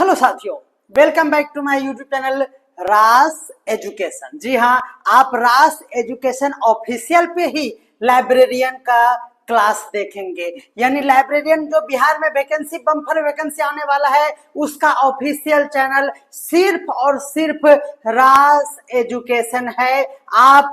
Hello साथियों, welcome back to my YouTube channel Raas education. जी हाँ, आप रास एजुकेशन ऑफिशियल पे ही लाइब्रेरियन का क्लास देखेंगे। यानी लाइब्रेरियन जो बिहार में वैकेंसी बम्पर वैकेंसी आने वाला है, उसका ऑफिशियल चैनल सिर्फ और सिर्फ रास एजुकेशन है। आप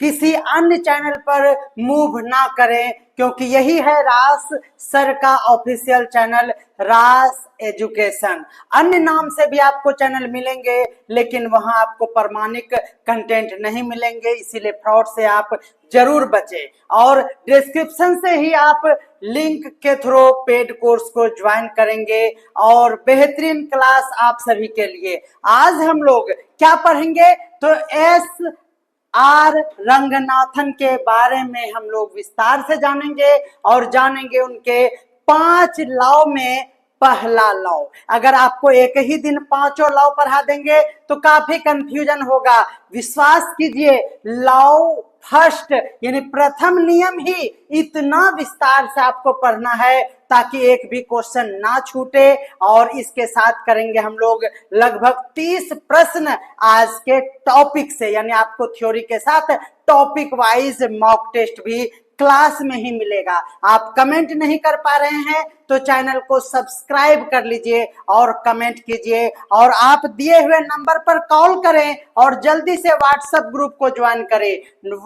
किसी अन्य चैनल पर मूव ना करें, क्योंकि यही है रास सर का ऑफिशियल चैनल रास एजुकेशन। अन्य नाम से भी आपको चैनल मिलेंगे, लेकिन वहां आपको प्रमाणिक कंटेंट नहीं मिलेंगे, इसीलिए फ्रॉड से आप जरूर बचें। और डिस्क्रिप्शन से ही आप लिंक के थ्रू पेड कोर्स को ज्वाइन करेंगे और बेहतरीन क्लास आप सभी के लिए। आज हम लोग क्या पढ़ेंगे, तो एस.आर. रंगनाथन के बारे में हम लोग विस्तार से जानेंगे और जानेंगे उनके 5 लॉ में पहला लॉ। अगर आपको एक ही दिन 5 लॉ पढ़ा देंगे तो काफी कंफ्यूजन होगा। विश्वास कीजिए, लॉ फर्स्ट यानी प्रथम नियम ही इतना विस्तार से आपको पढ़ना है ताकि एक भी क्वेश्चन ना छूटे। और इसके साथ करेंगे हम लोग लगभग 30 प्रश्न आज के टॉपिक से, यानी आपको थ्योरी के साथ टॉपिक वाइज मॉक टेस्ट भी क्लास में ही मिलेगा। आप कमेंट नहीं कर पा रहे हैं तो चैनल को सब्सक्राइब कर लीजिए और कमेंट कीजिए, और आप दिए हुए नंबर पर कॉल करें और जल्दी से व्हाट्सएप ग्रुप को ज्वाइन करें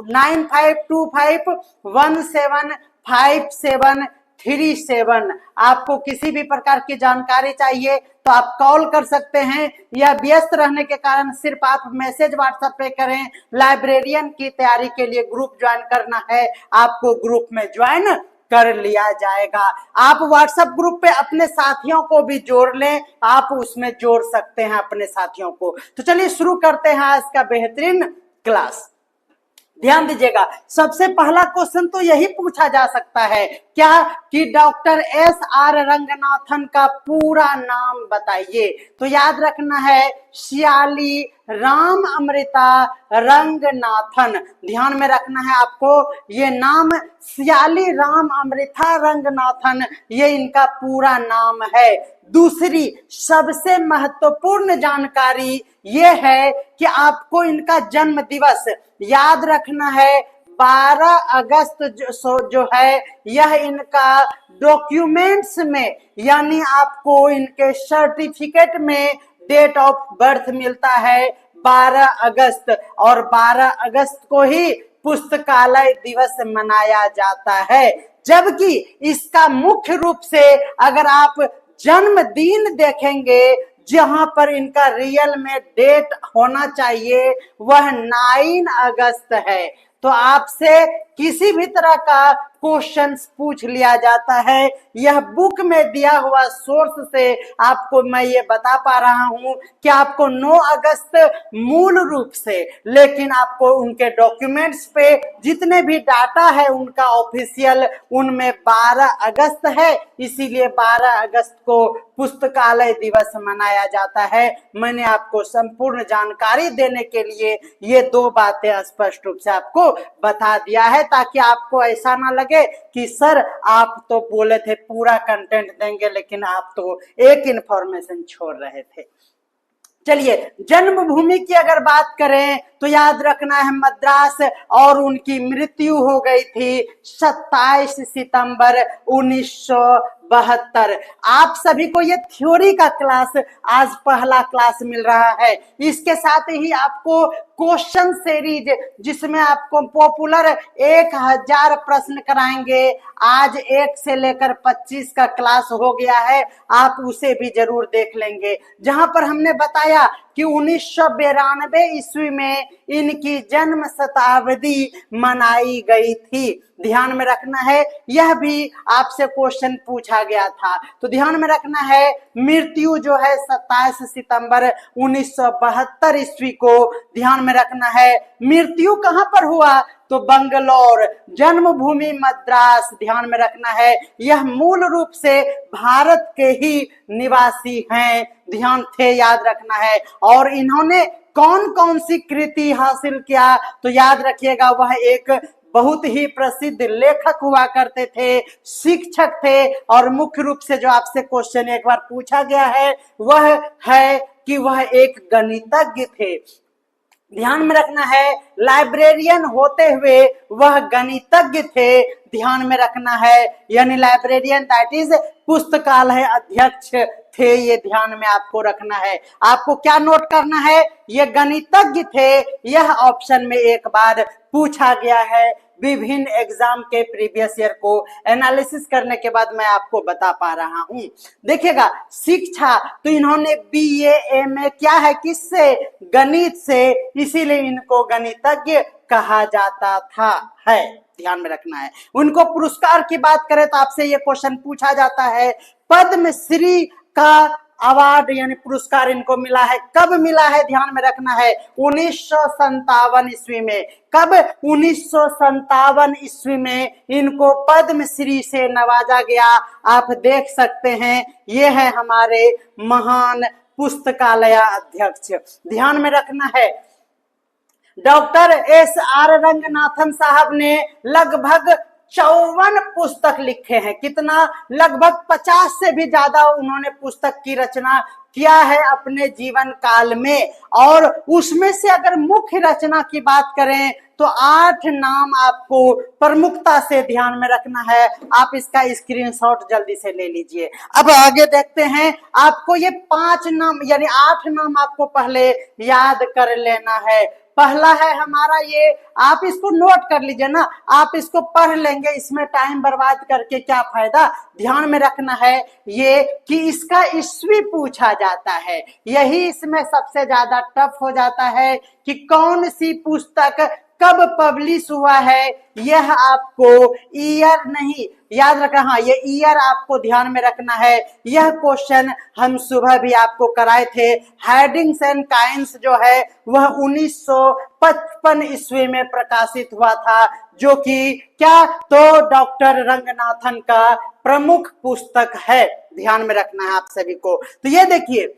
9525175737। आपको किसी भी प्रकार की जानकारी चाहिए तो आप कॉल कर सकते हैं, या व्यस्त रहने के कारण सिर्फ आप मैसेज व्हाट्सएप पे करें। लाइब्रेरियन की तैयारी के लिए ग्रुप ज्वाइन करना है, आपको ग्रुप में ज्वाइन कर लिया जाएगा। आप व्हाट्सएप ग्रुप पे अपने साथियों को भी जोड़ लें, आप उसमें जोड़ सकते हैं अपने साथियों को। तो चलिए शुरू करते हैं आज का बेहतरीन क्लास। ध्यान दीजिएगा, सबसे पहला क्वेश्चन तो यही पूछा जा सकता है क्या कि डॉक्टर एस.आर. रंगनाथन का पूरा नाम बताइए। तो याद रखना है श्याली राम अमृता रंगनाथन। ध्यान में रखना है आपको, ये नाम श्याली राम अमृता रंगनाथन, ये इनका पूरा नाम है। दूसरी सबसे महत्वपूर्ण जानकारी ये है कि आपको इनका जन्म दिवस याद रखना है। 12 अगस्त जो है यह इनका डॉक्यूमेंट्स में, यानी आपको इनके सर्टिफिकेट में डेट ऑफ बर्थ मिलता है 12 अगस्त, और 12 अगस्त को ही पुस्तकालय दिवस मनाया जाता है। जबकि इसका मुख्य रूप से अगर आप जन्मदिन देखेंगे, जहां पर इनका रियल में डेट होना चाहिए वह 9 अगस्त है। तो आपसे किसी भी तरह का क्वेश्चंस पूछ लिया जाता है, यह बुक में दिया हुआ सोर्स से आपको मैं ये बता पा रहा हूं कि आपको 9 अगस्त मूल रूप से, लेकिन आपको उनके डॉक्यूमेंट्स पे जितने भी डाटा है उनका ऑफिशियल, उनमें 12 अगस्त है। इसीलिए 12 अगस्त को पुस्तकालय दिवस मनाया जाता है। मैंने आपको संपूर्ण जानकारी देने के लिए ये 2 बातें स्पष्ट रूप से आपको बता दिया है, ताकि आपको ऐसा ना लगे कि सर आप तो बोले थे पूरा कंटेंट देंगे, लेकिन आप तो एक इंफॉर्मेशन छोड़ रहे थे। चलिए, जन्मभूमि की अगर बात करें तो याद रखना है मद्रास, और उनकी मृत्यु हो गई थी 27 सितंबर 1972। आप सभी को ये थ्योरी का क्लास आज पहला क्लास मिल रहा है। इसके साथ ही आपको क्वेश्चन सीरीज, जिसमें आपको पॉपुलर 1000 प्रश्न कराएंगे। आज 1 से लेकर 25 का क्लास हो गया है, आप उसे भी जरूर देख लेंगे, जहां पर हमने बताया कि 1992 ईस्वी में इनकी जन्म शताब्दी मनाई गई थी। ध्यान में रखना है, यह भी आपसे क्वेश्चन पूछा गया था। तो ध्यान में रखना है, मृत्यु जो है 27 सितंबर 1972 ईस्वी को। ध्यान में रखना है मृत्यु कहां पर हुआ, तो बंगलौर, जन्मभूमि मद्रास। ध्यान में रखना है यह मूल रूप से भारत के ही निवासी हैं, ध्यान थे, याद रखना है। और इन्होंने कौन कौन सी कृति हासिल किया, तो याद रखिएगा वह एक बहुत ही प्रसिद्ध लेखक हुआ करते थे, शिक्षक थे, और मुख्य रूप से जो आपसे क्वेश्चन एक बार पूछा गया है वह है कि वह एक गणितज्ञ थे। ध्यान में रखना है, लाइब्रेरियन होते हुए वह गणितज्ञ थे, ध्यान में रखना है, यानी लाइब्रेरियन दैट इज पुस्तकालय अध्यक्ष थे, ये ध्यान में आपको रखना है। आपको क्या नोट करना है, ये गणितज्ञ थे, यह ऑप्शन में एक बार पूछा गया है। विभिन्न एग्जाम के प्रीवियस ईयर को एनालिसिस करने के बाद मैं आपको बता पा रहा हूं। देखिएगा, शिक्षा तो इन्होंने बीए एमए क्या है, किससे, गणित से, इसीलिए इनको गणितज्ञ कहा जाता था, है, ध्यान में रखना है। उनको पुरस्कार की बात करें तो आपसे ये क्वेश्चन पूछा जाता है, पद्मश्री का अवार्ड यानी पुरस्कार इनको मिला है, कब मिला है, ध्यान में रखना है, 1957 ईस्वी में। कब, 1957 ईस्वी में इनको पद्मश्री से नवाजा गया। आप देख सकते हैं, ये है हमारे महान पुस्तकालय अध्यक्ष, ध्यान में रखना है। Doctor SR. रंगनाथन साहब ने लगभग 54 पुस्तक लिखे हैं। कितना, लगभग 50 से भी ज्यादा उन्होंने पुस्तक की रचना किया है अपने जीवन काल में। और उसमें से अगर मुख्य रचना की बात करें तो 8 नाम आपको प्रमुखता से ध्यान में रखना है। आप इसका स्क्रीनशॉट जल्दी से ले लीजिए। अब आगे देखते हैं, आपको ये 5 नाम यानी 8 नाम आपको पहले याद कर लेना है। पहला है हमारा ये, आप इसको नोट कर लीजिए ना, आप इसको पढ़ लेंगे, इसमें टाइम बर्बाद करके क्या फायदा। ध्यान में रखना है ये कि इसका ईस्वी पूछा जाता है, यही इसमें सबसे ज्यादा टफ हो जाता है कि कौन सी पुस्तक कब पब्लिश हुआ है। यह आपको ईयर नहीं याद रखना, हाँ ये ईयर आपको ध्यान में रखना है। यह क्वेश्चन हम सुबह भी आपको कराए थे। हेडिंग्स एंड काइंस जो है वह 1955 ईस्वी में प्रकाशित हुआ था, जो कि क्या, तो डॉक्टर रंगनाथन का प्रमुख पुस्तक है, ध्यान में रखना है आप सभी को। तो ये देखिए,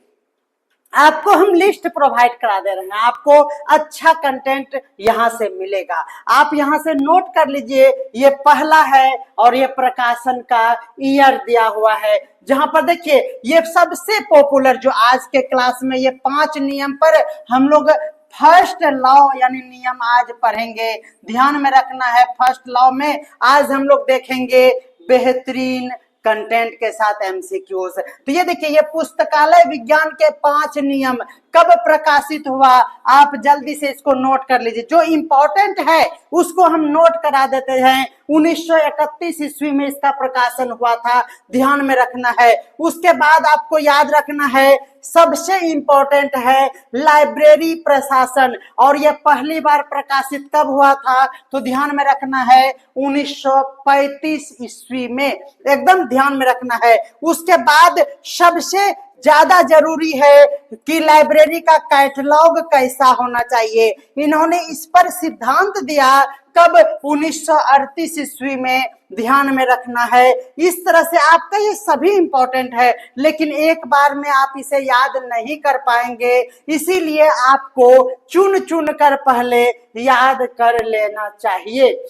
आपको हम लिस्ट प्रोवाइड करा दे रहे हैं, आपको अच्छा कंटेंट यहां से मिलेगा। आप यहां से नोट कर लीजिए, ये पहला है और ये प्रकाशन का ईयर दिया हुआ है, जहां पर देखिए ये सबसे पॉपुलर जो आज के क्लास में ये 5 नियम पर हम लोग फर्स्ट लॉ यानी नियम आज पढ़ेंगे। ध्यान में रखना है, फर्स्ट लॉ में आज हम लोग देखेंगे बेहतरीन कंटेंट के साथ एमसीक्यूज। तो ये देखिए, ये पुस्तकालय विज्ञान के 5 नियम कब प्रकाशित हुआ, आप जल्दी से इसको नोट कर लीजिए। जो इंपॉर्टेंट है उसको हम नोट करा देते हैं। 1931 ईस्वी में इसका प्रकाशन हुआ था, ध्यान में रखना है। उसके बाद आपको याद रखना है, सबसे इंपॉर्टेंट है लाइब्रेरी प्रशासन, और यह पहली बार प्रकाशित कब हुआ था, तो ध्यान में रखना है 1935 ईस्वी में, एकदम ध्यान में रखना है। उसके बाद सबसे ज्यादा जरूरी है कि लाइब्रेरी का कैटलॉग कैसा होना चाहिए। इन्होंने इस पर सिद्धांत दिया कब, 1938 ईस्वी में, ध्यान में रखना है। इस तरह से आपका ये सभी इंपॉर्टेंट है, लेकिन एक बार में आप इसे याद नहीं कर पाएंगे, इसीलिए आपको चुन चुन कर पहले याद कर लेना चाहिए।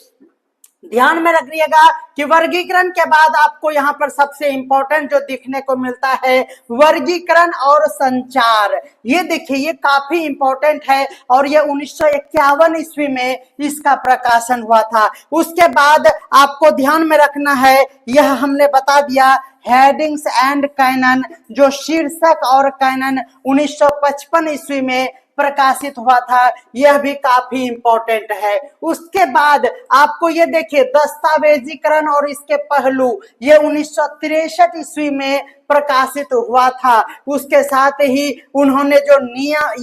ध्यान में रखिएगा कि वर्गीकरण के बाद आपको यहाँ पर सबसे इंपॉर्टेंट जो दिखने को मिलता है, वर्गीकरण और संचार। ये देखिए, ये काफी इंपॉर्टेंट है और ये 1951 ईस्वी में इसका प्रकाशन हुआ था। उसके बाद आपको ध्यान में रखना है, यह हमने बता दिया, हेडिंग्स एंड कैनन, जो शीर्षक और कैनन 1955 ईस्वी में प्रकाशित हुआ था, यह भी काफी इंपॉर्टेंट है। उसके बाद आपको ये देखिए, दस्तावेजीकरण और इसके पहलू, ये 1963 ईस्वी में प्रकाशित हुआ था। उसके साथ ही उन्होंने जो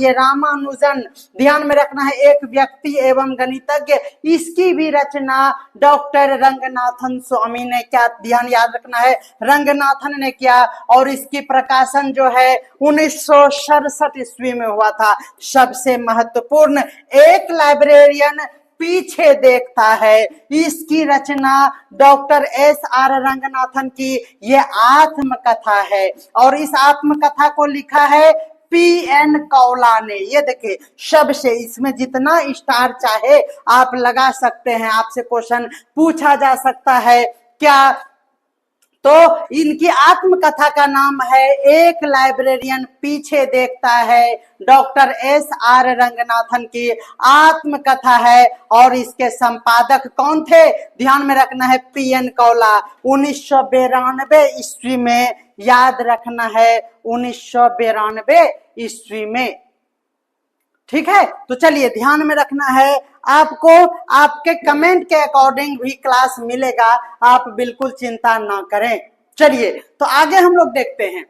ये रामानुजन, ध्यान में रखना है, एक व्यक्ति एवं गणितज्ञ, इसकी भी रचना डॉक्टर रंगनाथन स्वामी ने क्या, ध्यान याद रखना है, रंगनाथन ने किया, और इसकी प्रकाशन जो है 1967 ईस्वी में हुआ था। सबसे महत्वपूर्ण, एक लाइब्रेरियन पीछे देखता है, इसकी रचना डॉक्टर एस.आर. रंगनाथन की ये आत्मकथा है, और इस आत्मकथा को लिखा है PN कौला ने। ये देखिए शब्द से इसमें जितना स्टार चाहे आप लगा सकते हैं, आपसे क्वेश्चन पूछा जा सकता है क्या। तो इनकी आत्मकथा का नाम है एक लाइब्रेरियन पीछे देखता है। डॉक्टर SR रंगनाथन की आत्मकथा है और इसके संपादक कौन थे, ध्यान में रखना है PN कौला। 1992 ईस्वी में, याद रखना है 1992 ईस्वी में। ठीक है, तो चलिए ध्यान में रखना है आपको, आपके कमेंट के अकॉर्डिंग भी क्लास मिलेगा, आप बिल्कुल चिंता ना करें। चलिए तो आगे हम लोग देखते हैं।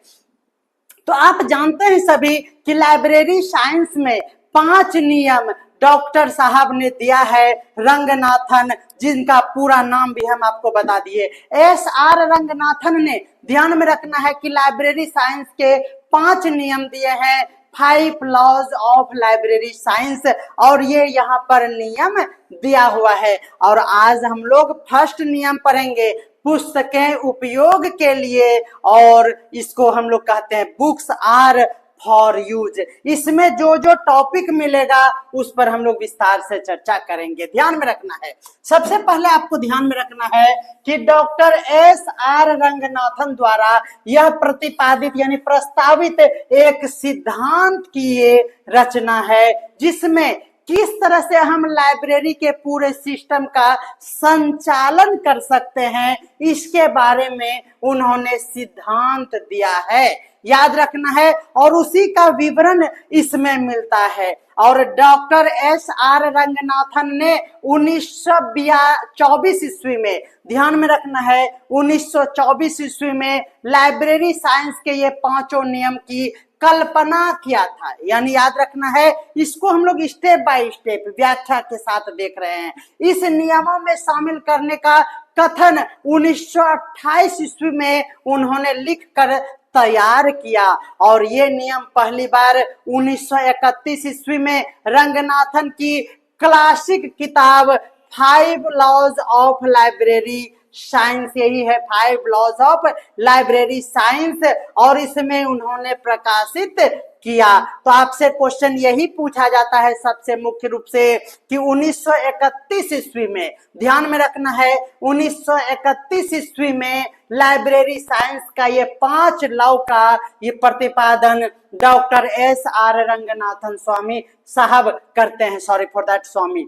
तो आप जानते हैं सभी कि लाइब्रेरी साइंस में 5 नियम डॉक्टर साहब ने दिया है रंगनाथन, जिनका पूरा नाम भी हम आपको बता दिए। SR रंगनाथन ने, ध्यान में रखना है कि लाइब्रेरी साइंस के 5 नियम दिए हैं, 5 लॉज ऑफ लाइब्रेरी साइंस, और ये यहाँ पर नियम दिया हुआ है। और आज हम लोग फर्स्ट नियम पढ़ेंगे, पुस्तकें उपयोग के लिए, और इसको हम लोग कहते हैं बुक्स आर फॉर यूज। इसमें जो जो टॉपिक मिलेगा उस पर हम लोग विस्तार से चर्चा करेंगे, ध्यान में रखना है। सबसे पहले आपको ध्यान में रखना है कि डॉक्टर SR रंगनाथन द्वारा यह प्रतिपादित यानी प्रस्तावित एक सिद्धांत की ये रचना है, जिसमें किस तरह से हम लाइब्रेरी के पूरे सिस्टम का संचालन कर सकते हैं, इसके बारे में उन्होंने सिद्धांत दिया है, याद रखना है। और उसी का विवरण इसमें मिलता है। और डॉक्टर SR रंगनाथन ने 1924 ईस्वी में, ध्यान में रखना है 1924 ईस्वी में लाइब्रेरी साइंस के ये 5 नियम की कल्पना किया था। यानी याद रखना है, इसको हम लोग स्टेप बाय स्टेप व्याख्या के साथ देख रहे हैं। इस नियमों में शामिल करने का कथन 1928 ईस्वी में उन्होंने लिखकर तैयार किया, और ये नियम पहली बार 1931 ईस्वी में रंगनाथन की क्लासिक किताब 5 लॉज ऑफ लाइब्रेरी साइंस, यही है 5 लॉज ऑफ लाइब्रेरी साइंस, और इसमें उन्होंने प्रकाशित किया। तो आपसे क्वेश्चन यही पूछा जाता है सबसे मुख्य रूप से कि 1931 ईस्वी में, ध्यान में रखना है 1931 ईस्वी में लाइब्रेरी साइंस का ये 5 लॉ का ये प्रतिपादन डॉक्टर SR रंगनाथन स्वामी साहब करते हैं, सॉरी फॉर दैट स्वामी।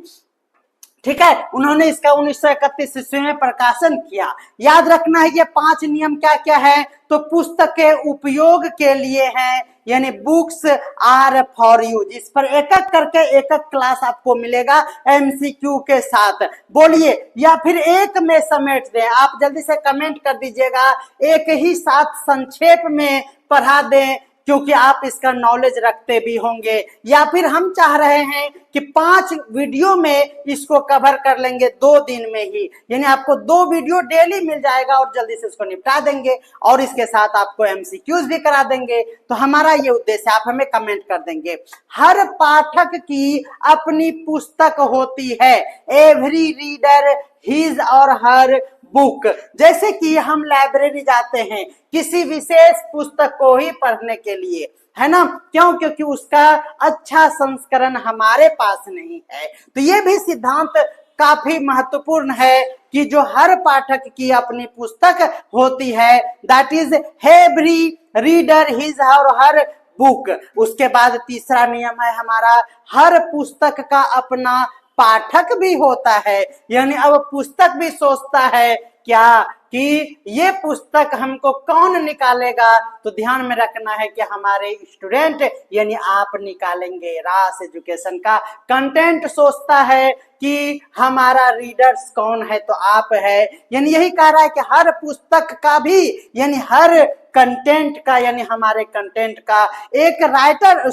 ठीक है, उन्होंने इसका 1931 ईस्वी में प्रकाशन किया। याद रखना है ये 5 नियम क्या क्या है, तो पुस्तक के उपयोग के लिए हैं, यानी बुक्स आर फॉर यूज। इस पर एक एक करके एक एक क्लास आपको मिलेगा MCQ के साथ। बोलिए, या फिर एक में समेट दें, आप जल्दी से कमेंट कर दीजिएगा, एक ही साथ संक्षेप में पढ़ा दें, क्योंकि आप इसका नॉलेज रखते भी होंगे। या फिर हम चाह रहे हैं कि 5 वीडियो में इसको कवर कर लेंगे 2 दिन में ही, यानी आपको 2 वीडियो डेली मिल जाएगा और जल्दी से उसको निपटा देंगे, और इसके साथ आपको MCQs भी करा देंगे। तो हमारा ये उद्देश्य, आप हमें कमेंट कर देंगे। हर पाठक की अपनी पुस्तक होती है, एवरी रीडर हिज और हर बुक। जैसे कि हम लाइब्रेरी जाते हैं किसी विशेष पुस्तक को ही पढ़ने के लिए, है ना, क्यों, क्योंकि उसका अच्छा संस्करण हमारे पास नहीं है। तो ये भी सिद्धांत काफी महत्वपूर्ण है कि जो हर पाठक की अपनी पुस्तक होती है, that is every reader his और हर बुक। उसके बाद तीसरा नियम है हमारा, हर पुस्तक का अपना पाठक भी होता है, यानी अब पुस्तक भी सोचता है क्या कि ये पुस्तक हमको कौन निकालेगा, तो ध्यान में रखना है कि हमारे स्टूडेंट यानी आप निकालेंगे। रास एजुकेशन का कंटेंट सोचता है कि हमारा रीडर्स कौन है, तो आप है, यानी यही कह रहा है कि हर पुस्तक का भी यानी हर कंटेंट का यानी हमारे कंटेंट का एक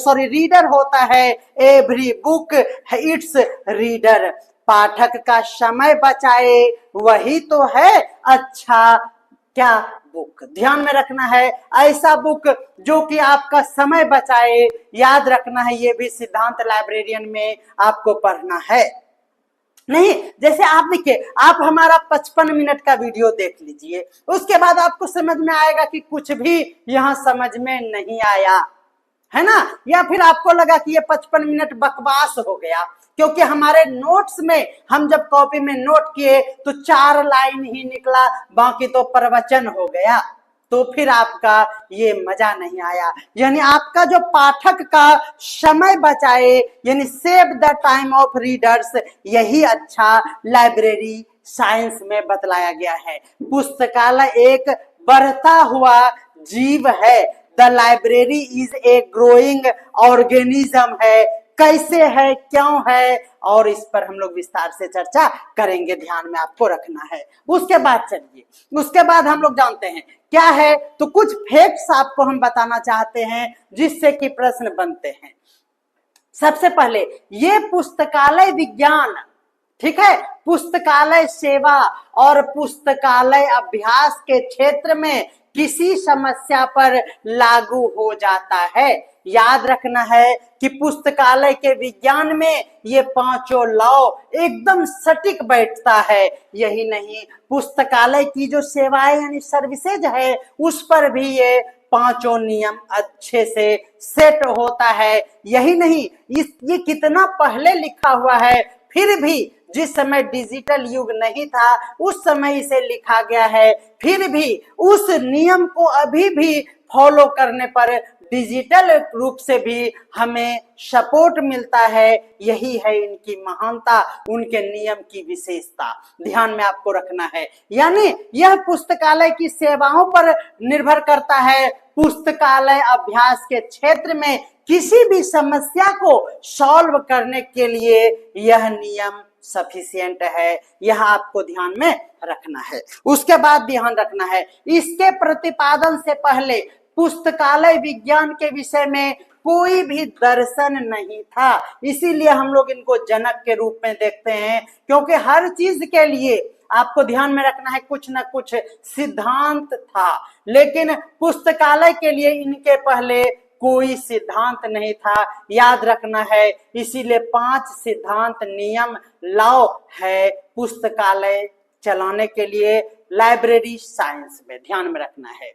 रीडर होता है, एवरी बुक इट्स रीडर। पाठक का समय बचाए वही तो है अच्छा क्या बुक। ध्यान में रखना है, ऐसा बुक जो कि आपका समय बचाए, याद रखना है, ये भी सिद्धांत लाइब्रेरियन में आपको पढ़ना है। नहीं, जैसे आप देखिए, आप हमारा 55 मिनट का वीडियो देख लीजिए, उसके बाद आपको समझ में आएगा कि कुछ भी यहाँ समझ में नहीं आया, है ना, या फिर आपको लगा कि ये 55 मिनट बकवास हो गया, क्योंकि हमारे नोट्स में हम जब कॉपी में नोट किए तो 4 लाइन ही निकला, बाकी तो प्रवचन हो गया, तो फिर आपका ये मजा नहीं आया। यानी आपका जो पाठक का समय बचाए, यानी save the time of readers, यही अच्छा लाइब्रेरी साइंस में बतलाया गया है। पुस्तकालय एक बढ़ता हुआ जीव है। The library is a growing organism है। कैसे है, क्यों है, और इस पर हम लोग विस्तार से चर्चा करेंगे, ध्यान में आपको रखना है। उसके बाद चलिए, उसके बाद हम लोग जानते हैं क्या है, तो कुछ फैक्ट्स आपको हम बताना चाहते हैं जिससे कि प्रश्न बनते हैं। सबसे पहले ये पुस्तकालय विज्ञान, ठीक है, पुस्तकालय सेवा और पुस्तकालय अभ्यास के क्षेत्र में किसी समस्या पर लागू हो जाता है। याद रखना है कि पुस्तकालय के विज्ञान में ये पांचों लॉ एकदम सटीक बैठता है। यही नहीं, पुस्तकालय की जो सेवाएं यानी सर्विसेज है, उस पर भी ये पांचों नियम अच्छे से सेट होता है। यही नहीं, ये कितना पहले लिखा हुआ है, फिर भी जिस समय डिजिटल युग नहीं था उस समय इसे लिखा गया है, फिर भी उस नियम को अभी भी फॉलो करने पर डिजिटल रूप से भी हमें सपोर्ट मिलता है। यही है इनकी महानता, उनके नियम की विशेषता, ध्यान में आपको रखना है। यानी यह पुस्तकालय की सेवाओं पर निर्भर करता है। पुस्तकालय अभ्यास के क्षेत्र में किसी भी समस्या को सॉल्व करने के लिए यह नियम सफिशिएंट है, यह आपको ध्यान में रखना है। उसके बाद ध्यान रखना है, इसके प्रतिपादन से पहले पुस्तकालय विज्ञान के विषय में कोई भी दर्शन नहीं था, इसीलिए हम लोग इनको जनक के रूप में देखते हैं, क्योंकि हर चीज के लिए आपको ध्यान में रखना है कुछ ना कुछ सिद्धांत था, लेकिन पुस्तकालय के लिए इनके पहले कोई सिद्धांत नहीं था। याद रखना है, इसीलिए 5 सिद्धांत नियम लॉ है पुस्तकालय चलाने के लिए लाइब्रेरी साइंस में, ध्यान में रखना है।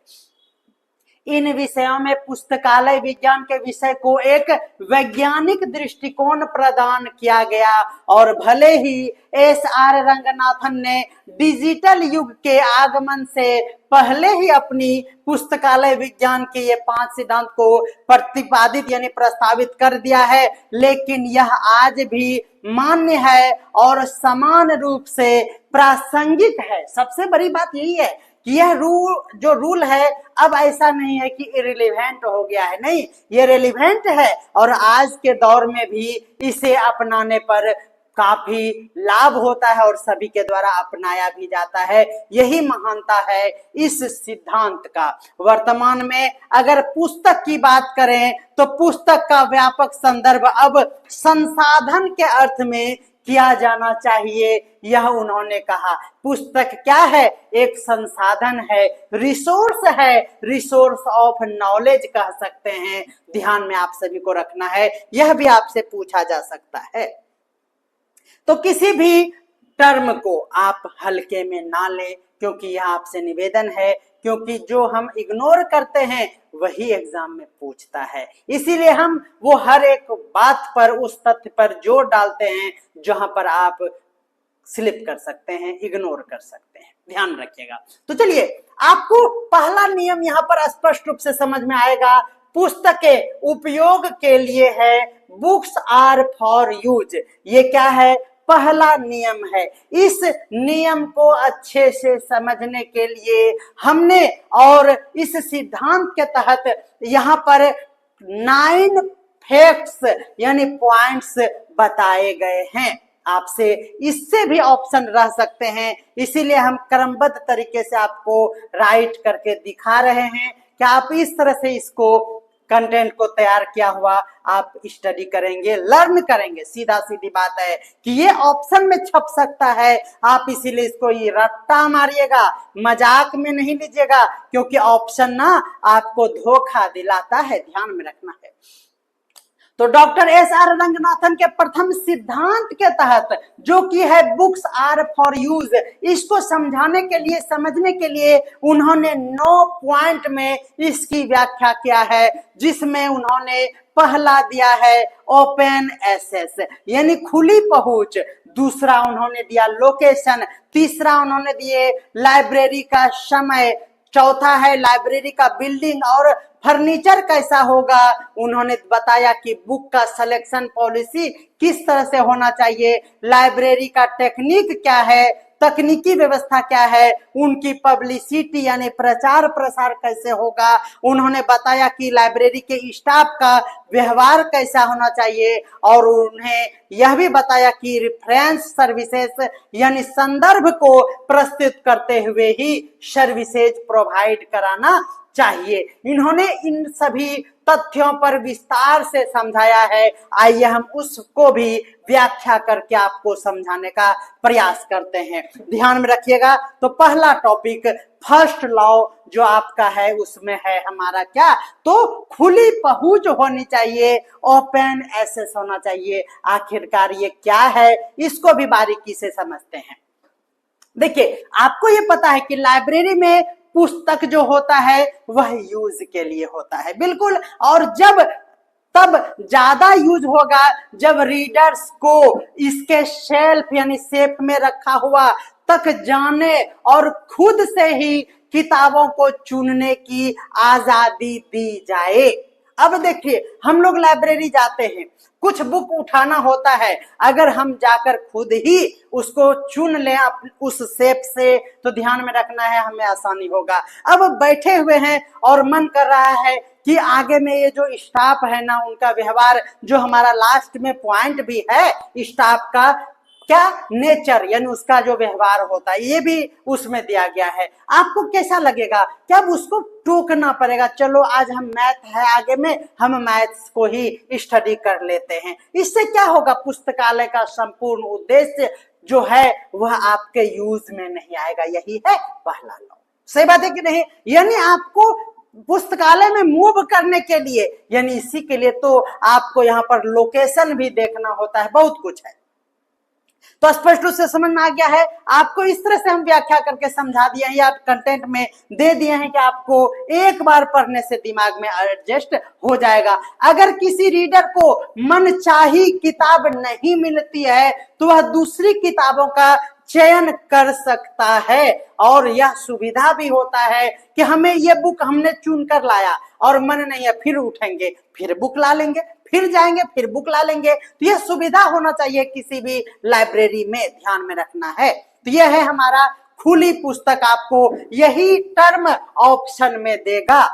इन विषयों में पुस्तकालय विज्ञान के विषय को एक वैज्ञानिक दृष्टिकोण प्रदान किया गया, और भले ही एस.आर. रंगनाथन ने डिजिटल युग के आगमन से पहले ही अपनी पुस्तकालय विज्ञान के ये 5 सिद्धांत को प्रतिपादित यानी प्रस्तावित कर दिया है, लेकिन यह आज भी मान्य है और समान रूप से प्रासंगिक है। सबसे बड़ी बात यही है कि यह रूल है अब ऐसा नहीं है कि इरिलेवेंट हो गया है, नहीं, ये रेलिवेंट है, और आज के दौर में भी इसे अपनाने पर काफी लाभ होता है और सभी के द्वारा अपनाया भी जाता है। यही महानता है इस सिद्धांत का। वर्तमान में अगर पुस्तक की बात करें तो पुस्तक का व्यापक संदर्भ अब संसाधन के अर्थ में किया जाना चाहिए, यह उन्होंने कहा। पुस्तक क्या है? एक संसाधन है, रिसोर्स है, रिसोर्स ऑफ नॉलेज कह सकते हैं। ध्यान में आप सभी को रखना है, यह भी आपसे पूछा जा सकता है। तो किसी भी टर्म को आप हल्के में ना लें, क्योंकि यह आपसे निवेदन है, क्योंकि जो हम इग्नोर करते हैं वही एग्जाम में पूछता है। इसीलिए हम वो हर एक बात पर, उस तथ्य पर जोर डालते हैं जहां पर आप स्लिप कर सकते हैं, इग्नोर कर सकते हैं। ध्यान रखिएगा। तो चलिए, आपको पहला नियम यहाँ पर स्पष्ट रूप से समझ में आएगा। पुस्तकें उपयोग के लिए है, बुक्स आर फॉर यूज। ये क्या है? पहला नियम है। इस नियम को अच्छे से समझने के लिए हमने और इस सिद्धांत के तहत यहाँ पर 9 फैक्ट्स यानी पॉइंट्स बताए गए हैं। आपसे इससे भी ऑप्शन रह सकते हैं, इसीलिए हम क्रमबद्ध तरीके से आपको राइट करके दिखा रहे हैं कि आप इस तरह से इसको कंटेंट को तैयार किया हुआ आप स्टडी करेंगे, लर्न करेंगे। सीधा सीधी बात है कि ये ऑप्शन में छप सकता है, आप इसीलिए इसको ये रट्टा मारिएगा, मजाक में नहीं लीजिएगा, क्योंकि ऑप्शन ना आपको धोखा दिलाता है, ध्यान में रखना है। तो डॉक्टर एस आर रंगनाथन के प्रथम सिद्धांत के तहत, जो कि है बुक्स आर फॉर यूज, इसको समझाने के लिए, समझने के लिए उन्होंने 9 पॉइंट में इसकी व्याख्या किया है, जिसमें उन्होंने पहला दिया है ओपन एक्सेस यानी खुली पहुंच, दूसरा उन्होंने दिया लोकेशन, तीसरा उन्होंने दिए लाइब्रेरी का समय, चौथा है लाइब्रेरी का बिल्डिंग और फर्नीचर कैसा होगा, उन्होंने बताया कि बुक का सिलेक्शन पॉलिसी किस तरह से होना चाहिए, लाइब्रेरी का टेक्निक क्या है, तकनीकी व्यवस्था क्या है, उनकी पब्लिसिटी यानी प्रचार प्रसार कैसे होगा, उन्होंने बताया कि लाइब्रेरी के स्टाफ का व्यवहार कैसा होना चाहिए, और उन्हें यह भी बताया कि रेफरेंस सर्विसेज यानी संदर्भ को प्रस्तुत करते हुए ही सर्विसेज प्रोवाइड कराना चाहिए। इन्होंने इन सभी तथ्यों पर विस्तार से समझाया है। आइए हम उसको भी व्याख्या करके आपको समझाने का प्रयास करते हैं। ध्यान में रखिएगा। तो पहला टॉपिक फर्स्ट लॉ जो आपका है उसमें है हमारा क्या, तो खुली पहुंच होनी चाहिए, ओपन एक्सेस होना चाहिए। आखिरकार ये क्या है, इसको भी बारीकी से समझते हैं। देखिए, आपको ये पता है कि लाइब्रेरी में पुस्तक जो होता है वह यूज के लिए होता है, बिल्कुल। और जब तब ज्यादा यूज होगा जब रीडर्स को इसके शेल्फ यानी सेफ में रखा हुआ तक जाने और खुद से ही किताबों को चुनने की आजादी दी जाए। अब देखिए, हम लोग लाइब्रेरी जाते हैं, कुछ बुक उठाना होता है, अगर हम जाकर खुद ही उसको चुन लें उस शेप से, तो ध्यान में रखना है हमें आसानी होगा। अब बैठे हुए हैं और मन कर रहा है कि आगे में ये जो स्टाफ है ना, उनका व्यवहार, जो हमारा लास्ट में पॉइंट भी है स्टाफ का क्या नेचर यानी उसका जो व्यवहार होता है, ये भी उसमें दिया गया है। आपको कैसा लगेगा? क्या उसको टोकना पड़ेगा, चलो आज हम मैथ है आगे में, हम मैथ्स को ही स्टडी कर लेते हैं। इससे क्या होगा, पुस्तकालय का संपूर्ण उद्देश्य जो है वह आपके यूज में नहीं आएगा। यही है पहला लॉ। सही बात है कि नहीं? यानी आपको पुस्तकालय में मूव करने के लिए, यानी इसी के लिए तो आपको यहाँ पर लोकेशन भी देखना होता है, बहुत कुछ है। तो स्पष्ट रूप से समझ में आ गया है। आपको इस तरह से हम व्याख्या करके समझा दिए हैं या कंटेंट में दे दिए हैं कि आपको एक बार पढ़ने से दिमाग में एडजस्ट हो जाएगा। अगर किसी रीडर को मनचाही किताब नहीं मिलती है तो वह दूसरी किताबों का चयन कर सकता है, और यह सुविधा भी होता है कि हमें यह बुक हमने चुन कर लाया और मन नहीं है, फिर उठेंगे, फिर बुक ला लेंगे, फिर जाएंगे, फिर बुक ला लेंगे। तो यह सुविधा होना चाहिए किसी भी लाइब्रेरी में, ध्यान में रखना है। तो यह है हमारा खुली पुस्तक, आपको यही टर्म ऑप्शन में देगा,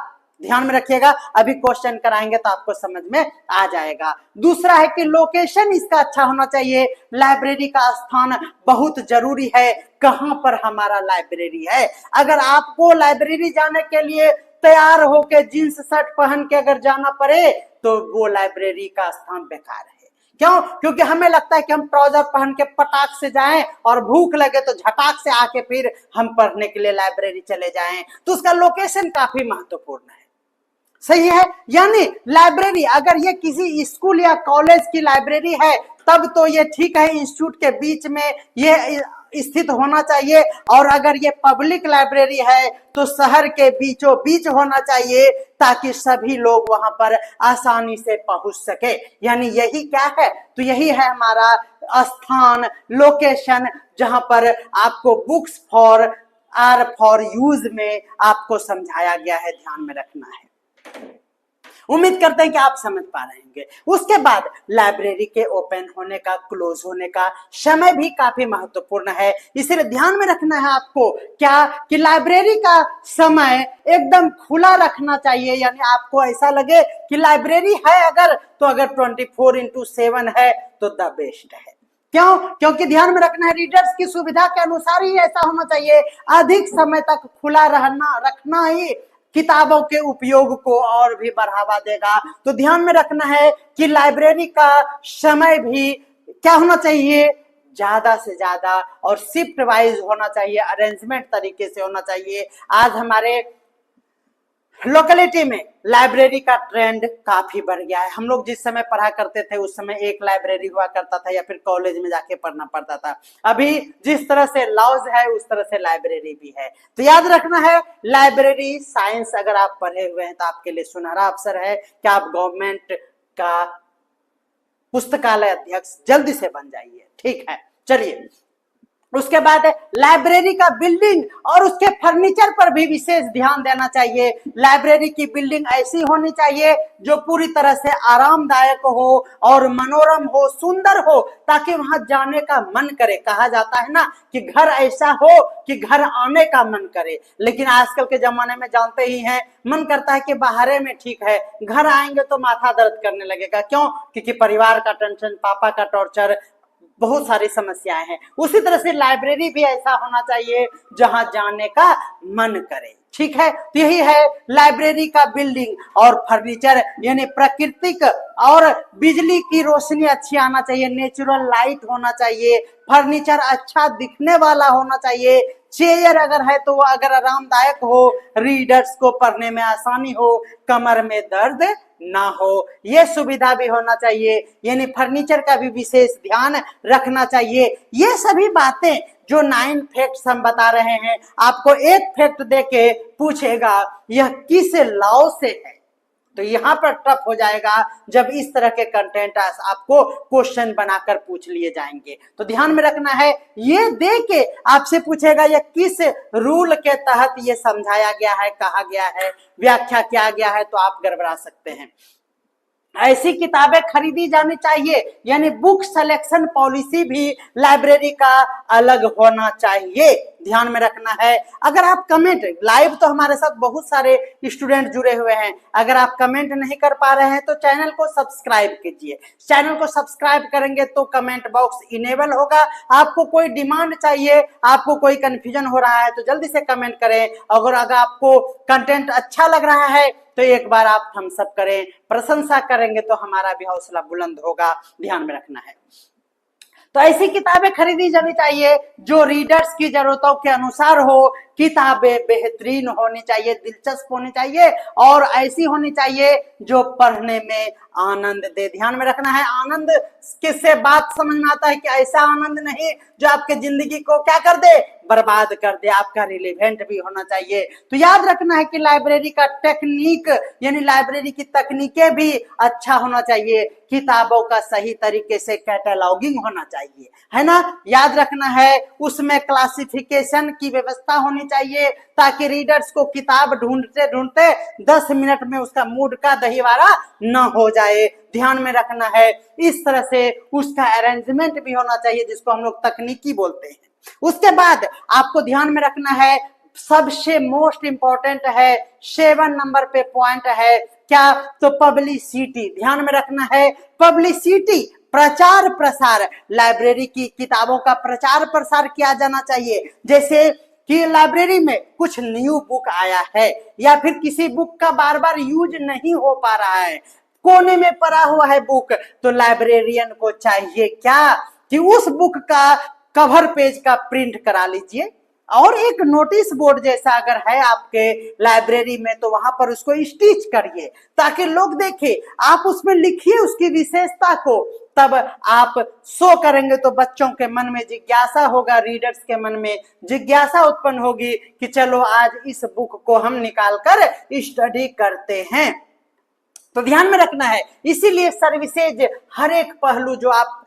ध्यान में रखिएगा। अभी क्वेश्चन कराएंगे तो आपको समझ में आ जाएगा। दूसरा है कि लोकेशन इसका अच्छा होना चाहिए। लाइब्रेरी का स्थान बहुत जरूरी है, कहां पर हमारा लाइब्रेरी है। अगर आपको लाइब्रेरी जाने के लिए तैयार होके जींस शर्ट पहन के अगर जाना पड़े तो वो लाइब्रेरी का स्थान बेकार है। क्यों? क्योंकि हमें लगता है कि हम ट्राउजर पहन के पटाख से जाएं और भूख लगे तो झटाक से आके फिर हम पढ़ने के लिए लाइब्रेरी चले जाएं। तो उसका लोकेशन काफी महत्वपूर्ण है। सही है। यानी लाइब्रेरी अगर ये किसी स्कूल या कॉलेज की लाइब्रेरी है तब तो ये ठीक है, इंस्टीट्यूट के बीच में ये स्थित होना चाहिए। और अगर ये पब्लिक लाइब्रेरी है तो शहर के बीचों बीच होना चाहिए ताकि सभी लोग वहां पर आसानी से पहुंच सके। यानी यही क्या है, तो यही है हमारा स्थान, लोकेशन, जहां पर आपको books for R for use में आपको समझाया गया है, ध्यान में रखना है। उम्मीद करते हैं कि आप समझ पा रहे होंगे। उसके बाद लाइब्रेरी के ओपन होने का, क्लोज होने का समय भी काफी महत्वपूर्ण है, इसलिए ध्यान में रखना है आपको क्या कि लाइब्रेरी का समय एकदम खुला रखना चाहिए। यानी आपको ऐसा लगे कि लाइब्रेरी है अगर, तो अगर 24/7 है तो द बेस्ट है। क्यों? क्योंकि ध्यान में रखना है रीडर्स की सुविधा के अनुसार ही ऐसा होना चाहिए। अधिक समय तक खुला रखना ही किताबों के उपयोग को और भी बढ़ावा देगा। तो ध्यान में रखना है कि लाइब्रेरी का समय भी क्या होना चाहिए, ज्यादा से ज्यादा, और शिफ्ट वाइज होना चाहिए, अरेंजमेंट तरीके से होना चाहिए। आज हमारे लोकेलिटी में लाइब्रेरी का ट्रेंड काफी बढ़ गया है। हम लोग जिस समय पढ़ा करते थे उस समय एक लाइब्रेरी हुआ करता था या फिर कॉलेज में जाके पढ़ना पड़ता था। अभी जिस तरह से लॉज है उस तरह से लाइब्रेरी भी है। तो याद रखना है, लाइब्रेरी साइंस अगर आप पढ़े हुए हैं तो आपके लिए सुनहरा अवसर है कि आप गवर्नमेंट का पुस्तकालय अध्यक्ष जल्दी से बन जाइए। ठीक है, चलिए उसके बाद लाइब्रेरी का बिल्डिंग और उसके फर्नीचर पर भी विशेष ध्यान देना चाहिए। लाइब्रेरी की बिल्डिंग ऐसी होनी चाहिए जो पूरी तरह से आरामदायक हो और मनोरम हो, सुंदर हो, ताकि वहां जाने का मन करे। कहा जाता है ना कि घर ऐसा हो कि घर आने का मन करे, लेकिन आजकल के जमाने में जानते ही हैं, मन करता है कि बाहर में ठीक है, घर आएंगे तो माथा दर्द करने लगेगा। क्यों? क्योंकि परिवार का टेंशन, पापा का टॉर्चर, बहुत सारी समस्याएं हैं। उसी तरह से लाइब्रेरी भी ऐसा होना चाहिए जहां जाने का मन करे। ठीक है, तो यही है लाइब्रेरी का बिल्डिंग और फर्नीचर, यानी प्राकृतिक और बिजली की रोशनी अच्छी आना चाहिए, नेचुरल लाइट होना चाहिए, फर्नीचर अच्छा दिखने वाला होना चाहिए, चेयर अगर है तो वो अगर आरामदायक हो, रीडर्स को पढ़ने में आसानी हो, कमर में दर्द ना हो, ये सुविधा भी होना चाहिए। यानी फर्नीचर का भी विशेष ध्यान रखना चाहिए। ये सभी बातें जो 9 फैक्ट्स हम बता रहे हैं, आपको एक फैक्ट देके पूछेगा यह किस लॉ से है, तो यहां पर टफ हो जाएगा जब इस तरह के कंटेंट आपको क्वेश्चन बनाकर पूछ लिए जाएंगे। तो ध्यान में रखना है, ये दे के आपसे पूछेगा यह किस रूल के तहत ये समझाया गया है, कहा गया है, व्याख्या किया गया है, तो आप गड़बड़ा सकते हैं। ऐसी किताबें खरीदी जानी चाहिए, यानी बुक सिलेक्शन पॉलिसी भी लाइब्रेरी का अलग होना चाहिए। ध्यान में रखना है। अगर आप कमेंट, लाइव तो हमारे साथ बहुत सारे स्टूडेंट जुड़े हुए हैं, अगर आप कमेंट नहीं कर पा रहे हैं तो चैनल को सब्सक्राइब कीजिए। चैनल को सब्सक्राइब करेंगे तो कमेंट बॉक्स इनेबल होगा। आपको कोई डिमांड चाहिए, आपको कोई कंफ्यूजन हो रहा है तो जल्दी से कमेंट करें। अगर आपको कंटेंट अच्छा लग रहा है तो एक बार आप थम्स अप करें, प्रशंसा करेंगे तो हमारा भी हौसला बुलंद होगा। ध्यान में रखना है। तो ऐसी किताबें खरीदी जानी चाहिए जो रीडर्स की जरूरतों के अनुसार हो। किताबें बेहतरीन होनी चाहिए, दिलचस्प होनी चाहिए और ऐसी होनी चाहिए जो पढ़ने में आनंद दे। ध्यान में रखना है, आनंद किससे बात समझ में आता है कि ऐसा आनंद नहीं जो आपके जिंदगी को क्या कर दे, बर्बाद कर दे। आपका रिलेवेंट भी होना चाहिए। तो याद रखना है कि लाइब्रेरी का टेक्निक, यानी लाइब्रेरी की तकनीकें भी अच्छा होना चाहिए। किताबों का सही तरीके से कैटलॉगिंग होना चाहिए, है ना। याद रखना है उसमें क्लासिफिकेशन की व्यवस्था होनी चाहिए ताकि रीडर्स को किताब ढूंढते ढूंढते 10 मिनट में उसका मूड का दहीवारा न हो जाए। ध्यान में रखना है इस तरह से उसका अरेंजमेंट भी होना चाहिए, जिसको हम लोग तकनीकी बोलते हैं। उसके बाद आपको ध्यान में रखना है, सबसे मोस्ट इंपॉर्टेंट है, 7 नंबर पे पॉइंट है क्या, तो पब्लिसिटी। ध्यान में रखना है, पब्लिसिटी, प्रचार प्रसार, लाइब्रेरी की किताबों का प्रचार प्रसार किया जाना चाहिए। जैसे कि लाइब्रेरी में कुछ न्यू बुक आया है या फिर किसी बुक का बार बार यूज नहीं हो पा रहा है, कोने में पड़ा हुआ है बुक, तो लाइब्रेरियन को चाहिए क्या कि उस बुक का कवर पेज का प्रिंट करा लीजिए और एक नोटिस बोर्ड जैसा अगर है आपके लाइब्रेरी में तो वहां पर उसको स्टिच करिए ताकि लोग देखें। आप उसमें लिखिए उसकी विशेषता को, तब आप शो करेंगे तो बच्चों के मन में जिज्ञासा होगा, रीडर्स के मन में जिज्ञासा उत्पन्न होगी कि चलो आज इस बुक को हम निकाल कर स्टडी करते हैं। तो ध्यान में रखना है, इसीलिए सर्विसेज हर एक पहलू जो आप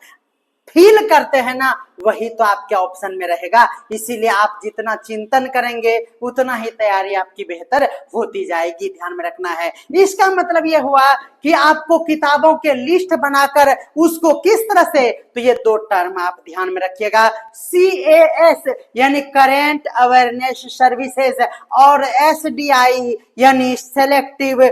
फील करते हैं ना वही तो आपके ऑप्शन में रहेगा। इसीलिए आप जितना चिंतन करेंगे उतना ही तैयारी आपकी बेहतर होती जाएगी। ध्यान में रखना है। इसका मतलब यह हुआ कि आपको किताबों के लिस्ट बनाकर उसको किस तरह से, तो ये 2 टर्म आप ध्यान में रखिएगा, CAS यानी करेंट अवेयरनेस सर्विसेज और SDI यानी सेलेक्टिव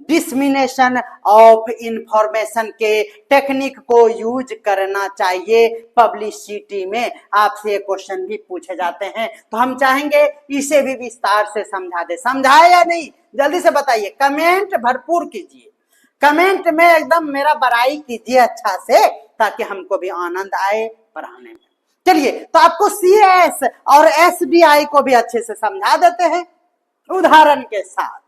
डिसमिनेशन ऑफ इंफॉर्मेशन के टेक्निक को यूज करना चाहिए। पब्लिसिटी में आपसे क्वेश्चन भी पूछे जाते हैं, तो हम चाहेंगे इसे भी विस्तार से समझा दे। समझाए या नहीं, जल्दी से बताइए, कमेंट भरपूर कीजिए, कमेंट में एकदम मेरा बड़ाई कीजिए अच्छा से ताकि हमको भी आनंद आए पढ़ाने में। चलिए, तो आपको CAS और SDI को भी अच्छे से समझा देते हैं उदाहरण के साथ।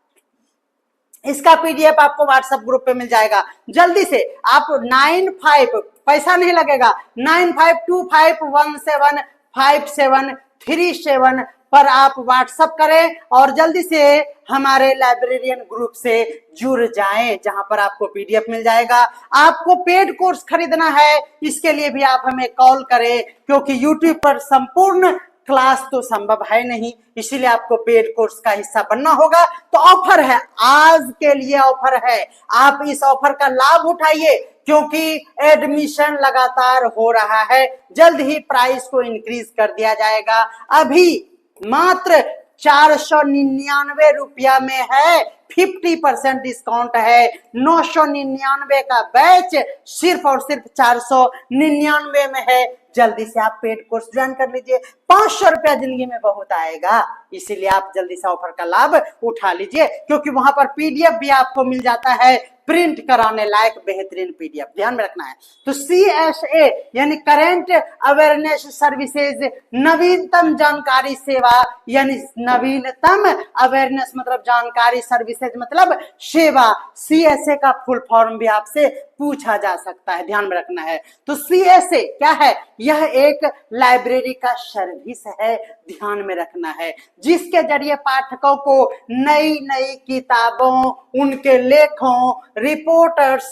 इसका पीडीएफ आपको व्हाट्सएप ग्रुप पे मिल जाएगा। जल्दी से आप 95, पैसा नहीं लगेगा, 9525175737 पर आप व्हाट्सएप करें और जल्दी से हमारे लाइब्रेरियन ग्रुप से जुड़ जाएं, जहां पर आपको पीडीएफ मिल जाएगा। आपको पेड कोर्स खरीदना है, इसके लिए भी आप हमें कॉल करें, क्योंकि यूट्यूब पर संपूर्ण क्लास तो संभव है नहीं, इसीलिए आपको पेड कोर्स का हिस्सा बनना होगा। तो ऑफर है, आज के लिए ऑफर है, आप इस ऑफर का लाभ उठाइए, क्योंकि एडमिशन लगातार हो रहा है। जल्द ही प्राइस को इंक्रीज कर दिया जाएगा। अभी मात्र 499 रुपया में है, 50% डिस्काउंट है। 999 का बैच सिर्फ और सिर्फ 499 में है। जल्दी से आप पेड कोर्स ज्वाइन कर लीजिए, 500 रुपया जिंदगी में बहुत आएगा, इसीलिए आप जल्दी से ऑफर का लाभ उठा लीजिए, क्योंकि वहां पर पीडीएफ भी आपको मिल जाता है, प्रिंट कराने लायक बेहतरीन पीडीएफ, ध्यान में रखना है। तो CSA यानी करंट अवेयरनेस सर्विसेज, नवीनतम जानकारी सेवा, यानी नवीनतम अवेयरनेस मतलब जानकारी, सर्विसेज मतलब सेवा। CSA का फुल फॉर्म भी आपसे पूछा जा सकता है, ध्यान में रखना है। तो CSA क्या है? यह एक लाइब्रेरी का सर्विस है, ध्यान में रखना है, जिसके जरिए पाठकों को नई नई किताबों, उनके लेखों, रिपोर्ट्स,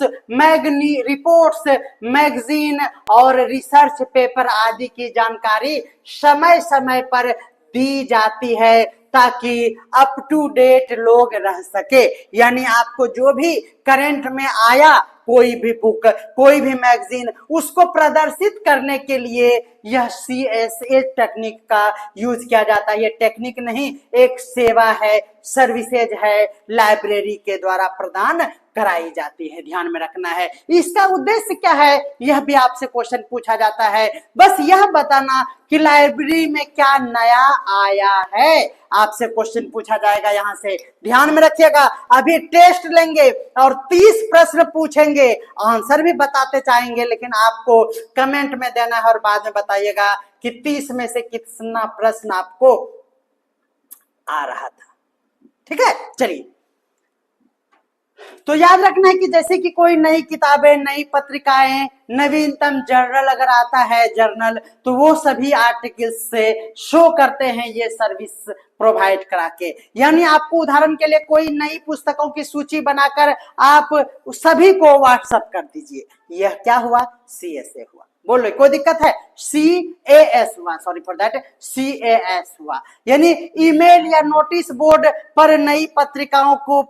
मैगजीन और रिसर्च पेपर आदि की जानकारी समय समय पर दी जाती है, ताकि अप टू डेट लोग रह सके। यानी आपको जो भी करंट में आया, कोई भी बुक, कोई भी मैगजीन, उसको प्रदर्शित करने के लिए यह CSA टेक्निक का यूज किया जाता है। ये टेक्निक नहीं, एक सेवा है, सर्विसेज है, लाइब्रेरी के द्वारा प्रदान कराई जाती है, ध्यान में रखना है। इसका उद्देश्य क्या है, यह भी आपसे क्वेश्चन पूछा जाता है। बस यह बताना कि लाइब्रेरी में क्या नया आया है, आपसे क्वेश्चन पूछा जाएगा यहां से, ध्यान में रखिएगा। अभी टेस्ट लेंगे और 30 प्रश्न पूछेंगे, आंसर भी बताते चाहेंगे, लेकिन आपको कमेंट में देना है और बाद में बताइएगा कि 30 में से कितना प्रश्न आपको आ रहा था। ठीक है, चलिए। तो याद रखना है कि जैसे कि कोई नई किताबें, नई पत्रिकाएं, नवीनतम जर्नल अगर आता है, जर्नल, तो वो सभी आर्टिकल्स से शो करते हैं ये सर्विस प्रोवाइड करा के। यानी आपको उदाहरण के लिए कोई नई पुस्तकों की सूची बनाकर आप सभी को व्हाट्सएप कर दीजिए, यह क्या हुआ? CSA हुआ। बोलो, कोई दिक्कत है? CAS हुआ, सॉरी फॉर दैट, CAS हुआ। यानी ईमेल या नोटिस बोर्ड पर नई पत्रिकाओं को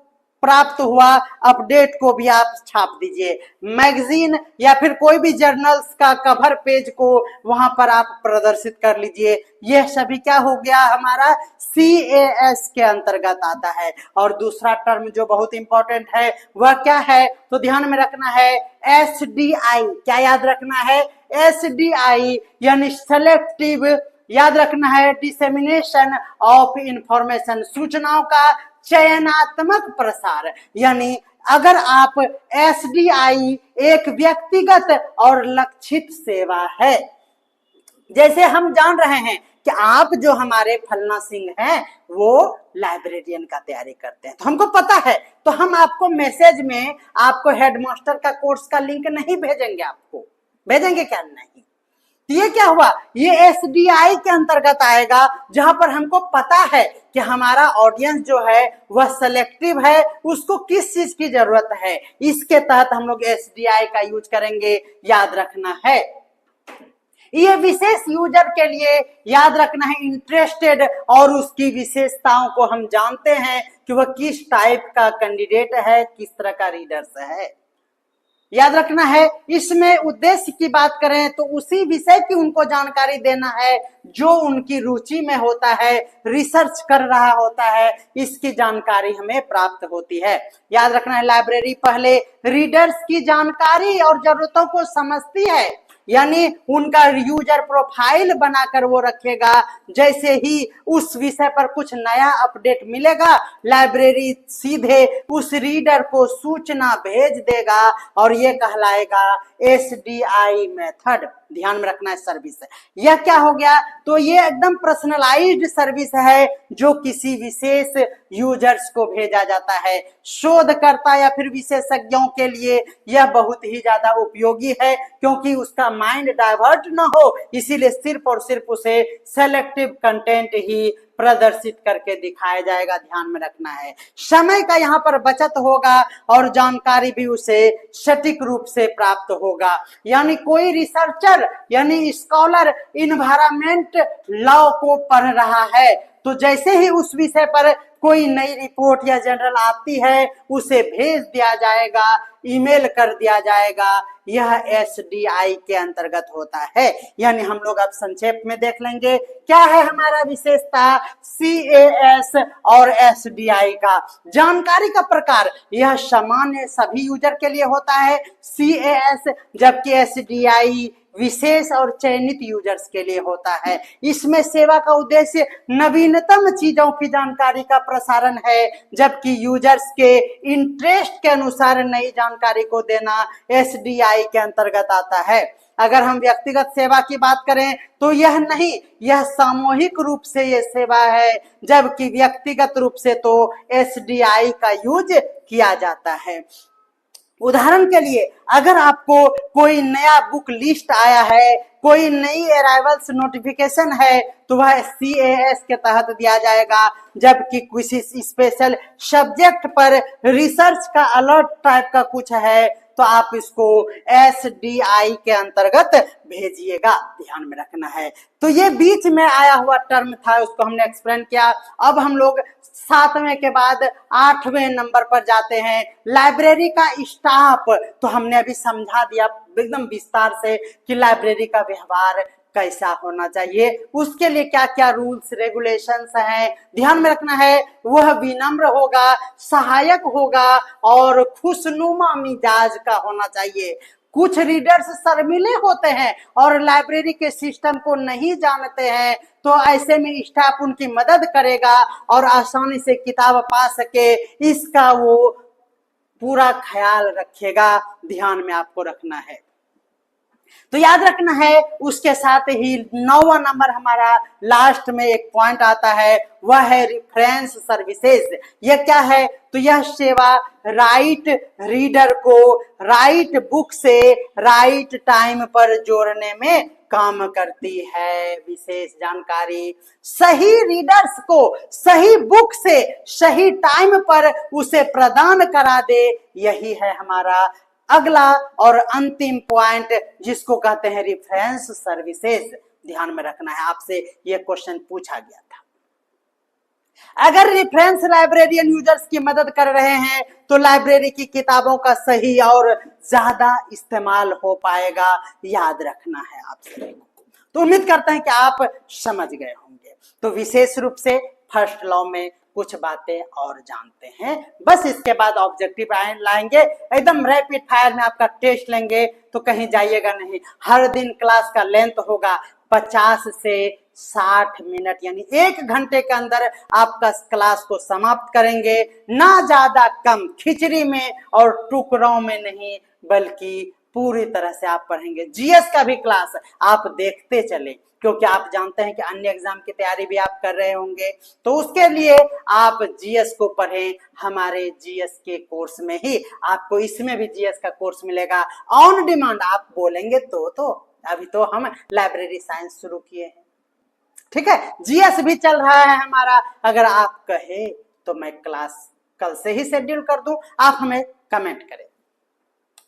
प्राप्त हुआ अपडेट को भी आप छाप दीजिए। मैगजीन या फिर कोई भी जर्नल्स का कवर पेज को वहां पर आप प्रदर्शित कर लीजिए। यह सभी क्या हो गया? हमारा CAS के अंतर्गत आता है। और दूसरा टर्म जो बहुत इंपॉर्टेंट है वह क्या है? तो ध्यान में रखना है SDI। क्या याद रखना है? SDI यानी सेलेक्टिव, याद रखना है डिसेमिनेशन ऑफ इंफॉर्मेशन, सूचनाओं का चयनात्मक प्रसार। यानी अगर आप SDI एक व्यक्तिगत और लक्षित सेवा है, जैसे हम जान रहे हैं कि आप जो हमारे फलना सिंह हैं वो लाइब्रेरियन का तैयारी करते हैं, तो हमको पता है, तो हम आपको मैसेज में आपको हेडमास्टर का कोर्स का लिंक नहीं भेजेंगे। आपको भेजेंगे क्या? नहीं। तो ये क्या हुआ? ये SDI के अंतर्गत आएगा, जहां पर हमको पता है कि हमारा ऑडियंस जो है वह सेलेक्टिव है, उसको किस चीज की जरूरत है, इसके तहत हम लोग SDI का यूज करेंगे, याद रखना है। ये विशेष यूजर के लिए याद रखना है इंटरेस्टेड, और उसकी विशेषताओं को हम जानते हैं कि वह किस टाइप का कैंडिडेट है, किस तरह का रीडर्स है, याद रखना है। इसमें उद्देश्य की बात करें तो उसी विषय की उनको जानकारी देना है जो उनकी रुचि में होता है, रिसर्च कर रहा होता है, इसकी जानकारी हमें प्राप्त होती है। याद रखना है लाइब्रेरी पहले रीडर्स की जानकारी और जरूरतों को समझती है, यानी उनका यूजर प्रोफाइल बनाकर वो रखेगा। जैसे ही उस विषय पर कुछ नया अपडेट मिलेगा, लाइब्रेरी सीधे उस रीडर को सूचना भेज देगा, और ये कहलाएगा SDI मेथड। ध्यान में रखना है सर्विस। यह क्या हो गया? तो ये एकदम पर्सनलाइज्ड सर्विस है जो किसी विशेष यूजर्स को भेजा जाता है। शोधकर्ता या फिर विशेषज्ञों के लिए यह बहुत ही ज्यादा उपयोगी है, क्योंकि उसका माइंड डाइवर्ट ना हो, इसीलिए सिर्फ और सिर्फ उसे सेलेक्टिव कंटेंट ही प्रदर्शित करके दिखाया जाएगा। ध्यान में रखना है, समय का यहाँ पर बचत होगा और जानकारी भी उसे सटीक रूप से प्राप्त होगा। यानी कोई रिसर्चर यानी स्कॉलर इन्वायरमेंट लॉ को पढ़ रहा है, तो जैसे ही उस विषय पर कोई नई रिपोर्ट या जर्नल आती है उसे भेज दिया जाएगा, ईमेल कर दिया जाएगा। यह एसडीआई के अंतर्गत होता है। यानी हम लोग अब संक्षेप में देख लेंगे क्या है हमारा विशेषता सीएएस और एसडीआई का। जानकारी का प्रकार यह सामान्य सभी यूजर के लिए होता है सीएएस, जबकि एसडीआई विशेष और चयनित यूजर्स के लिए होता है। इसमें सेवा का उद्देश्य नवीनतम चीजों की जानकारी का प्रसारण है, जबकि यूजर्स के इंटरेस्ट के अनुसार नई जानकारी को देना एसडीआई के अंतर्गत आता है। अगर हम व्यक्तिगत सेवा की बात करें तो यह नहीं, यह सामूहिक रूप से यह सेवा है, जबकि व्यक्तिगत रूप से तो एसडीआई का यूज किया जाता है। उदाहरण के लिए अगर आपको कोई नया बुक लिस्ट आया है, कोई नई अराइवल्स नोटिफिकेशन है, तो वह सीएएस के तहत दिया जाएगा, जबकि किसी स्पेशल सब्जेक्ट पर रिसर्च का अलर्ट टाइप का कुछ है तो आप इसको एसडीआई के अंतर्गत भेजिएगा। ध्यान में रखना है। तो ये बीच में आया हुआ टर्म था, उसको हमने एक्सप्लेन किया। अब हम लोग 7वें के बाद 8वें नंबर पर जाते हैं, लाइब्रेरी का स्टाफ। तो हमने अभी समझा दिया एकदम विस्तार से कि लाइब्रेरी का व्यवहार कैसा होना चाहिए, उसके लिए क्या क्या रूल्स रेगुलेशंस हैं। ध्यान में रखना है, वह विनम्र होगा, सहायक होगा और खुशनुमा मिजाज का होना चाहिए। कुछ रीडर्स शर्मीले होते हैं और लाइब्रेरी के सिस्टम को नहीं जानते हैं, तो ऐसे में स्टाफ उनकी मदद करेगा और आसानी से किताब पा सके, इसका वो पूरा ख्याल रखेगा। ध्यान में आपको रखना है। तो याद रखना है, उसके साथ ही 9वां नंबर हमारा लास्ट में एक पॉइंट आता है, वह है रेफरेंस सर्विसेज। यह क्या है? तो यह सेवा राइट रीडर को राइट बुक से राइट टाइम पर जोड़ने में काम करती है। विशेष जानकारी सही रीडर्स को सही बुक से सही टाइम पर उसे प्रदान करा दे, यही है हमारा अगला और अंतिम पॉइंट, जिसको कहते हैं रेफरेंस सर्विसेज। ध्यान में रखना है, आपसे यह क्वेश्चन पूछा गया था। अगर रेफरेंस लाइब्रेरियन यूजर्स की मदद कर रहे हैं तो लाइब्रेरी की किताबों का सही और ज्यादा इस्तेमाल हो पाएगा। याद रखना है आपसे। तो उम्मीद करते हैं कि आप समझ गए होंगे। तो विशेष रूप से फर्स्ट लॉ में कुछ बातें और जानते हैं, बस इसके बाद ऑब्जेक्टिव लाएंगे, एकदम रैपिड फायर में आपका टेस्ट लेंगे, तो कहीं जाइएगा नहीं। हर दिन क्लास का लेंथ होगा 50 से 60 मिनट, यानी 1 घंटे के अंदर आपका क्लास को समाप्त करेंगे। ना ज्यादा कम, खिचड़ी में और टुकड़ों में नहीं, बल्कि पूरी तरह से आप पढ़ेंगे। जीएस का भी क्लास आप देखते चले, क्योंकि आप जानते हैं कि अन्य एग्जाम की तैयारी भी आप कर रहे होंगे, तो उसके लिए आप जीएस को पढ़ें। हमारे जीएस के कोर्स में ही आपको इसमें भी जीएस का कोर्स मिलेगा ऑन डिमांड। आप बोलेंगे तो अभी तो हम लाइब्रेरी साइंस शुरू किए हैं, ठीक है। जीएस भी चल रहा है हमारा। अगर आप कहे तो मैं क्लास कल से ही शेड्यूल कर दूं, आप हमें कमेंट करें।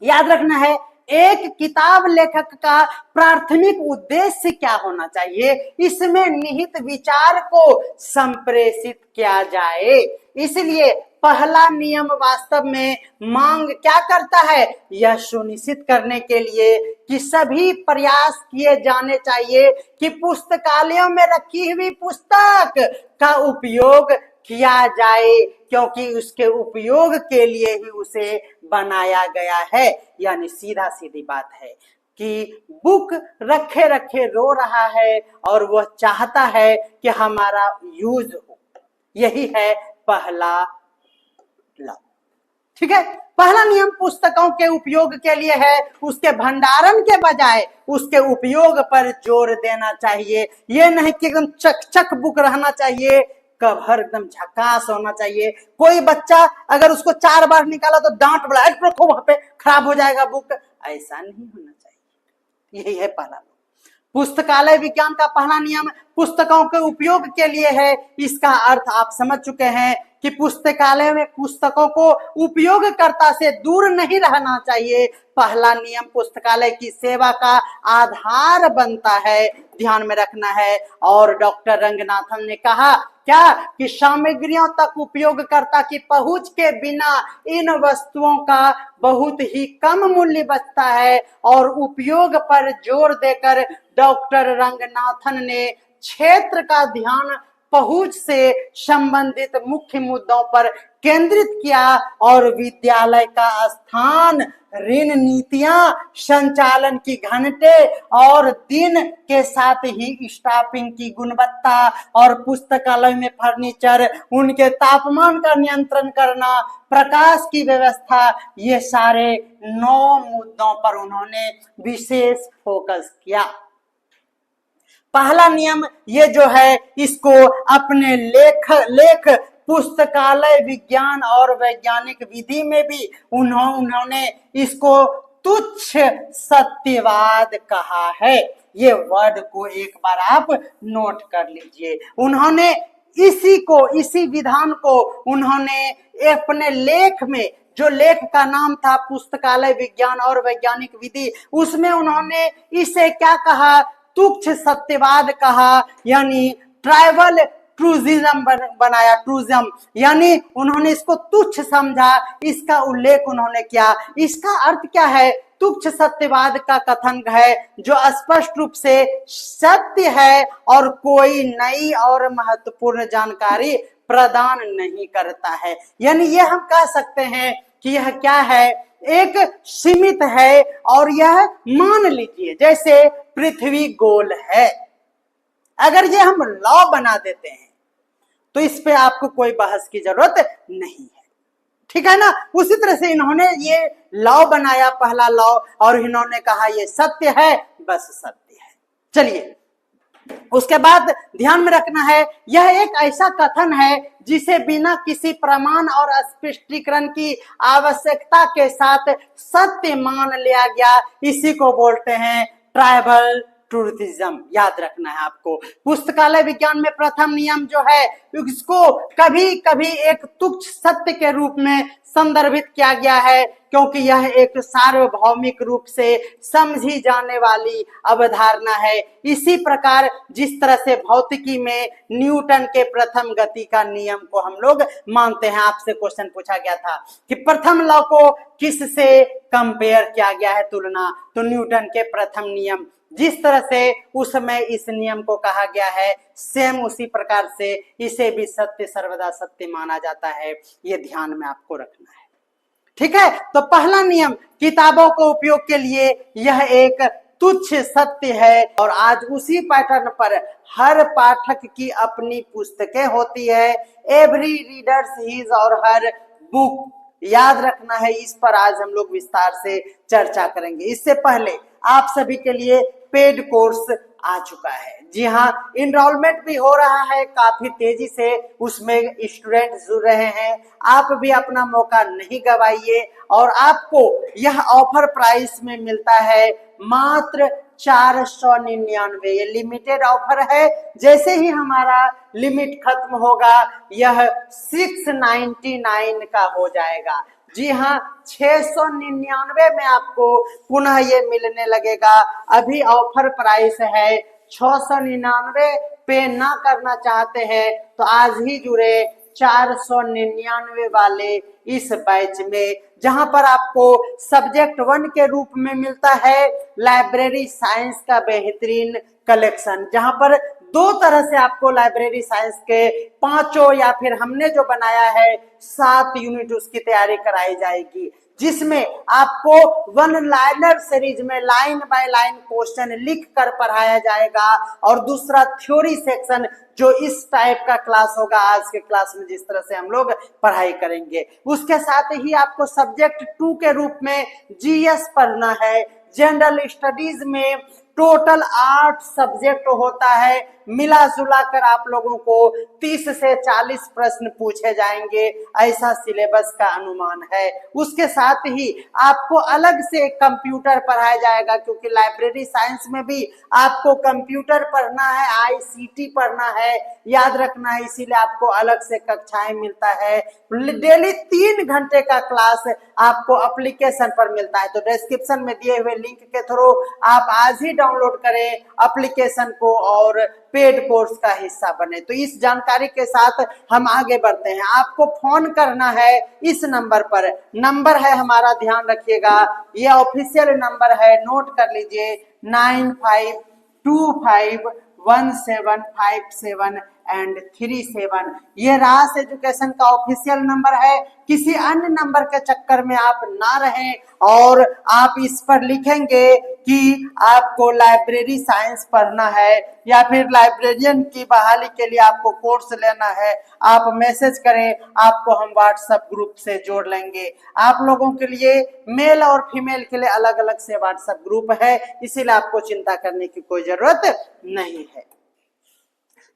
याद रखना है, एक किताब लेखक का प्राथमिक उद्देश्य क्या होना चाहिए, इसमें निहित विचार को संप्रेषित किया जाए। इसलिए पहला नियम वास्तव में मांग क्या करता है, यह सुनिश्चित करने के लिए कि सभी प्रयास किए जाने चाहिए कि पुस्तकालयों में रखी हुई पुस्तक का उपयोग किया जाए, क्योंकि उसके उपयोग के लिए ही उसे बनाया गया है। यानी सीधा सीधी बात है कि बुक रखे रखे रो रहा है और वह चाहता है कि हमारा यूज हो। यही है पहला लॉ, ठीक है। पहला नियम पुस्तकों के उपयोग के लिए है, उसके भंडारण के बजाय उसके उपयोग पर जोर देना चाहिए। यह नहीं कि एकदम चक चक बुक रहना चाहिए, कवर एकदम झकास होना चाहिए। कोई बच्चा अगर उसको 4 बार निकाला तो डांट बड़ा रखो वहां पे, खराब हो जाएगा बुक, ऐसा नहीं होना चाहिए। यही है पहला। पुस्तकालय विज्ञान का पहला नियम पुस्तकों के उपयोग के लिए है। इसका अर्थ आप समझ चुके हैं कि पुस्तकालय में पुस्तकों को उपयोगकर्ता से दूर नहीं रहना चाहिए। पहला नियम पुस्तकालय की सेवा का आधार बनता है, ध्यान में रखना है। और डॉक्टर रंगनाथन ने कहा क्या कि सामग्रियों तक उपयोगकर्ता की पहुंच के बिना इन वस्तुओं का बहुत ही कम मूल्य बचता है। और उपयोग पर जोर देकर डॉक्टर रंगनाथन ने क्षेत्र का ध्यान पहुंच से संबंधित मुख्य मुद्दों पर केंद्रित किया और विद्यालय का स्थान, ऋण नीतियां, संचालन की घंटे और दिन के साथ ही स्टाफिंग की गुणवत्ता और पुस्तकालय में फर्नीचर, उनके तापमान का नियंत्रण करना, प्रकाश की व्यवस्था, ये सारे 9 मुद्दों पर उन्होंने विशेष फोकस किया। पहला नियम ये जो है इसको अपने लेख पुस्तकालय विज्ञान और वैज्ञानिक विधि में भी उन्होंने इसको तुच्छ सत्यवाद कहा है। ये वर्ड को एक बार आप नोट कर लीजिए। उन्होंने इसी विधान को उन्होंने अपने लेख में, जो लेख का नाम था पुस्तकालय विज्ञान और वैज्ञानिक विधि, उसमें उन्होंने इसे क्या कहा, तुच्छ सत्यवाद कहा, यानी ट्राइबल ट्रूजिज्म बनाया, ट्रूजिज्म, यानी उन्होंने इसको तुच्छ समझा, इसका उल्लेख उन्होंने किया। इसका अर्थ क्या है? तुच्छ सत्यवाद का कथन है जो स्पष्ट रूप से सत्य है और कोई नई और महत्वपूर्ण जानकारी प्रदान नहीं करता है। यानी यह हम कह सकते हैं कि यह क्या है, एक सीमित है। और यह मान लीजिए जैसे पृथ्वी गोल है, अगर ये हम लॉ बना देते हैं तो इस पे आपको कोई बहस की जरूरत नहीं है, ठीक है ना। उसी तरह से इन्होंने ये लॉ बनाया, पहला लॉ, और इन्होंने कहा ये सत्य है, बस सत्य है। चलिए उसके बाद ध्यान में रखना है, यह एक ऐसा कथन है जिसे बिना किसी प्रमाण और स्पष्टीकरण की आवश्यकता के साथ सत्य मान लिया गया। इसी को बोलते हैं ट्राइबल ट्रूथिज्म। याद रखना है आपको। पुस्तकालय विज्ञान में प्रथम नियम जो है इसको कभी कभी एक तुच्छ सत्य के रूप में संदर्भित किया गया है, क्योंकि यह एक सार्वभौमिक रूप से समझी जाने वाली अवधारणा है। इसी प्रकार जिस तरह से भौतिकी में न्यूटन के प्रथम गति का नियम को हम लोग मानते हैं। आपसे क्वेश्चन पूछा गया था कि प्रथम लॉ को किससे कंपेयर किया गया है, तुलना, तो न्यूटन के प्रथम नियम। जिस तरह से उस समय इस नियम को कहा गया है, सेम उसी प्रकार से इसे भी सत्य सर्वदा सत्य माना जाता है। ये ध्यान में आपको रखना है, ठीक है। तो पहला नियम किताबों को उपयोग के लिए यह एक तुच्छ सत्य है। और आज उसी पैटर्न पर हर पाठक की अपनी पुस्तकें होती है। एवरी रीडर्स हिज और हर बुक। याद रखना है, इस पर आज हम लोग विस्तार से चर्चा करेंगे। इससे पहले आप सभी के लिए पेड कोर्स आ चुका है। जी हाँ, इनरोलमेंट भी हो रहा है काफी तेजी से, उसमें स्टूडेंट जुड़ रहे हैं। आप भी अपना मौका नहीं गवाइए। और आपको यह ऑफर प्राइस में मिलता है मात्र 499। ये लिमिटेड ऑफर है। जैसे ही हमारा लिमिट खत्म होगा यह 699 का हो जाएगा। जी हाँ, 699 में आपको पुनः ये मिलने लगेगा। अभी ऑफर प्राइस है 699। पे ना करना चाहते हैं तो आज ही जुड़े 499 वाले इस बैच में, जहां पर आपको सब्जेक्ट 1 के रूप में मिलता है लाइब्रेरी साइंस का बेहतरीन कलेक्शन, जहां पर 2 तरह से आपको लाइब्रेरी साइंस के 5 या फिर हमने जो बनाया है 7 यूनिट उसकी तैयारी कराई जाएगी, जिसमें आपको 1 लाइनर सीरीज में लाइन बाय लाइन क्वेश्चन लिख कर पढ़ाया जाएगा। और दूसरा थ्योरी सेक्शन जो इस टाइप का क्लास होगा, आज के क्लास में जिस तरह से हम लोग पढ़ाई करेंगे। उसके साथ ही आपको सब्जेक्ट 2 के रूप में जीएस पढ़ना है। जनरल स्टडीज में टोटल 8 सब्जेक्ट होता है, मिला जुला कर आप लोगों को 30 से 40 प्रश्न पूछे जाएंगे, ऐसा सिलेबस का अनुमान है। उसके साथ ही आपको अलग से कंप्यूटर पढ़ाया जाएगा, क्योंकि लाइब्रेरी साइंस में भी आपको कंप्यूटर पढ़ना है, आईसीटी पढ़ना है, याद रखना है, इसीलिए आपको अलग से कक्षाएं मिलता है। डेली 3 घंटे का क्लास आपको एप्लीकेशन पर मिलता है। तो डिस्क्रिप्शन में दिए हुए लिंक के थ्रू आप आज ही डाउनलोड करें एप्लीकेशन को और पेड कोर्स का हिस्सा बने। तो इस जानकारी के साथ हम आगे बढ़ते हैं। आपको फोन करना है इस नंबर पर, नंबर है हमारा, ध्यान रखिएगा, यह ऑफिशियल नंबर है, नोट कर लीजिए, 9525175737। ये रास एजुकेशन का ऑफिशियल नंबर है। किसी अन्य नंबर के चक्कर में आप ना रहें और आप इस पर लिखेंगे कि आपको लाइब्रेरी साइंस पढ़ना है या फिर लाइब्रेरियन की बहाली के लिए आपको कोर्स लेना है, आप मैसेज करें, आपको हम व्हाट्सएप ग्रुप से जोड़ लेंगे। आप लोगों के लिए मेल और फीमेल के लिए अलग अलग से व्हाट्सएप ग्रुप है, इसीलिए आपको चिंता करने की कोई जरूरत नहीं है।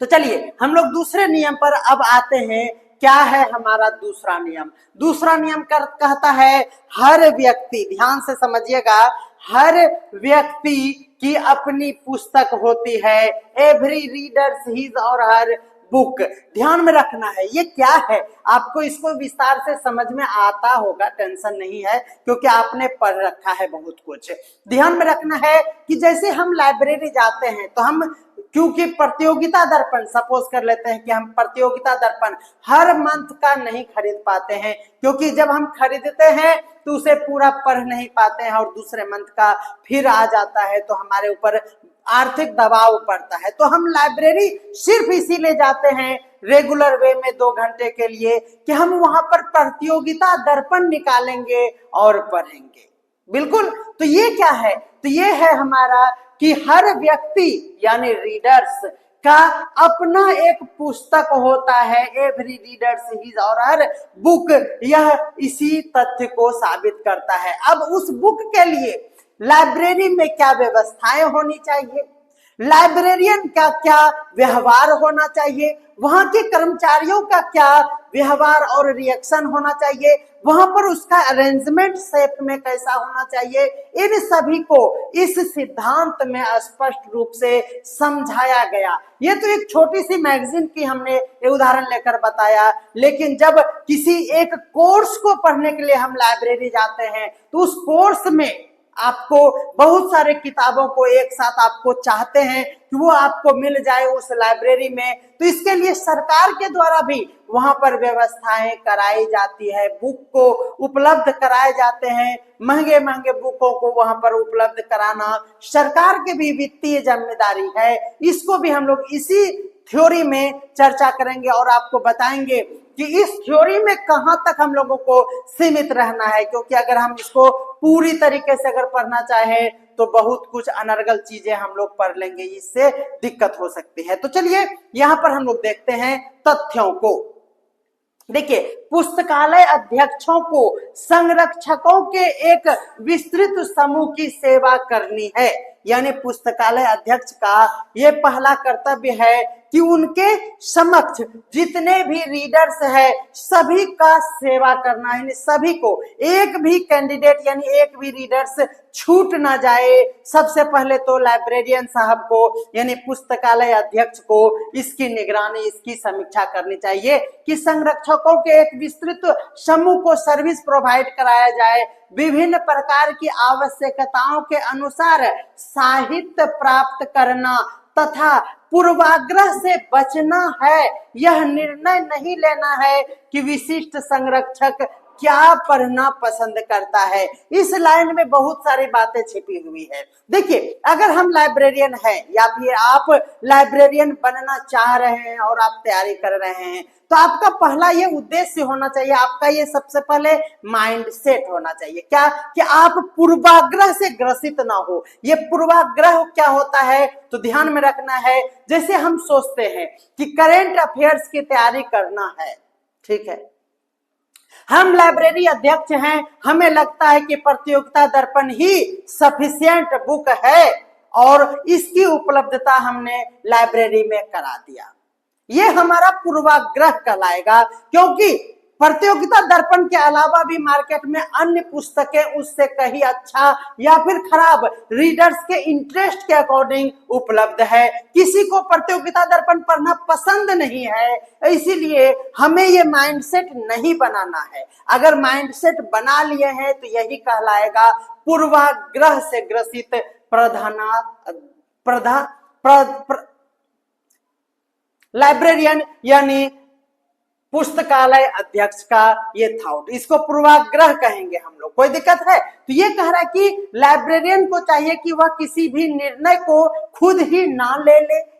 तो चलिए हम लोग दूसरे नियम पर अब आते हैं। क्या है हमारा दूसरा नियम? दूसरा नियम कहता है हर व्यक्ति, ध्यान से समझिएगा, हर व्यक्ति की अपनी पुस्तक होती है। एवरी रीडर्स हिज और हर बुक। ध्यान में रखना है ये क्या है, आपको इसको विस्तार से समझ में आता होगा, टेंशन नहीं है, क्योंकि आपने पढ़ रखा है बहुत कुछ। ध्यान में रखना है कि जैसे हम लाइब्रेरी जाते हैं तो हम, क्योंकि प्रतियोगिता दर्पण, सपोज कर लेते हैं कि हम प्रतियोगिता दर्पण हर मंथ का नहीं खरीद पाते हैं, क्योंकि जब हम खरीदते हैं तो उसे पूरा पढ़ नहीं पाते हैं और दूसरे मंथ का फिर आ जाता है, तो हमारे ऊपर आर्थिक दबाव पड़ता है। तो हम लाइब्रेरी सिर्फ इसीलिए जाते हैं रेगुलर वे में 2 घंटे के लिए कि हम वहां पर प्रतियोगिता दर्पण निकालेंगे और पढ़ेंगे। बिल्कुल। तो ये क्या है? तो ये है हमारा कि हर व्यक्ति यानी रीडर्स का अपना एक पुस्तक होता है। एवरी रीडर्स हिज और हर बुक, यह इसी तथ्य को साबित करता है। अब उस बुक के लिए लाइब्रेरी में क्या व्यवस्थाएं होनी चाहिए, लाइब्रेरियन का क्या व्यवहार होना चाहिए, वहां के कर्मचारियों का क्या व्यवहार और रिएक्शन होना चाहिए, वहां पर उसका अरेंजमेंट शेप में कैसा होना चाहिए, इन सभी को इस सिद्धांत में स्पष्ट रूप से समझाया गया। ये तो एक छोटी सी मैगजीन की हमने उदाहरण लेकर बताया, लेकिन जब किसी एक कोर्स को पढ़ने के लिए हम लाइब्रेरी जाते हैं तो उस कोर्स में आपको बहुत सारे किताबों को एक साथ आपको चाहते हैं कि वो आपको मिल जाए उस लाइब्रेरी में, तो इसके लिए सरकार के द्वारा भी वहां पर व्यवस्थाएं कराई जाती है, बुक को उपलब्ध कराए जाते हैं। महंगे महंगे बुकों को वहां पर उपलब्ध कराना सरकार की भी वित्तीय जिम्मेदारी है। इसको भी हम लोग इसी थ्योरी में चर्चा करेंगे और आपको बताएंगे कि इस थ्योरी में कहां तक हम लोगों को सीमित रहना है, क्योंकि अगर हम इसको पूरी तरीके से अगर पढ़ना चाहें तो बहुत कुछ अनर्गल चीजें हम लोग पढ़ लेंगे, इससे दिक्कत हो सकती है। तो चलिए यहां पर हम लोग देखते हैं तथ्यों को। देखिए, पुस्तकालय अध्यक्षों को संरक्षकों के एक विस्तृत समूह की सेवा करनी है। यानी पुस्तकालय अध्यक्ष का ये पहला कर्तव्य है कि उनके समक्ष जितने भी रीडर्स है सभी का सेवा करना है, सभी को, एक भी कैंडिडेट यानी एक भी रीडर्स छूट ना जाए। सबसे पहले तो लाइब्रेरियन साहब को यानी पुस्तकालय अध्यक्ष को इसकी निगरानी, इसकी समीक्षा करनी चाहिए कि संरक्षकों के एक विस्तृत समूह को सर्विस प्रोवाइड कराया जाए, विभिन्न प्रकार की आवश्यकताओं के अनुसार साहित्य प्राप्त करना तथा पूर्वाग्रह से बचना है। यह निर्णय नहीं लेना है कि विशिष्ट संरक्षक क्या पढ़ना पसंद करता है। इस लाइन में बहुत सारी बातें छिपी हुई है। देखिए, अगर हम लाइब्रेरियन हैं या फिर आप लाइब्रेरियन बनना चाह रहे हैं और आप तैयारी कर रहे हैं, तो आपका पहला ये उद्देश्य होना चाहिए, आपका ये सबसे पहले माइंड सेट होना चाहिए क्या, कि आप पूर्वाग्रह से ग्रसित ना हो। ये पूर्वाग्रह क्या होता है तो ध्यान में रखना है, जैसे हम सोचते हैं कि करेंट अफेयर्स की तैयारी करना है, ठीक है, हम लाइब्रेरी अध्यक्ष हैं, हमें लगता है कि प्रतियोगिता दर्पण ही सफिशिएंट बुक है, और इसकी उपलब्धता हमने लाइब्रेरी में करा दिया। ये हमारा पूर्वाग्रह कहलाएगा, क्योंकि प्रतियोगिता दर्पण के अलावा भी मार्केट में अन्य पुस्तकें उससे कहीं अच्छा या फिर खराब रीडर्स के इंटरेस्ट के अकॉर्डिंग उपलब्ध है। किसी को प्रतियोगिता दर्पण पढ़ना पसंद नहीं है, इसीलिए हमें ये माइंडसेट नहीं बनाना है। अगर माइंडसेट बना लिए हैं तो यही कहलाएगा पूर्वाग्रह से ग्रसित लाइब्रेरियन यानी पुस्तकालय अध्यक्ष का ये थॉट, इसको पूर्वाग्रह कहेंगे हम लोग। कोई दिक्कत है? तो ये कह रहा है कि लाइब्रेरियन को चाहिए कि वह किसी भी निर्णय को खुद ही ना ले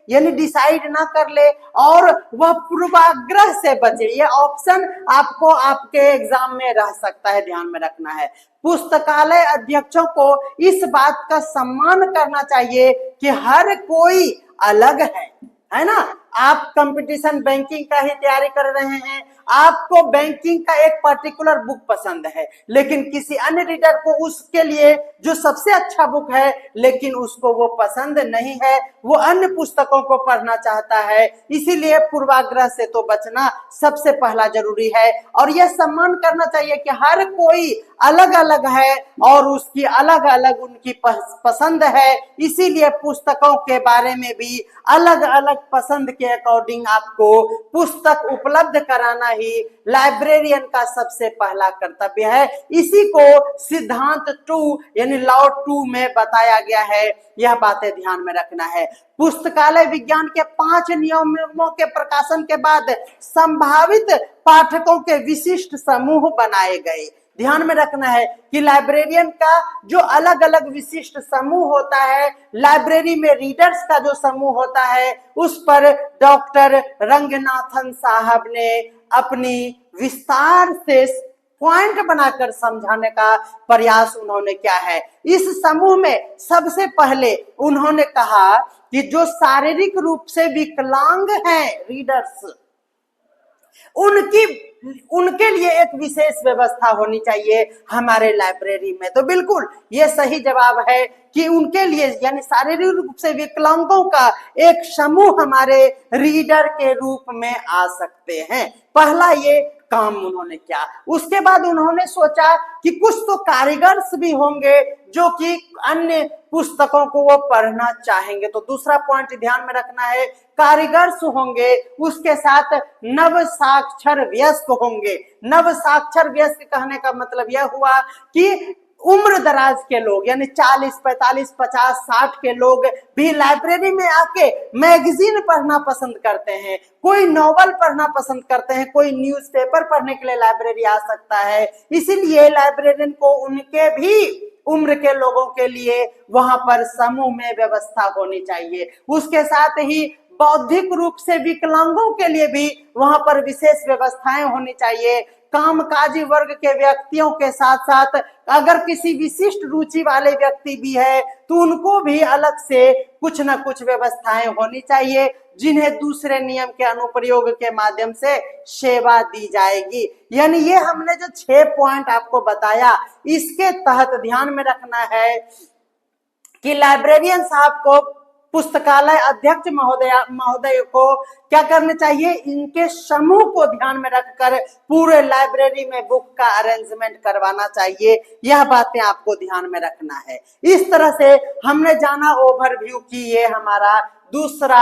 यानी डिसाइड ना कर ले, और वह पूर्वाग्रह से बचे। ये ऑप्शन आपको आपके एग्जाम में रह सकता है, ध्यान में रखना है। पुस्तकालय अध्यक्षों को इस बात का सम्मान करना चाहिए कि हर कोई अलग है ना। आप कंपटीशन बैंकिंग का ही तैयारी कर रहे हैं, आपको बैंकिंग का एक पर्टिकुलर बुक पसंद है, लेकिन किसी अन्य रीडर को उसके लिए जो सबसे अच्छा बुक है लेकिन उसको वो पसंद नहीं है, वो अन्य पुस्तकों को पढ़ना चाहता है। इसीलिए पूर्वाग्रह से तो बचना सबसे पहला जरूरी है, और यह सम्मान करना चाहिए कि हर कोई अलग अलग है और उसकी अलग अलग उनकी पसंद है। इसीलिए पुस्तकों के बारे में भी अलग अलग पसंद के अकॉर्डिंग आपको पुस्तक उपलब्ध कराना ही लाइब्रेरियन का सबसे पहला कर्तव्य है। इसी को सिद्धांत 2 यानी लॉ 2 में बताया गया है। यह बातें ध्यान में रखना है। पुस्तकालय विज्ञान के 5 नियमों के प्रकाशन के बाद संभावित पाठकों के विशिष्ट समूह बनाए गए। ध्यान में रखना है कि लाइब्रेरियन का जो अलग अलग विशिष्ट समूह होता है, लाइब्रेरी में रीडर्स का जो समूह होता है, उस पर डॉक्टर रंगनाथन साहब ने अपनी विस्तार से पॉइंट बनाकर समझाने का प्रयास उन्होंने किया है। इस समूह में सबसे पहले उन्होंने कहा कि जो शारीरिक रूप से विकलांग हैं रीडर्स, उनके लिए एक विशेष व्यवस्था होनी चाहिए हमारे लाइब्रेरी में। तो बिल्कुल ये सही जवाब है कि उनके लिए यानी शारीरिक रूप से विकलांगों का एक समूह हमारे रीडर के रूप में आ सकते हैं। पहला ये काम उन्होंने किया। उसके बाद उन्होंने सोचा कि कुछ तो कारीगर्स भी होंगे जो कि अन्य पुस्तकों को वो पढ़ना चाहेंगे। तो दूसरा पॉइंट ध्यान में रखना है, कारीगर्स होंगे, उसके साथ नव साक्षर वयस्क होंगे। नव साक्षर वयस्क कहने का मतलब यह हुआ कि उम्र दराज के लोग यानी 40, 45, 50, 60 के लोग भी लाइब्रेरी में आके मैगजीन पढ़ना पसंद करते हैं, कोई नॉवल पढ़ना पसंद करते हैं, कोई न्यूज़पेपर पढ़ने के लिए लाइब्रेरी आ सकता है। इसीलिए लाइब्रेरियन को उनके भी उम्र के लोगों के लिए वहां पर समूह में व्यवस्था होनी चाहिए। उसके साथ ही बौद्धिक रूप से विकलांगों के लिए भी वहां पर विशेष व्यवस्थाएं होनी चाहिए। कामकाजी वर्ग के व्यक्तियों के साथ साथ अगर किसी विशिष्ट रुचि वाले व्यक्ति भी है तो उनको भी अलग से कुछ न कुछ व्यवस्थाएं होनी चाहिए, जिन्हें दूसरे नियम के अनुप्रयोग के माध्यम से सेवा दी जाएगी। यानी ये हमने जो 6 पॉइंट आपको बताया, इसके तहत ध्यान में रखना है कि लाइब्रेरियन साहब को, पुस्तकालय अध्यक्ष महोदय को क्या करना चाहिए, इनके समूह को ध्यान में रखकर पूरे लाइब्रेरी में बुक का अरेंजमेंट करवाना चाहिए। यह बातें आपको ध्यान में रखना है। इस तरह से हमने जाना ओवरव्यू की ये हमारा दूसरा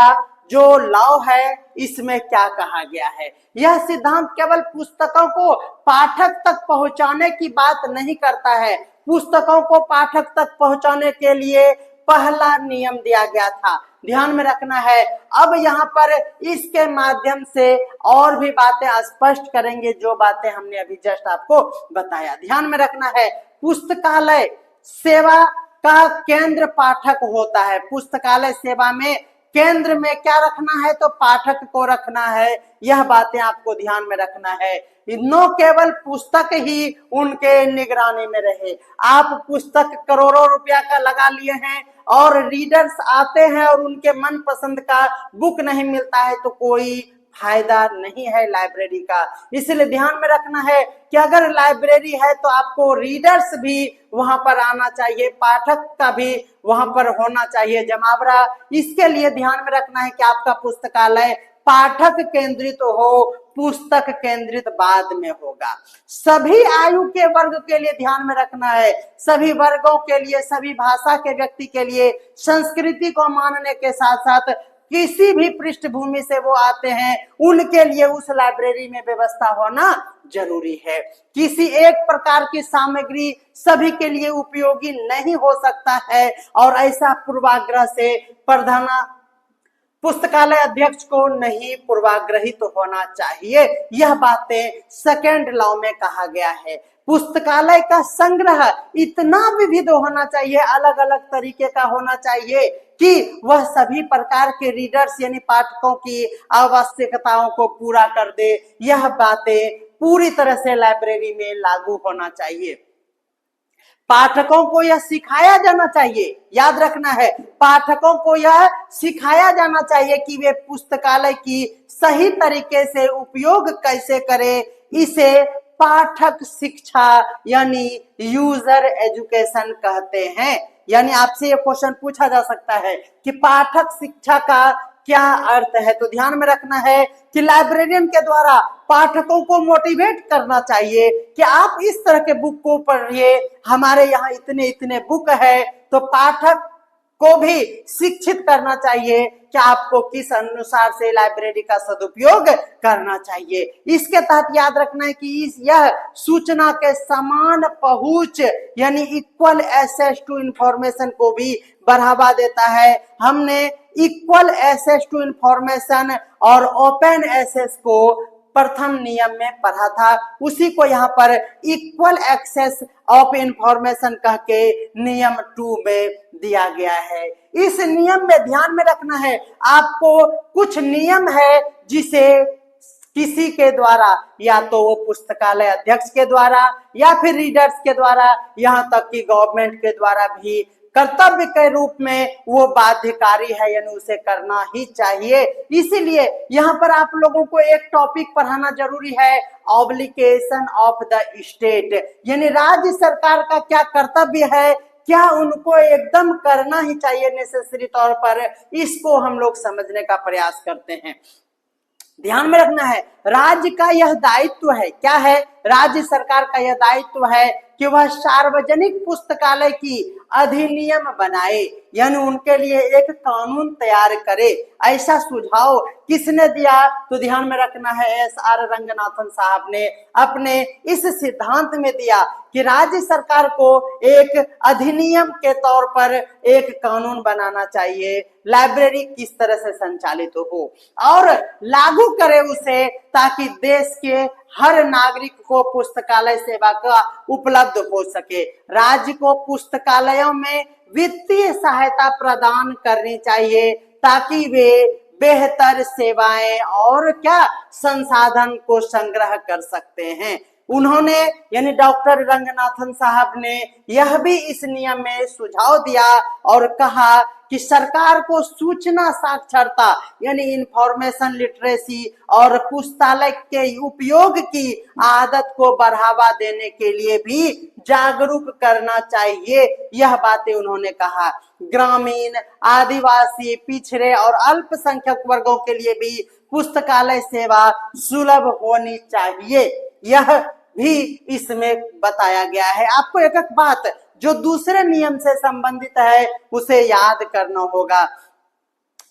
जो लॉ है, इसमें क्या कहा गया है। यह सिद्धांत केवल पुस्तकों को पाठक तक पहुंचाने की बात नहीं करता है। पुस्तकों को पाठक तक पहुंचाने के लिए पहला नियम दिया गया था, ध्यान में रखना है। अब यहाँ पर इसके माध्यम से और भी बातें स्पष्ट करेंगे, जो बातें हमने अभी जस्ट आपको बताया। ध्यान में रखना है, पुस्तकालय सेवा का केंद्र पाठक होता है। पुस्तकालय सेवा में केंद्र में क्या रखना है, तो पाठक को रखना है। यह बातें आपको ध्यान में रखना है। न केवल पुस्तक ही उनके निगरानी में रहे। आप पुस्तक करोड़ों रुपया का लगा लिए हैं और रीडर्स आते हैं और उनके मनपसंद का बुक नहीं मिलता है तो कोई फायदा नहीं है लाइब्रेरी का। इसलिए ध्यान में रखना है कि अगर लाइब्रेरी है तो आपको रीडर्स भी वहां पर आना चाहिए, पाठक का भी वहां पर होना चाहिए जमावड़ा। इसके लिए ध्यान में रखना है कि आपका पुस्तकालय पाठक केंद्रित हो, पुस्तक केंद्रित बाद में होगा। सभी आयु के वर्ग के लिए ध्यान में रखना है, सभी वर्गों के लिए, सभी भाषा के व्यक्ति के लिए, संस्कृति को मानने के साथ साथ किसी भी पृष्ठभूमि से वो आते हैं, उनके लिए उस लाइब्रेरी में व्यवस्था होना जरूरी है। किसी एक प्रकार की सामग्री सभी के लिए उपयोगी नहीं हो सकता है और ऐसा पूर्वाग्रह से प्रधान पुस्तकालय अध्यक्ष को नहीं पूर्वाग्रहित तो होना चाहिए। यह बातें सेकंड लॉ में कहा गया है। पुस्तकालय का संग्रह इतना विविध होना चाहिए, अलग अलग तरीके का होना चाहिए कि वह सभी प्रकार के रीडर्स यानी पाठकों की आवश्यकताओं को पूरा कर दे। यह बातें पूरी तरह से लाइब्रेरी में लागू होना चाहिए। पाठकों को यह सिखाया जाना चाहिए, याद रखना है, पाठकों को यह सिखाया जाना चाहिए कि वे पुस्तकालय की सही तरीके से उपयोग कैसे करें। इसे पाठक शिक्षा यानी यूजर एजुकेशन कहते हैं। यानी आपसे ये क्वेश्चन पूछा जा सकता है कि पाठक शिक्षा का क्या अर्थ है, तो ध्यान में रखना है कि लाइब्रेरियन के द्वारा पाठकों को मोटिवेट करना चाहिए कि आप इस तरह के बुक को पढ़िए, हमारे यहाँ इतने इतने बुक है। तो पाठक को भी शिक्षित करना चाहिए कि आपको किस अनुसार से लाइब्रेरी का सदुपयोग करना चाहिए। इसके तहत याद रखना है कि यह सूचना के समान पहुंच यानी इक्वल एक्सेस टू इंफॉर्मेशन को भी बढ़ावा देता है। हमने इक्वल एक्सेस टू इंफॉर्मेशन और ओपन एक्सेस को प्रथम नियम में पढ़ा था, उसी को यहाँ पर इक्वल एक्सेस ऑफ इंफॉर्मेशन कह के नियम 2 में दिया गया है। इस नियम में ध्यान में रखना है, आपको कुछ नियम है जिसे किसी के द्वारा, या तो वो पुस्तकालय अध्यक्ष के द्वारा या फिर रीडर्स के द्वारा, यहाँ तक कि गवर्नमेंट के द्वारा भी कर्तव्य के रूप में वो बाध्यकारी है, यानी उसे करना ही चाहिए। इसीलिए यहाँ पर आप लोगों को एक टॉपिक पढ़ाना जरूरी है, ऑब्लिगेशन ऑफ द स्टेट, यानी राज्य सरकार का क्या कर्तव्य है, क्या उनको एकदम करना ही चाहिए नेसेसरी तौर पर, इसको हम लोग समझने का प्रयास करते हैं। ध्यान में रखना है, राज्य का यह दायित्व है, क्या है, राज्य सरकार का यह दायित्व है कि वह सार्वजनिक पुस्तकालय की अधिनियम बनाए, यानी उनके लिए एक कानून तैयार करे। ऐसा सुझाव किसने दिया, तो ध्यान में रखना है एस.आर. रंगनाथन साहब ने अपने इस सिद्धांत में दिया कि राज्य सरकार को एक अधिनियम के तौर पर एक कानून बनाना चाहिए, लाइब्रेरी किस तरह से संचालित हो और लागू करे उसे, ताकि देश के हर नागरिक को पुस्तकालय सेवा का उपलब्ध हो सके। राज्य को पुस्तकालयों में वित्तीय सहायता प्रदान करनी चाहिए ताकि वे बेहतर सेवाएं और क्या संसाधन को संग्रह कर सकते हैं। उन्होंने यानी डॉक्टर रंगनाथन साहब ने यह भी इस नियम में सुझाव दिया और कहा कि सरकार को सूचना साक्षरता यानी इंफॉर्मेशन लिटरेसी और पुस्तकालय के उपयोग की आदत को बढ़ावा देने के लिए भी जागरूक करना चाहिए। यह बातें उन्होंने कहा। ग्रामीण, आदिवासी, पिछड़े और अल्पसंख्यक वर्गों के लिए भी पुस्तकालय सेवा सुलभ होनी चाहिए, यह भी इसमें बताया गया है। आपको एक एक बात जो दूसरे नियम से संबंधित है उसे याद करना होगा।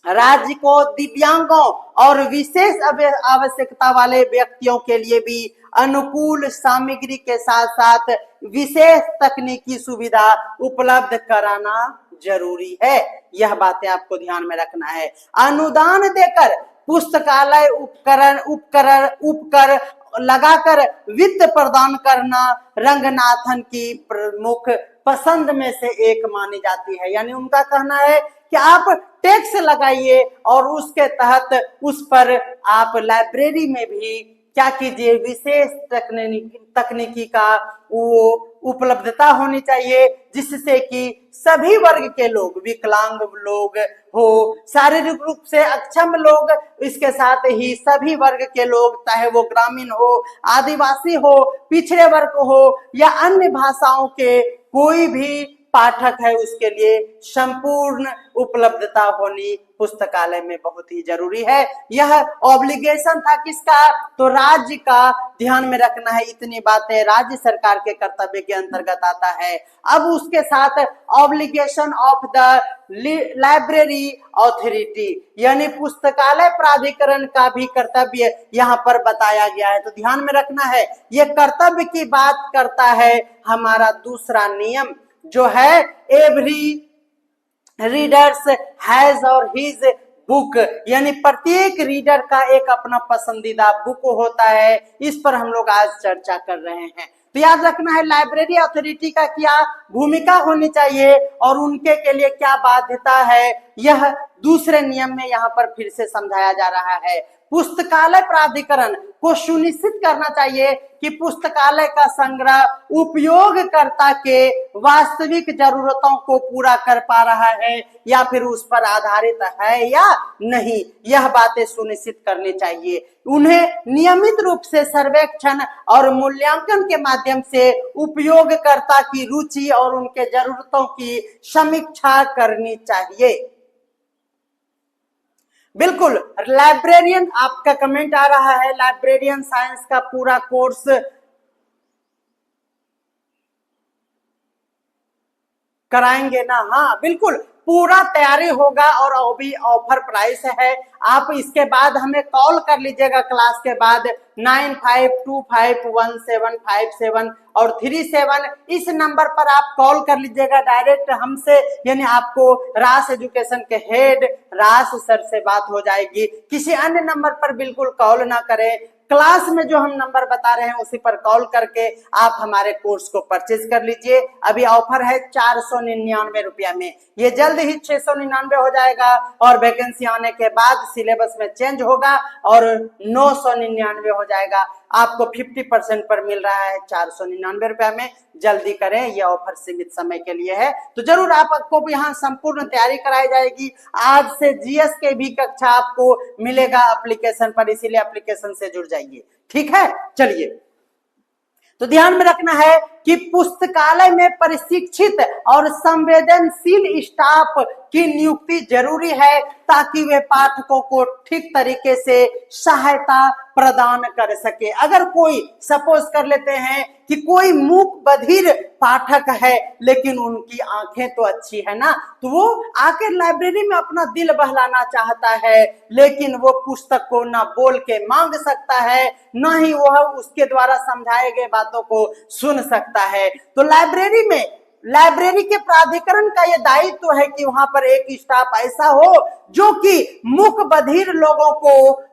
राज्य को दिव्यांगों और विशेष आवश्यकता वाले व्यक्तियों के लिए भी अनुकूल सामग्री के साथ साथ विशेष तकनीकी सुविधा उपलब्ध कराना जरूरी है। यह बातें आपको ध्यान में रखना है। अनुदान देकर पुस्तकालय उपकर लगाकर वित्त प्रदान करना रंगनाथन की प्रमुख पसंद में से एक मानी जाती है। यानी उनका कहना है कि आप टैक्स लगाइए और उसके तहत उस पर आप लाइब्रेरी में भी क्या कीजिए, विशेष तकनीकी का वो उपलब्धता होनी चाहिए, जिससे कि सभी वर्ग के लोग, विकलांग लोग हो, शारीरिक रूप से अक्षम लोग, इसके साथ ही सभी वर्ग के लोग, चाहे वो ग्रामीण हो, आदिवासी हो, पिछड़े वर्ग हो या अन्य भाषाओं के कोई भी पाठक है, उसके लिए संपूर्ण उपलब्धता होनी पुस्तकालय में बहुत ही जरूरी है। यह ऑब्लिगेशन था किसका? तो राज्य का। ध्यान में रखना है, इतनी बातें राज्य सरकार के कर्तव्य के अंतर्गत आता है। अब उसके साथ obligation of the library authority, यानी पुस्तकालय प्राधिकरण का भी कर्तव्य यहाँ पर बताया गया है। तो ध्यान में रखना है, यह कर्तव्य की बात करता है हमारा दूसरा नियम, जो है एवरी रीडर्स हैज और हिज बुक, यानी प्रत्येक रीडर का एक अपना पसंदीदा बुक होता है। इस पर हम लोग आज चर्चा कर रहे हैं। तो याद रखना है, लाइब्रेरी अथॉरिटी का क्या भूमिका होनी चाहिए और उनके के लिए क्या बाध्यता है, यह दूसरे नियम में यहाँ पर फिर से समझाया जा रहा है। पुस्तकालय प्राधिकरण को सुनिश्चित करना चाहिए कि पुस्तकालय का संग्रह उपयोगकर्ता के वास्तविक जरूरतों को पूरा कर पा रहा है या फिर उस पर आधारित है या नहीं, यह बातें सुनिश्चित करनी चाहिए। उन्हें नियमित रूप से सर्वेक्षण और मूल्यांकन के माध्यम से उपयोगकर्ता की रुचि और उनके जरूरतों की समीक्षा करनी चाहिए। बिल्कुल, लाइब्रेरियन, आपका कमेंट आ रहा है, लाइब्रेरियन साइंस का पूरा कोर्स कराएंगे ना? हाँ बिल्कुल, पूरा तैयारी होगा और अभी ऑफर प्राइस है। आप इसके बाद हमें कॉल कर लीजिएगा क्लास के बाद 95251757 और 37, इस नंबर पर आप कॉल कर लीजिएगा डायरेक्ट हमसे, यानी आपको रास एजुकेशन के हेड रास सर से बात हो जाएगी। किसी अन्य नंबर पर बिल्कुल कॉल ना करें, क्लास में जो हम नंबर बता रहे हैं उसी पर कॉल करके आप हमारे कोर्स को परचेज कर लीजिए। अभी ऑफर है 499 रुपया में, ये जल्द ही 699 हो जाएगा और वैकेंसी आने के बाद सिलेबस में चेंज होगा और 999 हो जाएगा। आपको 50% पर मिल रहा है 499 रुपया में। जल्दी करें, यह ऑफर सीमित समय के लिए है। तो जरूर आपको भी यहाँ संपूर्ण तैयारी कराई जाएगी। आज से जीएस के भी कक्षा आपको मिलेगा एप्लीकेशन पर, इसीलिए एप्लीकेशन से जुड़ जाइए। ठीक है, चलिए। तो ध्यान में रखना है कि पुस्तकालय में प्रशिक्षित और संवेदनशील स्टाफ की नियुक्ति जरूरी है ताकि वे पाठकों को ठीक तरीके से सहायता प्रदान कर सके। अगर कोई सपोज कर लेते हैं कि कोई मूक बधिर पाठक है लेकिन उनकी आंखें तो अच्छी है ना, तो वो आकर लाइब्रेरी में अपना दिल बहलाना चाहता है, लेकिन वो पुस्तक को ना बोल के मांग सकता है, ना ही वह उसके द्वारा समझाए गए बातों को सुन सकता है। तो लाइब्रेरी के प्राधिकरण का यह दायित्व है कि वहां पर एक स्टाफ ऐसा हो जो कि मूक बधिर लोगों को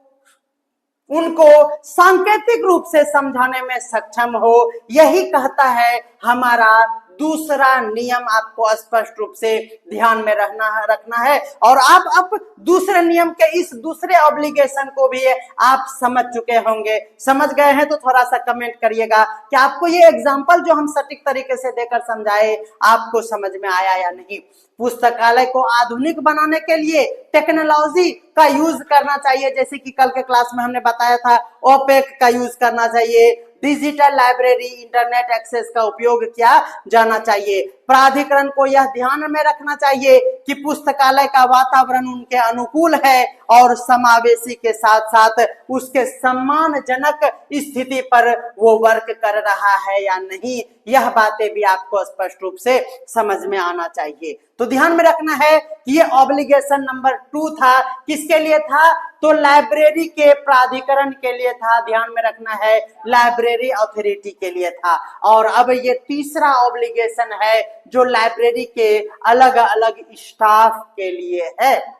उनको सांकेतिक रूप से समझाने में सक्षम हो। यही कहता है हमारा दूसरा नियम, आपको स्पष्ट रूप से ध्यान में रखना है। और आप अब दूसरे नियम के इस दूसरे ऑब्लिगेशन को भी आप समझ चुके होंगे। समझ गए हैं तो थोड़ा सा कमेंट करिएगा कि आपको ये एग्जाम्पल जो हम सटीक तरीके से देकर समझाए आपको समझ में आया या नहीं। पुस्तकालय को आधुनिक बनाने के लिए टेक्नोलॉजी का यूज करना चाहिए, जैसे कि कल के क्लास में हमने बताया था ओपेक का यूज करना चाहिए, डिजिटल लाइब्रेरी, इंटरनेट एक्सेस का उपयोग किया जाना चाहिए। प्राधिकरण को यह ध्यान में रखना चाहिए कि पुस्तकालय का वातावरण उनके अनुकूल है और समावेशी के साथ साथ उसके सम्मानजनक स्थिति पर वो वर्क कर रहा है या नहीं, यह बातें भी आपको स्पष्ट रूप से समझ में आना चाहिए। तो ध्यान में रखना है कि ये ऑब्लिगेशन नंबर 2 था, किसके लिए था? तो लाइब्रेरी के प्राधिकरण के लिए था। ध्यान में रखना है, लाइब्रेरी अथॉरिटी के लिए था। और अब ये तीसरा ऑब्लिगेशन है जो लाइब्रेरी के अलग अलग स्टाफ के लिए है,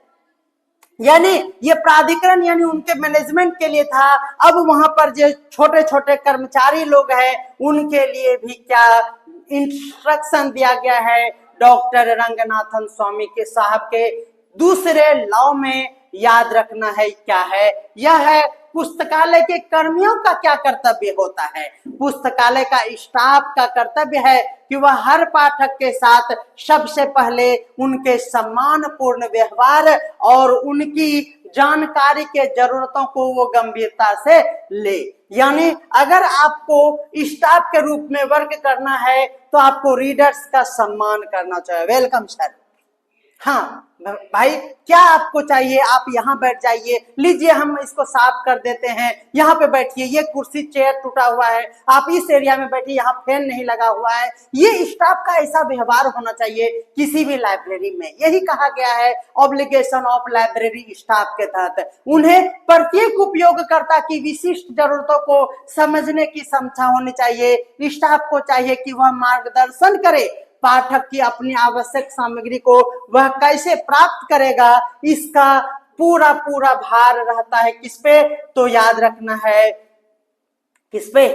यानी ये प्राधिकरण यानी उनके मैनेजमेंट के लिए था। अब वहां पर जो छोटे छोटे कर्मचारी लोग हैं उनके लिए भी क्या इंस्ट्रक्शन दिया गया है डॉक्टर रंगनाथन स्वामी के साहब के दूसरे लॉ में। याद रखना है क्या है, यह है पुस्तकालय के कर्मियों का क्या कर्तव्य होता है? पुस्तकालय का स्टाफ का कर्तव्य है कि वह हर पाठक के साथ सबसे पहले उनके सम्मानपूर्ण व्यवहार और उनकी जानकारी के जरूरतों को वो गंभीरता से ले। यानी अगर आपको स्टाफ के रूप में वर्क करना है तो आपको रीडर्स का सम्मान करना चाहिए। Welcome sir. हाँ भाई, क्या आपको चाहिए? आप यहाँ बैठ जाइए, लीजिए हम इसको साफ कर देते हैं, यहाँ पे बैठिए, ये कुर्सी चेयर टूटा हुआ है, आप इस एरिया में बैठिए, यहाँ फैन नहीं लगा हुआ है। ये स्टाफ का ऐसा व्यवहार होना चाहिए किसी भी लाइब्रेरी में। यही कहा गया है ऑब्लिगेशन ऑफ लाइब्रेरी स्टाफ के तहत। उन्हें प्रत्येक उपयोगकर्ता की विशिष्ट जरूरतों को समझने की क्षमता होनी चाहिए। स्टाफ को चाहिए कि वह मार्गदर्शन करे, पाठक की अपनी आवश्यक सामग्री को वह कैसे प्राप्त करेगा, इसका पूरा पूरा भार रहता है किस पे? तो याद रखना है किस पे?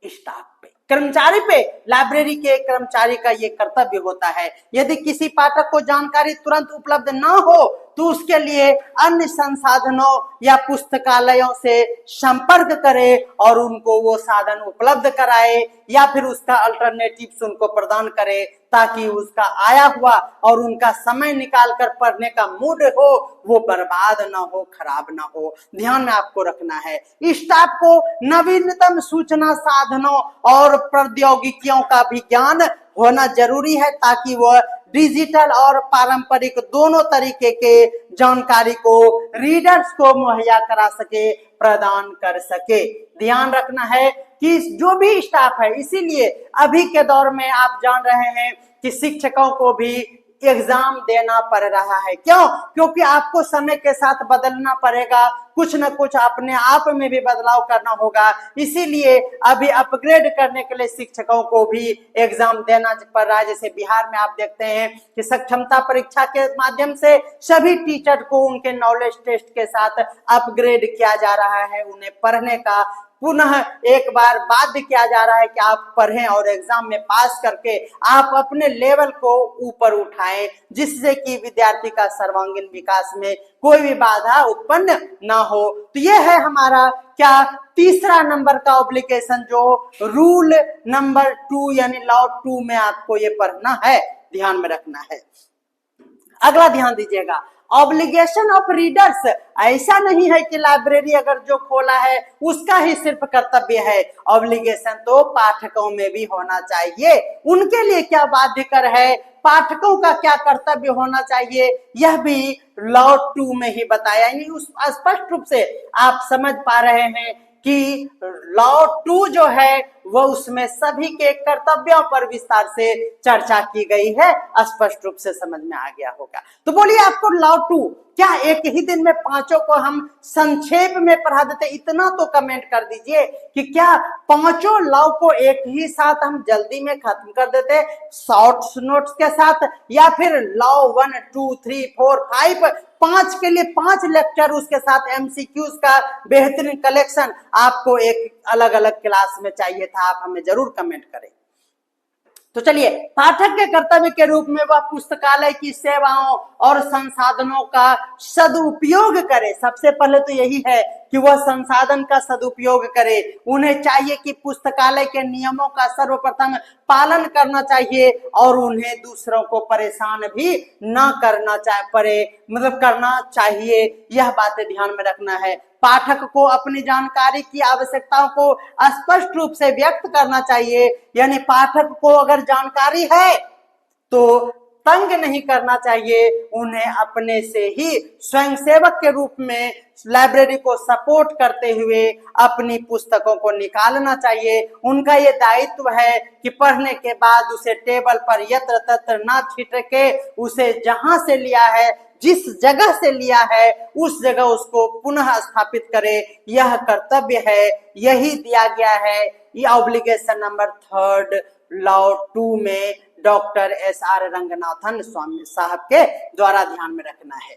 स्टाफ पे, कर्मचारी पे। लाइब्रेरी के कर्मचारी का ये कर्तव्य होता है। यदि किसी पाठक को जानकारी तुरंत उपलब्ध ना हो तो उसके लिए अन्य संसाधनों या पुस्तकालयों से संपर्क करे और उनको वो साधन उपलब्ध कराए या फिर उसका अल्टरनेटिव्स उनको प्रदान करे, ताकि उसका आया हुआ और उनका समय निकाल कर पढ़ने का मूड हो वो बर्बाद ना हो, खराब ना हो। ध्यान में आपको रखना है। स्टाफ को नवीनतम सूचना साधनों और प्रौद्योगिकियों का भी ज्ञान होना जरूरी है, ताकि वह डिजिटल और पारंपरिक दोनों तरीके के जानकारी को रीडर्स को मुहैया करा सके, प्रदान कर सके। ध्यान रखना है कि जो भी स्टाफ है, इसीलिए अभी के दौर में आप जान रहे हैं कि शिक्षकों को भी एग्जाम देना पड़ रहा है। क्यों? क्योंकि आपको समय के साथ बदलना पड़ेगा, कुछ न कुछ अपने आप में भी बदलाव करना होगा। इसीलिए अभी अपग्रेड करने के लिए शिक्षकों को भी एग्जाम देना पड़ रहा है। जैसे बिहार में आप देखते हैं कि सक्षमता परीक्षा के माध्यम से सभी टीचर को उनके नॉलेज टेस्ट के साथ अपग्रेड किया जा रहा है। उन्हें पढ़ने का पुनः एक बार बाध्य किया जा रहा है कि आप पढ़ें और एग्जाम में पास करके आप अपने लेवल को ऊपर उठाएं, जिससे कि विद्यार्थी का सर्वांगीण विकास में कोई भी बाधा उत्पन्न ना हो। तो ये है हमारा क्या तीसरा नंबर का ऑब्लिगेशन, जो रूल नंबर 2 यानी लॉ 2 में आपको ये पढ़ना है, ध्यान में रखना है। अगला ध्यान दीजिएगा, ऑब्लिगेशन ऑफ रीडर्स। ऐसा नहीं है कि लाइब्रेरी अगर जो खोला है उसका ही सिर्फ कर्तव्य है। ऑब्लिगेशन तो पाठकों में भी होना चाहिए। उनके लिए क्या बाध्यकर है, पाठकों का क्या कर्तव्य होना चाहिए, यह भी लॉ 2 में ही बताया। यानी उस स्पष्ट रूप से आप समझ पा रहे हैं कि लॉ 2 जो है वह उसमें सभी के कर्तव्यों पर विस्तार से चर्चा की गई है, स्पष्ट रूप से समझ में आ गया होगा। तो बोलिए आपको लॉ 2 क्या एक ही दिन में पांचों को हम संक्षेप में पढ़ा देते? इतना तो कमेंट कर दीजिए कि क्या पांचों लॉ को एक ही साथ हम जल्दी में खत्म कर देते शॉर्ट्स नोट्स के साथ, या फिर लॉ 1 2 3 4 5 5 के लिए 5 लेक्चर उसके साथ एमसीक्यूज का बेहतरीन कलेक्शन आपको एक अलग अलग क्लास में चाहिए था? आप हमें जरूर कमेंट करें। तो चलिए, पाठक के कर्तव्य के रूप में वह पुस्तकालय की सेवाओं और संसाधनों का सदुपयोग करे। सबसे पहले तो यही है कि वह संसाधन का सदुपयोग करे। उन्हें चाहिए कि पुस्तकालय के नियमों का सर्वप्रथम पालन करना चाहिए और उन्हें दूसरों को परेशान भी न करना करना चाहिए। यह बातें ध्यान में रखना है। पाठक को अपनी जानकारी की आवश्यकताओं को स्पष्ट रूप से व्यक्त करना चाहिए। यानी पाठक को अगर जानकारी है तो तंग नहीं करना चाहिए, उन्हें अपने से ही स्वयंसेवक के रूप में लाइब्रेरी को सपोर्ट करते हुए अपनी पुस्तकों को निकालना चाहिए। उनका ये दायित्व है कि पढ़ने के बाद उसे टेबल पर यत्र तत्र ना छिटके, उसे जहां से लिया है, जिस जगह से लिया है, उस जगह उसको पुनः स्थापित करे। यह कर्तव्य है, यही दिया गया है। ये ऑब्लिगेशन नंबर 3 लॉ 2 में डॉक्टर SR रंगनाथन स्वामी साहब के द्वारा ध्यान में रखना है,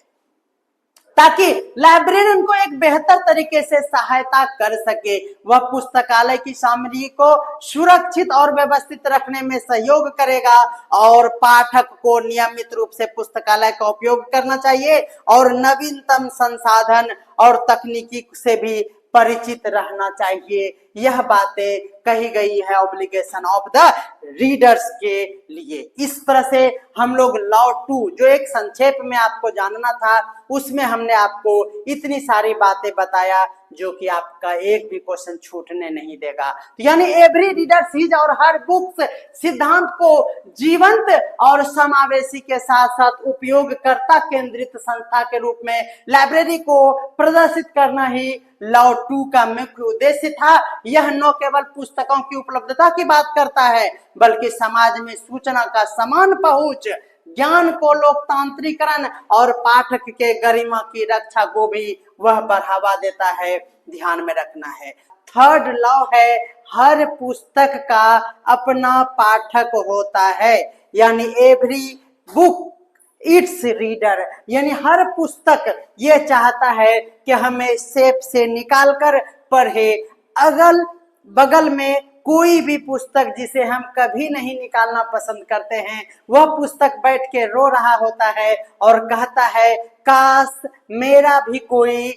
ताकि लाइब्रेरियन को एक बेहतर तरीके से सहायता कर सके। वह पुस्तकालय की सामग्री को सुरक्षित और व्यवस्थित रखने में सहयोग करेगा और पाठक को नियमित रूप से पुस्तकालय का उपयोग करना चाहिए और नवीनतम संसाधन और तकनीकी से भी परिचित रहना चाहिए। यह बातें कही गई है ऑब्लिगेशन ऑफ द रीडर्स के लिए। इस तरह से हम लोग लॉ 2 जो एक संक्षेप में आपको जानना था, उसमें हमने आपको इतनी सारी बातें बताया जो कि आपका एक भी क्वेश्चन छूटने नहीं देगा। तो यानी एवरी रीडर सीज और हर बुक्स सिद्धांत को जीवंत और समावेशी के साथ साथ उपयोगकर्ता केंद्रित संस्था के रूप में लाइब्रेरी को प्रदर्शित करना ही लॉ 2 का मुख्य उद्देश्य था। यह न केवल पुस्तकों की उपलब्धता की बात करता है, बल्कि समाज में सूचना का समान पहुंच, ज्ञान को लोकतांत्रिकरण और पाठक के गरिमा की रक्षा को भी वह बढ़ावा देता है। ध्यान में रखना है। थर्ड लॉ है, हर पुस्तक का अपना पाठक होता है, यानी एवरी बुक इट्स रीडर, यानी हर पुस्तक ये चाहता है कि हमें सेफ से निकाल कर पढ़े। अगल बगल में कोई भी पुस्तक जिसे हम कभी नहीं निकालना पसंद करते हैं, वह पुस्तक बैठ के रो रहा होता है और कहता है काश मेरा भी कोई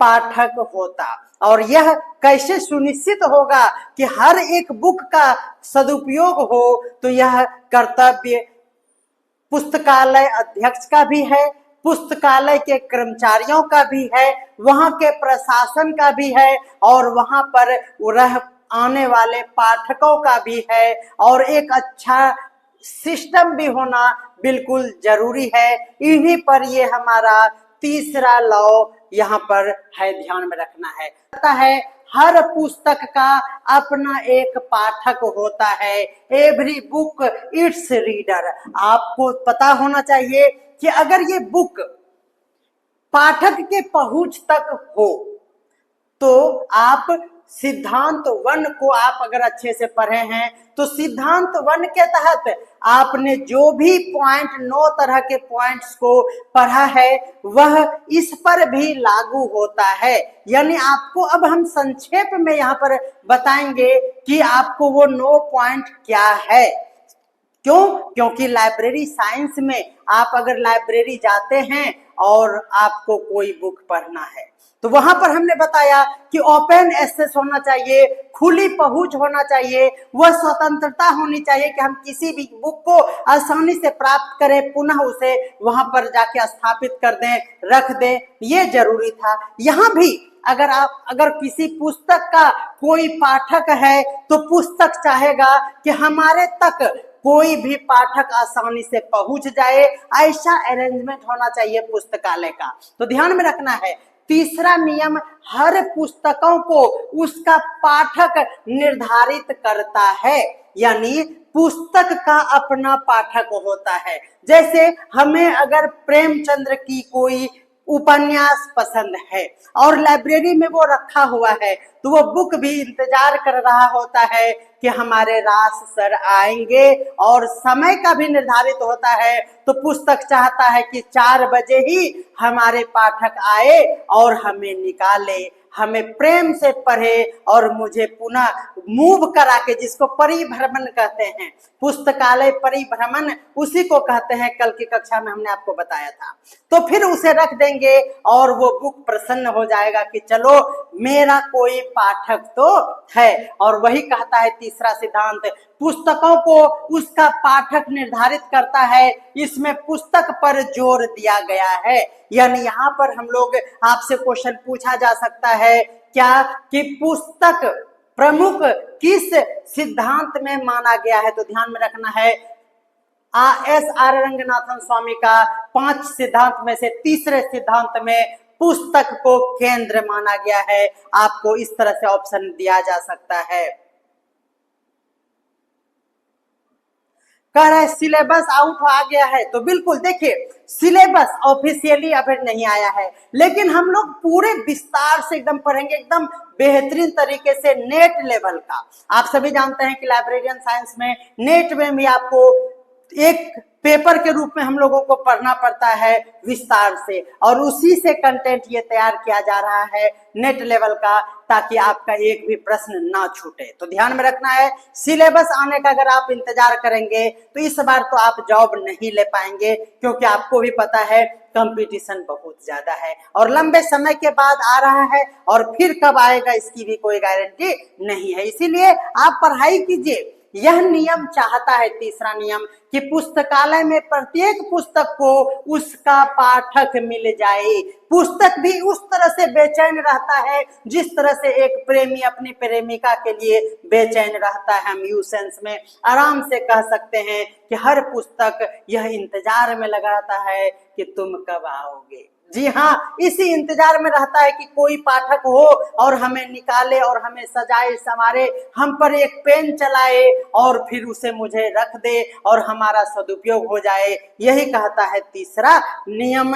पाठक होता। और यह कैसे सुनिश्चित होगा कि हर एक बुक का सदुपयोग हो, तो यह कर्तव्य पुस्तकालय अध्यक्ष का भी है, पुस्तकालय के कर्मचारियों का भी है, वहां के प्रशासन का भी है, और वहां पर रह आने वाले पाठकों का भी है। और एक अच्छा सिस्टम भी होना बिल्कुल जरूरी है। इन्हीं पर ये हमारा तीसरा लॉ यहाँ पर है, ध्यान में रखना है। कहता है हर पुस्तक का अपना एक पाठक होता है, एवरी बुक इट्स रीडर। आपको पता होना चाहिए कि अगर ये बुक पाठक के पहुंच तक हो तो आप सिद्धांत 1 को आप अगर अच्छे से पढ़े हैं तो सिद्धांत 1 के तहत आपने जो भी पॉइंट 9 तरह के पॉइंट्स को पढ़ा है वह इस पर भी लागू होता है। यानी आपको अब हम संक्षेप में यहाँ पर बताएंगे कि आपको वो 9 पॉइंट क्या है। क्यों? क्योंकि लाइब्रेरी साइंस में आप अगर लाइब्रेरी जाते हैं और आपको कोई बुक पढ़ना है तो वहां पर हमने बताया कि ओपन एक्सेस होना चाहिए, खुली पहुंच होना चाहिए, वह स्वतंत्रता होनी चाहिए कि हम किसी भी बुक को आसानी से प्राप्त करें, पुनः उसे वहां पर जाके स्थापित कर दें, रख दें, ये जरूरी था। यहाँ भी अगर किसी पुस्तक का कोई पाठक है तो पुस्तक चाहेगा कि हमारे तक कोई भी पाठक आसानी से पहुंच जाए, ऐसा अरेंजमेंट होना चाहिए पुस्तकालय का। तो ध्यान में रखना है। तीसरा नियम, हर पुस्तकों को उसका पाठक निर्धारित करता है, यानी पुस्तक का अपना पाठक होता है। जैसे हमें अगर प्रेमचंद्र की कोई उपन्यास पसंद है और लाइब्रेरी में वो रखा हुआ है तो वो बुक भी इंतजार कर रहा होता है कि हमारे रास सर आएंगे, और समय का भी निर्धारित होता है। तो पुस्तक चाहता है कि 4 बजे ही हमारे पाठक आए और हमें निकाले, हमें प्रेम से पढ़े और मुझे पुनः मूव करा के, जिसको परिभ्रमण कहते हैं, पुस्तकालय परिभ्रमण उसी को कहते हैं, कल की कक्षा में हमने आपको बताया था। तो फिर उसे रख देंगे और वो बुक प्रसन्न हो जाएगा कि चलो मेरा कोई पाठक तो है। और वही कहता है तीसरा सिद्धांत, पुस्तकों को उसका पाठक निर्धारित करता है, इसमें पुस्तक पर जोर दिया गया है। यानी यहाँ पर हम लोग आपसे क्वेश्चन पूछा जा सकता है क्या कि पुस्तक प्रमुख किस सिद्धांत में माना गया है। तो ध्यान में रखना है, एस.आर. रंगनाथन स्वामी का 5 सिद्धांत में से तीसरे सिद्धांत में पुस्तक को केंद्र माना गया है। आपको इस तरह से ऑप्शन दिया जा सकता है। कह रहा है सिलेबस आउट आ गया है, तो बिल्कुल देखिए सिलेबस ऑफिशियली अभी नहीं आया है, लेकिन हम लोग पूरे विस्तार से एकदम पढ़ेंगे, एकदम बेहतरीन तरीके से नेट लेवल का। आप सभी जानते हैं कि लाइब्रेरियन साइंस में नेट में भी आपको एक पेपर के रूप में हम लोगों को पढ़ना पड़ता है विस्तार से, और उसी से कंटेंट ये तैयार किया जा रहा है नेट लेवल का, ताकि आपका एक भी प्रश्न ना छूटे। तो ध्यान में रखना है, सिलेबस आने का अगर आप इंतजार करेंगे तो इस बार तो आप जॉब नहीं ले पाएंगे, क्योंकि आपको भी पता है कंपटीशन बहुत ज्यादा है और लंबे समय के बाद आ रहा है, और फिर कब आएगा इसकी भी कोई गारंटी नहीं है। इसीलिए आप पढ़ाई कीजिए। यह नियम चाहता है, तीसरा नियम, कि पुस्तकालय में प्रत्येक पुस्तक को उसका पाठक मिल जाए। पुस्तक भी उस तरह से बेचैन रहता है जिस तरह से एक प्रेमी अपनी प्रेमिका के लिए बेचैन रहता है। हम यू सेंस में आराम से कह सकते हैं कि हर पुस्तक यह इंतजार में लगा रहता है कि तुम कब आओगे। जी हाँ, इसी इंतजार में रहता है कि कोई पाठक हो और हमें निकाले और हमें सजाए संवारे, हम पर एक पेन चलाए और फिर उसे मुझे रख दे और हमारा सदुपयोग हो जाए। यही कहता है तीसरा नियम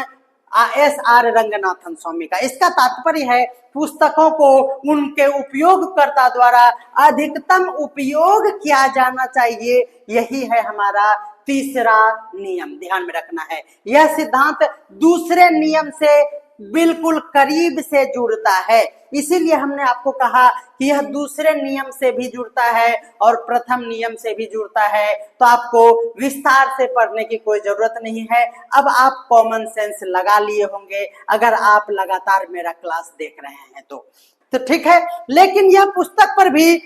S.R. रंगनाथन स्वामी का। इसका तात्पर्य है पुस्तकों को उनके उपयोगकर्ता द्वारा अधिकतम उपयोग किया जाना चाहिए। यही है हमारा तीसरा नियम, ध्यान में रखना है। यह सिद्धांत दूसरे नियम से बिल्कुल करीब से जुड़ता है, इसीलिए हमने आपको कहा कि यह दूसरे नियम से भी जुड़ता है और प्रथम नियम से भी जुड़ता है। तो आपको विस्तार से पढ़ने की कोई जरूरत नहीं है। अब आप कॉमन सेंस लगा लिए होंगे अगर आप लगातार मेरा क्लास देख रहे हैं तो ठीक है। लेकिन यह पुस्तक पर भी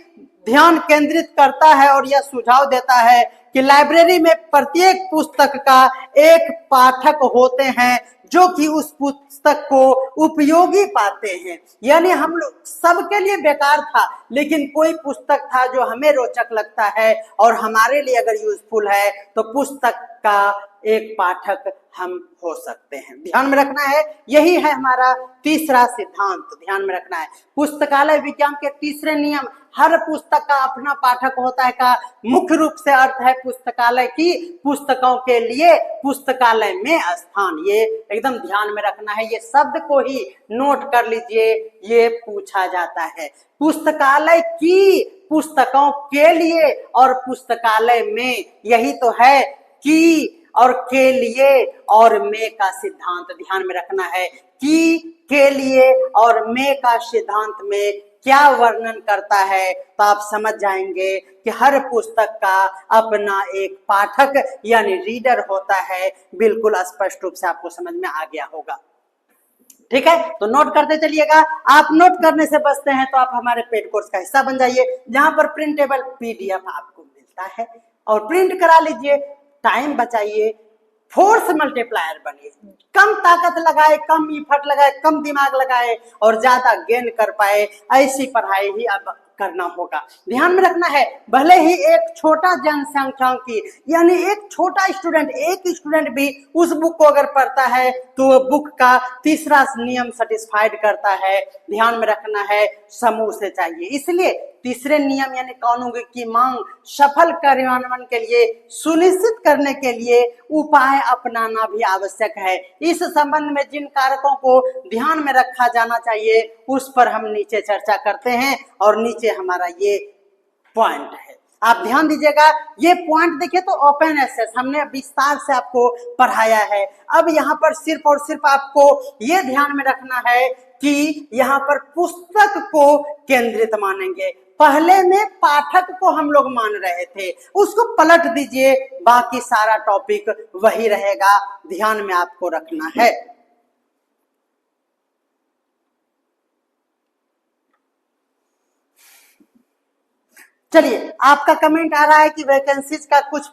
ध्यान केंद्रित करता है और यह सुझाव देता है कि लाइब्रेरी में प्रत्येक पुस्तक का एक पाठक होते हैं जो कि उस पुस्तक को उपयोगी पाते हैं। यानी हम लोग सबके लिए बेकार था, लेकिन कोई पुस्तक था जो हमें रोचक लगता है और हमारे लिए अगर यूजफुल है तो पुस्तक का एक पाठक हम हो सकते हैं। ध्यान में रखना है, यही है हमारा तीसरा सिद्धांत, ध्यान में रखना है। पुस्तकालय विज्ञान के तीसरे नियम, हर पुस्तक का अपना पाठक होता है का मुख्य रूप से अर्थ है पुस्तकालय की पुस्तकों के लिए पुस्तकालय में स्थान। ये एकदम ध्यान में रखना है, ये शब्द को ही नोट कर लीजिए, ये पूछा जाता है। पुस्तकालय की पुस्तकों के लिए और पुस्तकालय में, यही तो है कि और के लिए और में का सिद्धांत ध्यान में रखना है। कि के लिए और में का सिद्धांत में क्या वर्णन करता है तो आप समझ जाएंगे कि हर पुस्तक का अपना एक पाठक यानी रीडर होता है। बिल्कुल स्पष्ट रूप से आपको समझ में आ गया होगा। ठीक है, तो नोट करते चलिएगा। आप नोट करने से बचते हैं तो आप हमारे पेड कोर्स का हिस्सा बन जाइए, जहां पर प्रिंटेबल PDF आपको मिलता है और प्रिंट करा लीजिए, टाइम बचाइए, फोर्स मल्टीप्लायर बनिए, कम ताकत लगाए, कम इफर्ट लगाए, कम दिमाग लगाए और ज्यादा गेन कर पाए, ऐसी पढ़ाई ही अब करना होगा। ध्यान में रखना है, भले ही एक छोटा जनसंख्या की यानी एक छोटा स्टूडेंट, एक स्टूडेंट भी उस बुक को अगर पढ़ता है तो वो बुक का तीसरा नियम सेटिस्फाइड करता है। ध्यान में रखना है, समूह से चाहिए। इसलिए तीसरे नियम यानी कानून की मांग सफल कार्यान्वयन के लिए सुनिश्चित करने के लिए उपाय अपनाना भी आवश्यक है। इस संबंध में जिन कारकों को ध्यान में रखा जाना चाहिए उस पर हम नीचे चर्चा करते हैं और नीचे हमारा ये पॉइंट है, आप ध्यान दीजिएगा। ये पॉइंट देखिए तो ओपन एक्सेस हमने विस्तार से आपको पढ़ाया है। अब यहाँ पर सिर्फ और सिर्फ आपको ये ध्यान में रखना है कि यहाँ पर पुस्तक को केंद्रित मानेंगे। पहले में पाठक को हम लोग मान रहे थे, उसको पलट दीजिए, बाकी सारा टॉपिक वही रहेगा, ध्यान में आपको रखना है। चलिए, आपका कमेंट आ रहा है कि वैकेंसीज का कुछ,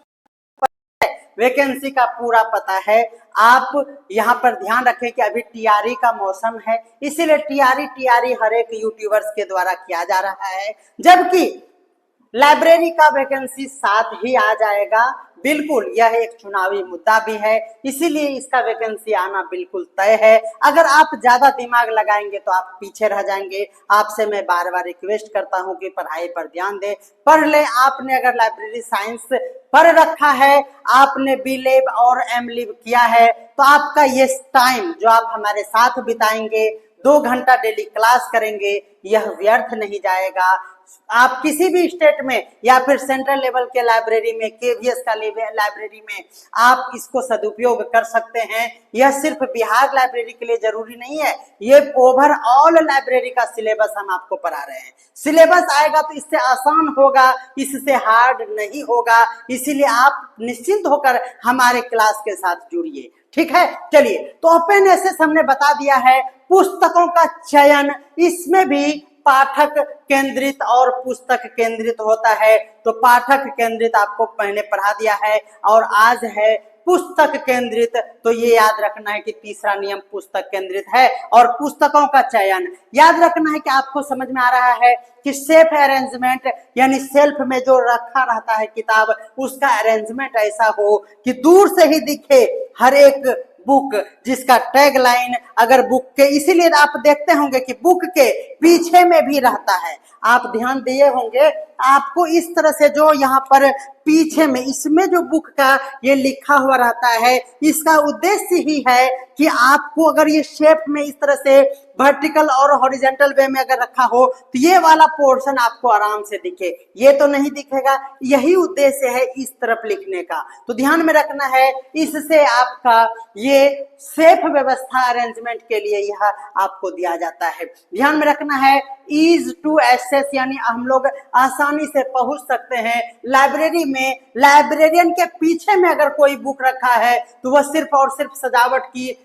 वैकेंसी का पूरा पता है। आप यहाँ पर ध्यान रखें कि अभी टीआरई का मौसम है, इसीलिए टीआरई हर एक यूट्यूबर्स के द्वारा किया जा रहा है, जबकि लाइब्रेरी का वैकेंसी साथ ही आ जाएगा। बिल्कुल, यह एक चुनावी मुद्दा भी है, इसीलिए इसका वैकेंसी आना बिल्कुल तय है। अगर आप ज्यादा दिमाग लगाएंगे तो आप पीछे रह जाएंगे। आपसे मैं बार बार रिक्वेस्ट करता हूं कि पढ़ाई पर ध्यान दें, पढ़ ले। आपने अगर लाइब्रेरी साइंस पढ़ रखा है, आपने B.Lib और M.Lib किया है, तो आपका ये टाइम जो आप हमारे साथ बिताएंगे, 2 घंटा डेली क्लास करेंगे, यह व्यर्थ नहीं जाएगा। आप किसी भी स्टेट में या फिर सेंट्रल लेवल के लाइब्रेरी में, केवीएस का लाइब्रेरी में आप इसको सदुपयोग कर सकते हैं। यह सिर्फ बिहार लाइब्रेरी के लिए जरूरी नहीं है, ये ओवरऑल लाइब्रेरी का सिलेबस हम आपको पढ़ा रहे हैं। सिलेबस आएगा तो इससे आसान होगा, इससे हार्ड नहीं होगा, इसीलिए आप निश्चिंत होकर हमारे क्लास के साथ जुड़िए। ठीक है, चलिए, तो ओपन एसेस हमने बता दिया है। पुस्तकों का चयन, इसमें भी पाठक केंद्रित और पुस्तक केंद्रित होता है। तो पाठक केंद्रित आपको पहले पढ़ा दिया है, और आज है पुस्तक केंद्रित। तो ये याद रखना है कि तीसरा नियम पुस्तक केंद्रित है। और पुस्तकों का चयन याद रखना है कि आपको समझ में आ रहा है कि सेफ अरेंजमेंट, यानी सेल्फ में जो रखा रहता है किताब, उसका अरेंजमेंट ऐसा हो कि दूर से ही दिखे हर एक बुक, जिसका टैग लाइन अगर बुक के, इसीलिए आप देखते होंगे कि बुक के पीछे में भी रहता है। आप ध्यान दिए होंगे, आपको इस तरह से जो यहाँ पर पीछे में, इसमें जो बुक का ये लिखा हुआ रहता है, इसका उद्देश्य ही है कि आपको अगर ये शेप में इस तरह से वर्टिकल और हॉरिजॉन्टल वे में अगर रखा हो तो ये वाला पोर्शन आपको आराम से दिखे। ये तो नहीं दिखेगा, यही उद्देश्य है इस तरफ लिखने का। तो ध्यान में रखना है, इससे आपका ये सेफ व्यवस्था अरेंजमेंट के लिए यह आपको दिया जाता है। ध्यान में रखना है, ईज टू एक्सेस, यानी हम लोग आसानी से पहुंच सकते हैं लाइब्रेरी में। लाइब्रेरियन के पीछे में अगर कोई बुक रखा है तो वह सिर्फ और सिर्फ सजावट की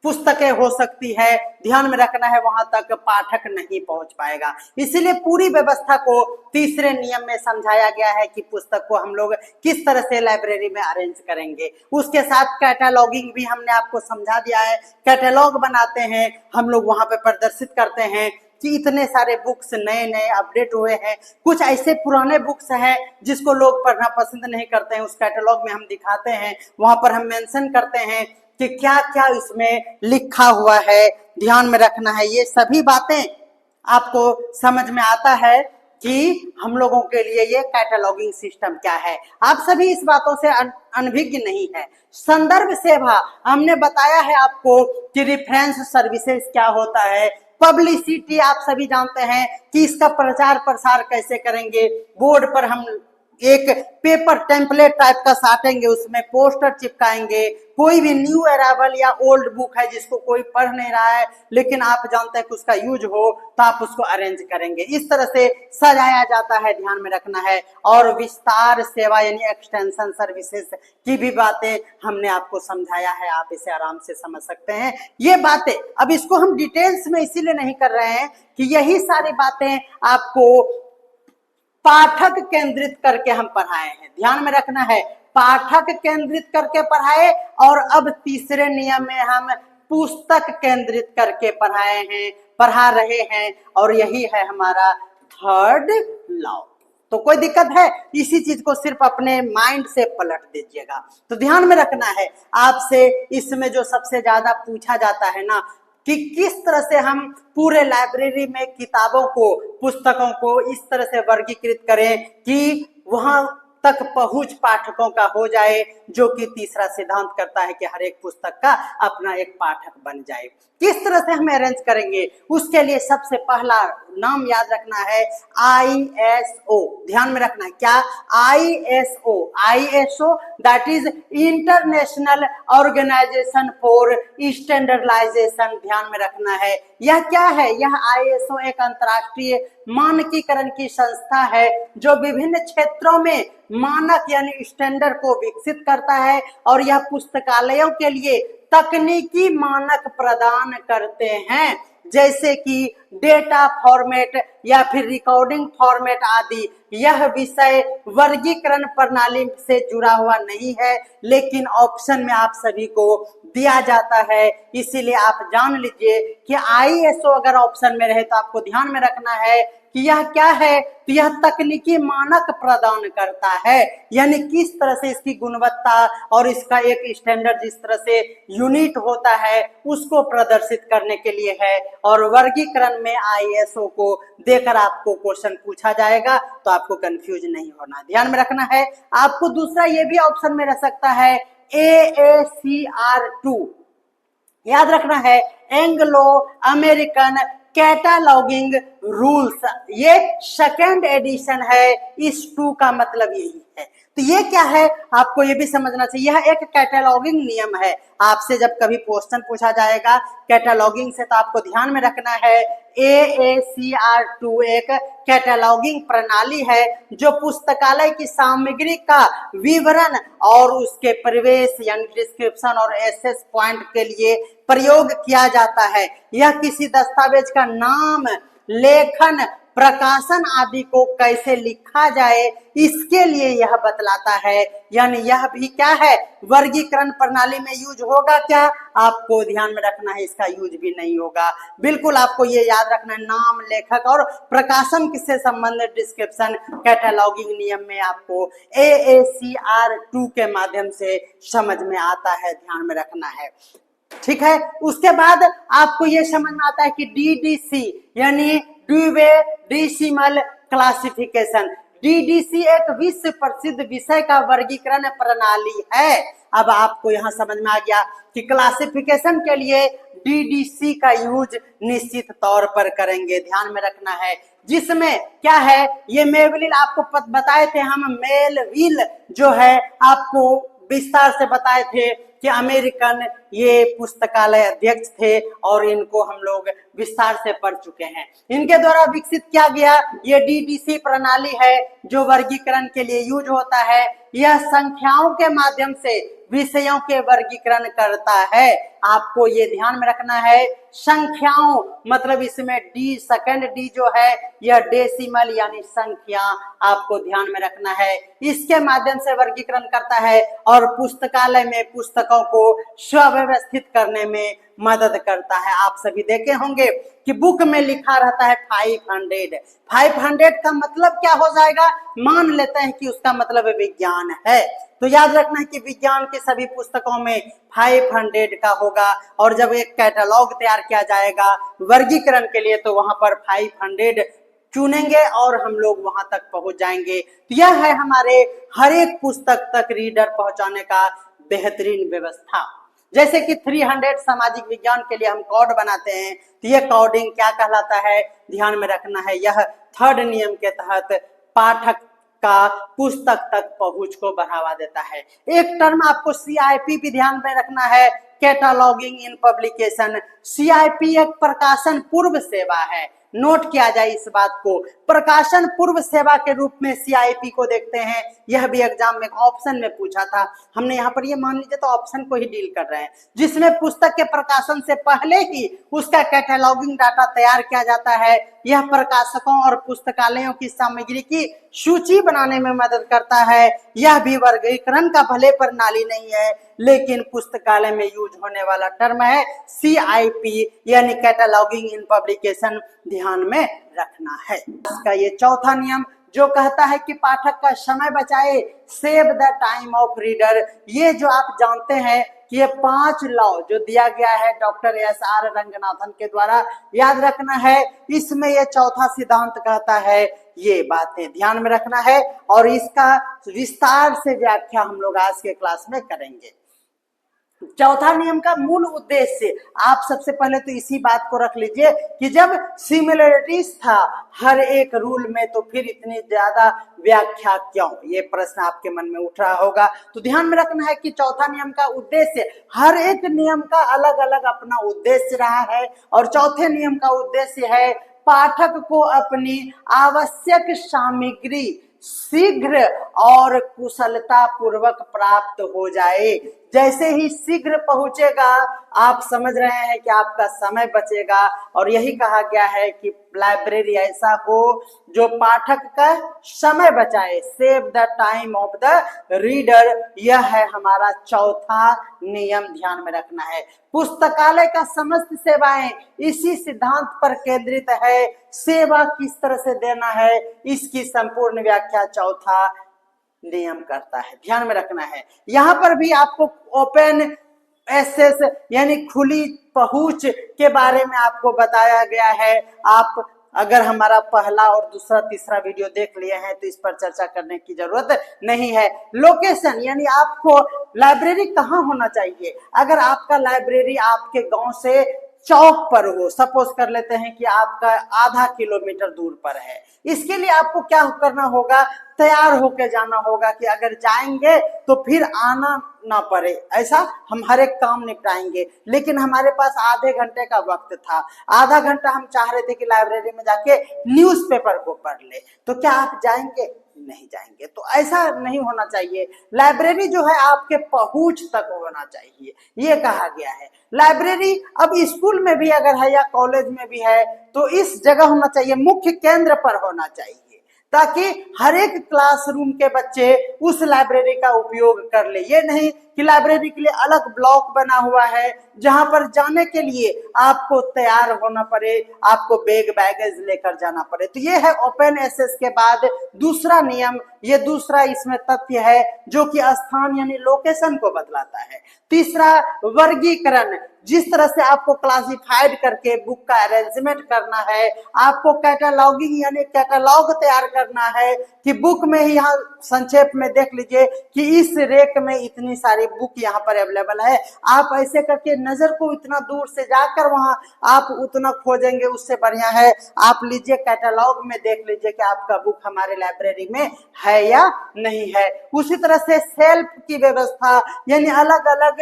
पुस्तकें हो सकती है। ध्यान में रखना है, वहां तक पाठक नहीं पहुंच पाएगा। इसीलिए पूरी व्यवस्था को तीसरे नियम में समझाया गया है कि पुस्तक को हम लोग किस तरह से लाइब्रेरी में अरेंज करेंगे। उसके साथ कैटलॉगिंग भी हमने आपको समझा दिया है। कैटलॉग बनाते हैं हम लोग, वहां पे प्रदर्शित करते हैं कि इतने सारे बुक्स नए नए अपडेट हुए हैं। कुछ ऐसे पुराने बुक्स हैं जिसको लोग पढ़ना पसंद नहीं करते हैं, उस कैटलॉग में हम दिखाते हैं, वहां पर हम मेंशन करते हैं कि क्या क्या इसमें लिखा हुआ है। ध्यान में रखना है, ये सभी बातें आपको समझ में आता है कि हम लोगों के लिए ये कैटलॉगिंग सिस्टम क्या है। आप सभी इस बातों से अनभिज्ञ नहीं है। संदर्भ सेवा हमने बताया है आपको कि रेफरेंस सर्विसेज क्या होता है। पब्लिसिटी आप सभी जानते हैं कि इसका प्रचार प्रसार कैसे करेंगे। बोर्ड पर हम एक पेपर टेम्पलेट टाइप का साटेंगे, उसमें पोस्टर चिपकाएंगे। कोई भी न्यू अराइवल या ओल्ड बुक है जिसको कोई पढ़ नहीं रहा है लेकिन आप जानते हैं कि उसका यूज हो, तो आप उसको अरेंज करेंगे। इस तरह से सजाया जाता है, ध्यान में रखना है। और विस्तार सेवा यानी एक्सटेंशन सर्विसेज की भी बातें हमने आपको समझाया है, आप इसे आराम से समझ सकते हैं। ये बातें अब इसको हम डिटेल्स में इसीलिए नहीं कर रहे हैं कि यही सारी बातें आपको पाठक केंद्रित करके हम पढ़ाए हैं। ध्यान में रखना है, पाठक केंद्रित करके पढ़ाए, और अब तीसरे नियम में हम पुस्तक केंद्रित करके पढ़ा रहे हैं, और यही है हमारा थर्ड लॉ। तो कोई दिक्कत है, इसी चीज को सिर्फ अपने माइंड से पलट दीजिएगा। तो ध्यान में रखना है, आपसे इसमें जो सबसे ज्यादा पूछा जाता है ना कि किस तरह से हम पूरे लाइब्रेरी में किताबों को, पुस्तकों को इस तरह से वर्गीकृत करें कि वहां तक पहुंच पाठकों का हो जाए, जो कि तीसरा सिद्धांत करता है कि हर एक पुस्तक का अपना एक पाठक बन जाए। किस तरह से हम अरेंज करेंगे, उसके लिए सबसे पहला नाम याद रखना है ISO। ध्यान में रखना है, क्या? ISO that is international organisation for standardisation. ध्यान में रखना है, यह क्या है? यह ISO एक अंतर्राष्ट्रीय मानकीकरण की संस्था है जो विभिन्न क्षेत्रों में मानक यानी स्टैंडर्ड को विकसित करता है, और यह पुस्तकालयों के लिए तकनीकी मानक प्रदान करते हैं, जैसे कि डेटा फॉर्मेट या फिर रिकॉर्डिंग फॉर्मेट आदि। यह विषय वर्गीकरण प्रणाली से जुड़ा हुआ नहीं है, लेकिन ऑप्शन में आप सभी को दिया जाता है। इसीलिए आप जान लीजिए कि ISO अगर ऑप्शन में रहे तो आपको ध्यान में रखना है कि यह क्या है। तो यह तकनीकी मानक प्रदान करता है, यानी किस तरह से इसकी गुणवत्ता और इसका एक स्टैंडर्ड जिस तरह से यूनिट होता है उसको प्रदर्शित करने के लिए है। और वर्गीकरण में ISO को देकर आपको क्वेश्चन पूछा जाएगा, तो आपको कंफ्यूज नहीं होना, ध्यान में रखना है। आपको दूसरा ये भी ऑप्शन में रह सकता है AACR2। याद रखना है, एंग्लो अमेरिकन कैटालॉगिंग रूल्स, ये सेकेंड एडिशन है। इस 2 का मतलब यही है। तो ये क्या है आपको ये भी समझना चाहिए। यह एक कैटालॉगिंग नियम है। आपसे जब कभी क्वेश्चन पूछा जाएगा कैटालॉगिंग से, तो आपको ध्यान में रखना है AACR2 एक कैटालॉगिंग प्रणाली है जो पुस्तकालय की सामग्री का विवरण और उसके प्रवेश यानी डिस्क्रिप्शन और एक्सेस पॉइंट के लिए प्रयोग किया जाता है। यह किसी दस्तावेज का नाम, लेखन, प्रकाशन आदि को कैसे लिखा जाए इसके लिए यह बतलाता है। यानी यह भी क्या है, वर्गीकरण प्रणाली में यूज होगा। क्या आपको ध्यान में रखना है, इसका यूज भी नहीं होगा। बिल्कुल आपको ये याद रखना है, नाम, लेखक और प्रकाशन से संबंधित डिस्क्रिप्शन कैटालॉगिंग नियम में आपको AACR2 के माध्यम से समझ में आता है, ध्यान में रखना है। ठीक है, उसके बाद आपको यह समझ में आता है कि DDC यानी ड्यूवे डेसिमल क्लासिफिकेशन, DDC एक विश्व प्रसिद्ध विषय का वर्गीकरण प्रणाली है। अब आपको यहां समझ में आ गया कि क्लासिफिकेशन के लिए DDC का यूज निश्चित तौर पर करेंगे, ध्यान में रखना है। जिसमें क्या है, ये मेलविल आपको बताए थे हम, मेलविल जो है आपको विस्तार से बताए थे कि अमेरिकन ये पुस्तकालय अध्यक्ष थे और इनको हम लोग विस्तार से पढ़ चुके हैं। इनके द्वारा विकसित किया गया ये DDC प्रणाली है जो वर्गीकरण के लिए यूज होता है। यह संख्याओं के माध्यम से विषयों के वर्गीकरण करता है। आपको ये ध्यान में रखना है, संख्याओं मतलब इसमें D सेकंड D जो है यह डेसिमल यानी संख्या, आपको ध्यान में रखना है। इसके माध्यम से वर्गीकरण करता है और पुस्तकालय में पुस्तकों को सुव्यवस्थित करने में मदद करता है। आप सभी देखे होंगे कि बुक में लिखा रहता है 500 का मतलब क्या हो जाएगा, मान लेते हैं कि उसका मतलब विज्ञान है। तो याद रखना है कि विज्ञान के सभी पुस्तकों में 500 का होगा और जब एक कैटलॉग तैयार किया जाएगा वर्गीकरण के लिए तो वहां पर 500 चुनेंगे और हम लोग वहां तक पहुंच जाएंगे। तो यह है हमारे हर एक पुस्तक तक रीडर पहुंचाने का बेहतरीन व्यवस्था। जैसे कि 300 सामाजिक विज्ञान के लिए हम कोड बनाते हैं, तो यह कोडिंग क्या कहलाता है, ध्यान में रखना है। यह थर्ड नियम के तहत पाठक का पुस्तक तक पहुंच को बढ़ावा देता है। एक टर्म आपको CIP भी ध्यान में रखना है, कैटालॉगिंग इन पब्लिकेशन। CIP एक प्रकाशन पूर्व सेवा है, नोट किया जाए इस बात को। प्रकाशन पूर्व सेवा के रूप में CIP को देखते हैं। यह भी एग्जाम में ऑप्शन में पूछा था, हमने यहाँ पर ये मान लीजिए तो ऑप्शन को ही डील कर रहे हैं, जिसमें पुस्तक के प्रकाशन से पहले ही उसका कैटलॉगिंग डाटा तैयार किया जाता है। यह प्रकाशकों और पुस्तकालयों की सामग्री की सूची बनाने में मदद करता है। यह भी वर्गीकरण का भले प्रणाली नहीं है, लेकिन पुस्तकालय में यूज होने वाला टर्म है CIP यानी कैटलॉगिंग इन पब्लिकेशन, ध्यान में रखना है। इसका ये चौथा नियम जो कहता है कि पाठक का समय बचाए, save the time of reader. ये जो आप जानते हैं कि ये 5 लॉ जो दिया गया है डॉक्टर SR रंगनाथन के द्वारा, याद रखना है। इसमें ये चौथा सिद्धांत कहता है, ये बातें ध्यान में रखना है और इसका विस्तार से व्याख्या हम लोग आज के क्लास में करेंगे। चौथा नियम का मूल उद्देश्य, आप सबसे पहले तो इसी बात को रख लीजिए कि जब सिमिलरिटीज था हर एक रूल में तो फिर इतनी ज्यादा व्याख्या क्यों, ये प्रश्न आपके मन में उठ रहा होगा। तो ध्यान में रखना है कि चौथा नियम का उद्देश्य, हर एक नियम का अलग अलग अपना उद्देश्य रहा है और चौथे नियम का उद्देश्य है पाठक को अपनी आवश्यक सामग्री शीघ्र और कुशलता पूर्वक प्राप्त हो जाए। जैसे ही शीघ्र पहुंचेगा, आप समझ रहे हैं कि आपका समय बचेगा और यही कहा गया है कि लाइब्रेरी ऐसा हो जो पाठक का समय बचाए, save the time of the reader. यह है हमारा चौथा नियम, ध्यान में रखना है। पुस्तकालय का समस्त सेवाएं इसी सिद्धांत पर केंद्रित है। सेवा किस तरह से देना है इसकी संपूर्ण व्याख्या चौथा नियम करता है, ध्यान में रखना है। यहाँ पर भी आपको ओपन एक्सेस यानी खुली पहुंच के बारे में आपको बताया गया है। आप अगर हमारा पहला और दूसरा तीसरा वीडियो देख लिए हैं तो इस पर चर्चा करने की जरूरत नहीं है। लोकेशन यानी आपको लाइब्रेरी कहाँ होना चाहिए। अगर आपका लाइब्रेरी आपके गांव से चौक पर हो, सपोज कर लेते हैं कि आपका आधा किलोमीटर दूर पर है, इसके लिए आपको क्या करना होगा, तैयार होकर जाना होगा कि अगर जाएंगे तो फिर आना ना पड़े, ऐसा हम हर एक काम निपटाएंगे। लेकिन हमारे पास आधे घंटे का वक्त था, आधा घंटा हम चाह रहे थे कि लाइब्रेरी में जाके न्यूज़पेपर को पढ़ ले, तो क्या आप जाएंगे? नहीं जाएंगे। तो ऐसा नहीं होना चाहिए। लाइब्रेरी जो है आपके पहुंच तक होना चाहिए, ये कहा गया है। लाइब्रेरी अब स्कूल में भी अगर है या कॉलेज में भी है तो इस जगह होना चाहिए, मुख्य केंद्र पर होना चाहिए, ताकि हर एक क्लासरूम के बच्चे उस लाइब्रेरी का उपयोग कर ले। ये नहीं कि लाइब्रेरी के लिए अलग ब्लॉक बना हुआ है जहां पर जाने के लिए आपको तैयार होना पड़े, आपको बैगेज लेकर जाना पड़े। तो ये है ओपन एक्सेस के बाद दूसरा नियम, ये दूसरा इसमें तथ्य है जो कि स्थान यानी लोकेशन को बतलाता है। तीसरा वर्गीकरण, जिस तरह से आपको क्लासिफाइड करके बुक का अरेंजमेंट करना है, आपको कैटलॉगिंग यानी कैटलॉग तैयार करना है कि बुक में ही, यहाँ संक्षेप में देख लीजिए कि इस रेक में इतनी सारी बुक यहाँ पर अवेलेबल है। आप ऐसे करके नजर को इतना दूर से जाकर वहां आप उतना खोजेंगे, उससे बढ़िया है आप लीजिए कैटलॉग में देख लीजिए कि आपका बुक हमारे लाइब्रेरी में है या नहीं है। उसी तरह से सेल्फ की व्यवस्था, यानी अलग अलग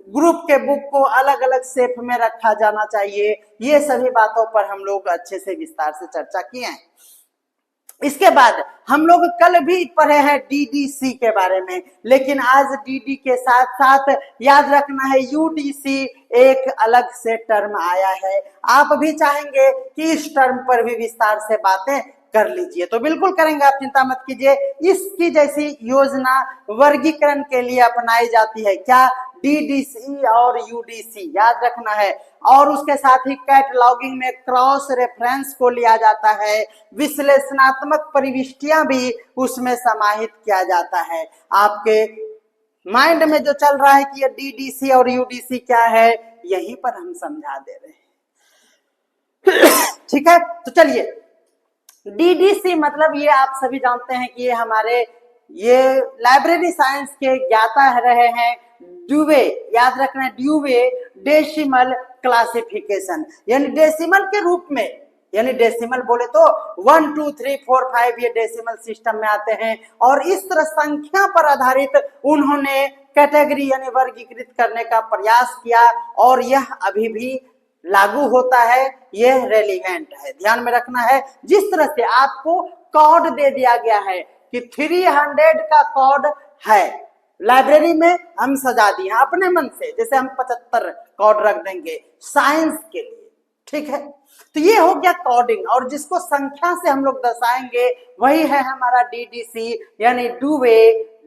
ग्रुप के बुक को अलग अलग शेप में रखा जाना चाहिए। ये सभी बातों पर हम लोग अच्छे से विस्तार से चर्चा किए हैं। इसके बाद हम लोग कल भी पढ़े हैं डीडीसी के बारे में, लेकिन आज डीडी के साथ साथ याद रखना है यूडीसी एक अलग से टर्म आया है। आप भी चाहेंगे कि इस टर्म पर भी विस्तार से बातें कर लीजिए, तो बिल्कुल करेंगे, आप चिंता मत कीजिए। इसकी जैसी योजना वर्गीकरण के लिए अपनाई जाती है, क्या, डीडीसी और यूडीसी याद रखना है। और उसके साथ ही कैटलॉगिंग में क्रॉस रेफरेंस को लिया जाता है, विश्लेषणात्मक प्रविष्टियां भी उसमें समाहित किया जाता है। आपके माइंड में जो चल रहा है कि ये डीडीसी और यूडीसी क्या है, यहीं पर हम समझा दे रहे हैं। ठीक है, तो चलिए, डीडीसी मतलब ये आप सभी जानते हैं कि ये हमारे ये लाइब्रेरी साइंस के ज्ञाता रहे हैं ड्यूवे, याद रखना है ड्यूवे डेसिमल क्लासिफिकेशन, यानी डेसिमल के रूप में, यानी डेसिमल बोले तो 1 2 3 4 5 ये डेसिमल सिस्टम में आते हैं। और इस तरह संख्या पर आधारित उन्होंने कैटेगरी यानी वर्गीकृत करने का प्रयास किया, और यह अभी भी लागू होता है, यह रेलिवेंट है, ध्यान में रखना है। जिस तरह से आपको कोड दे दिया गया है कि 300 का कोड है, लाइब्रेरी में हम सजा दिए अपने मन से, जैसे हम 75 कोड रख देंगे साइंस के लिए, ठीक है। तो ये हो गया कोडिंग, और जिसको संख्या से हम लोग दर्शाएंगे वही है हमारा डीडीसी, यानी डूवे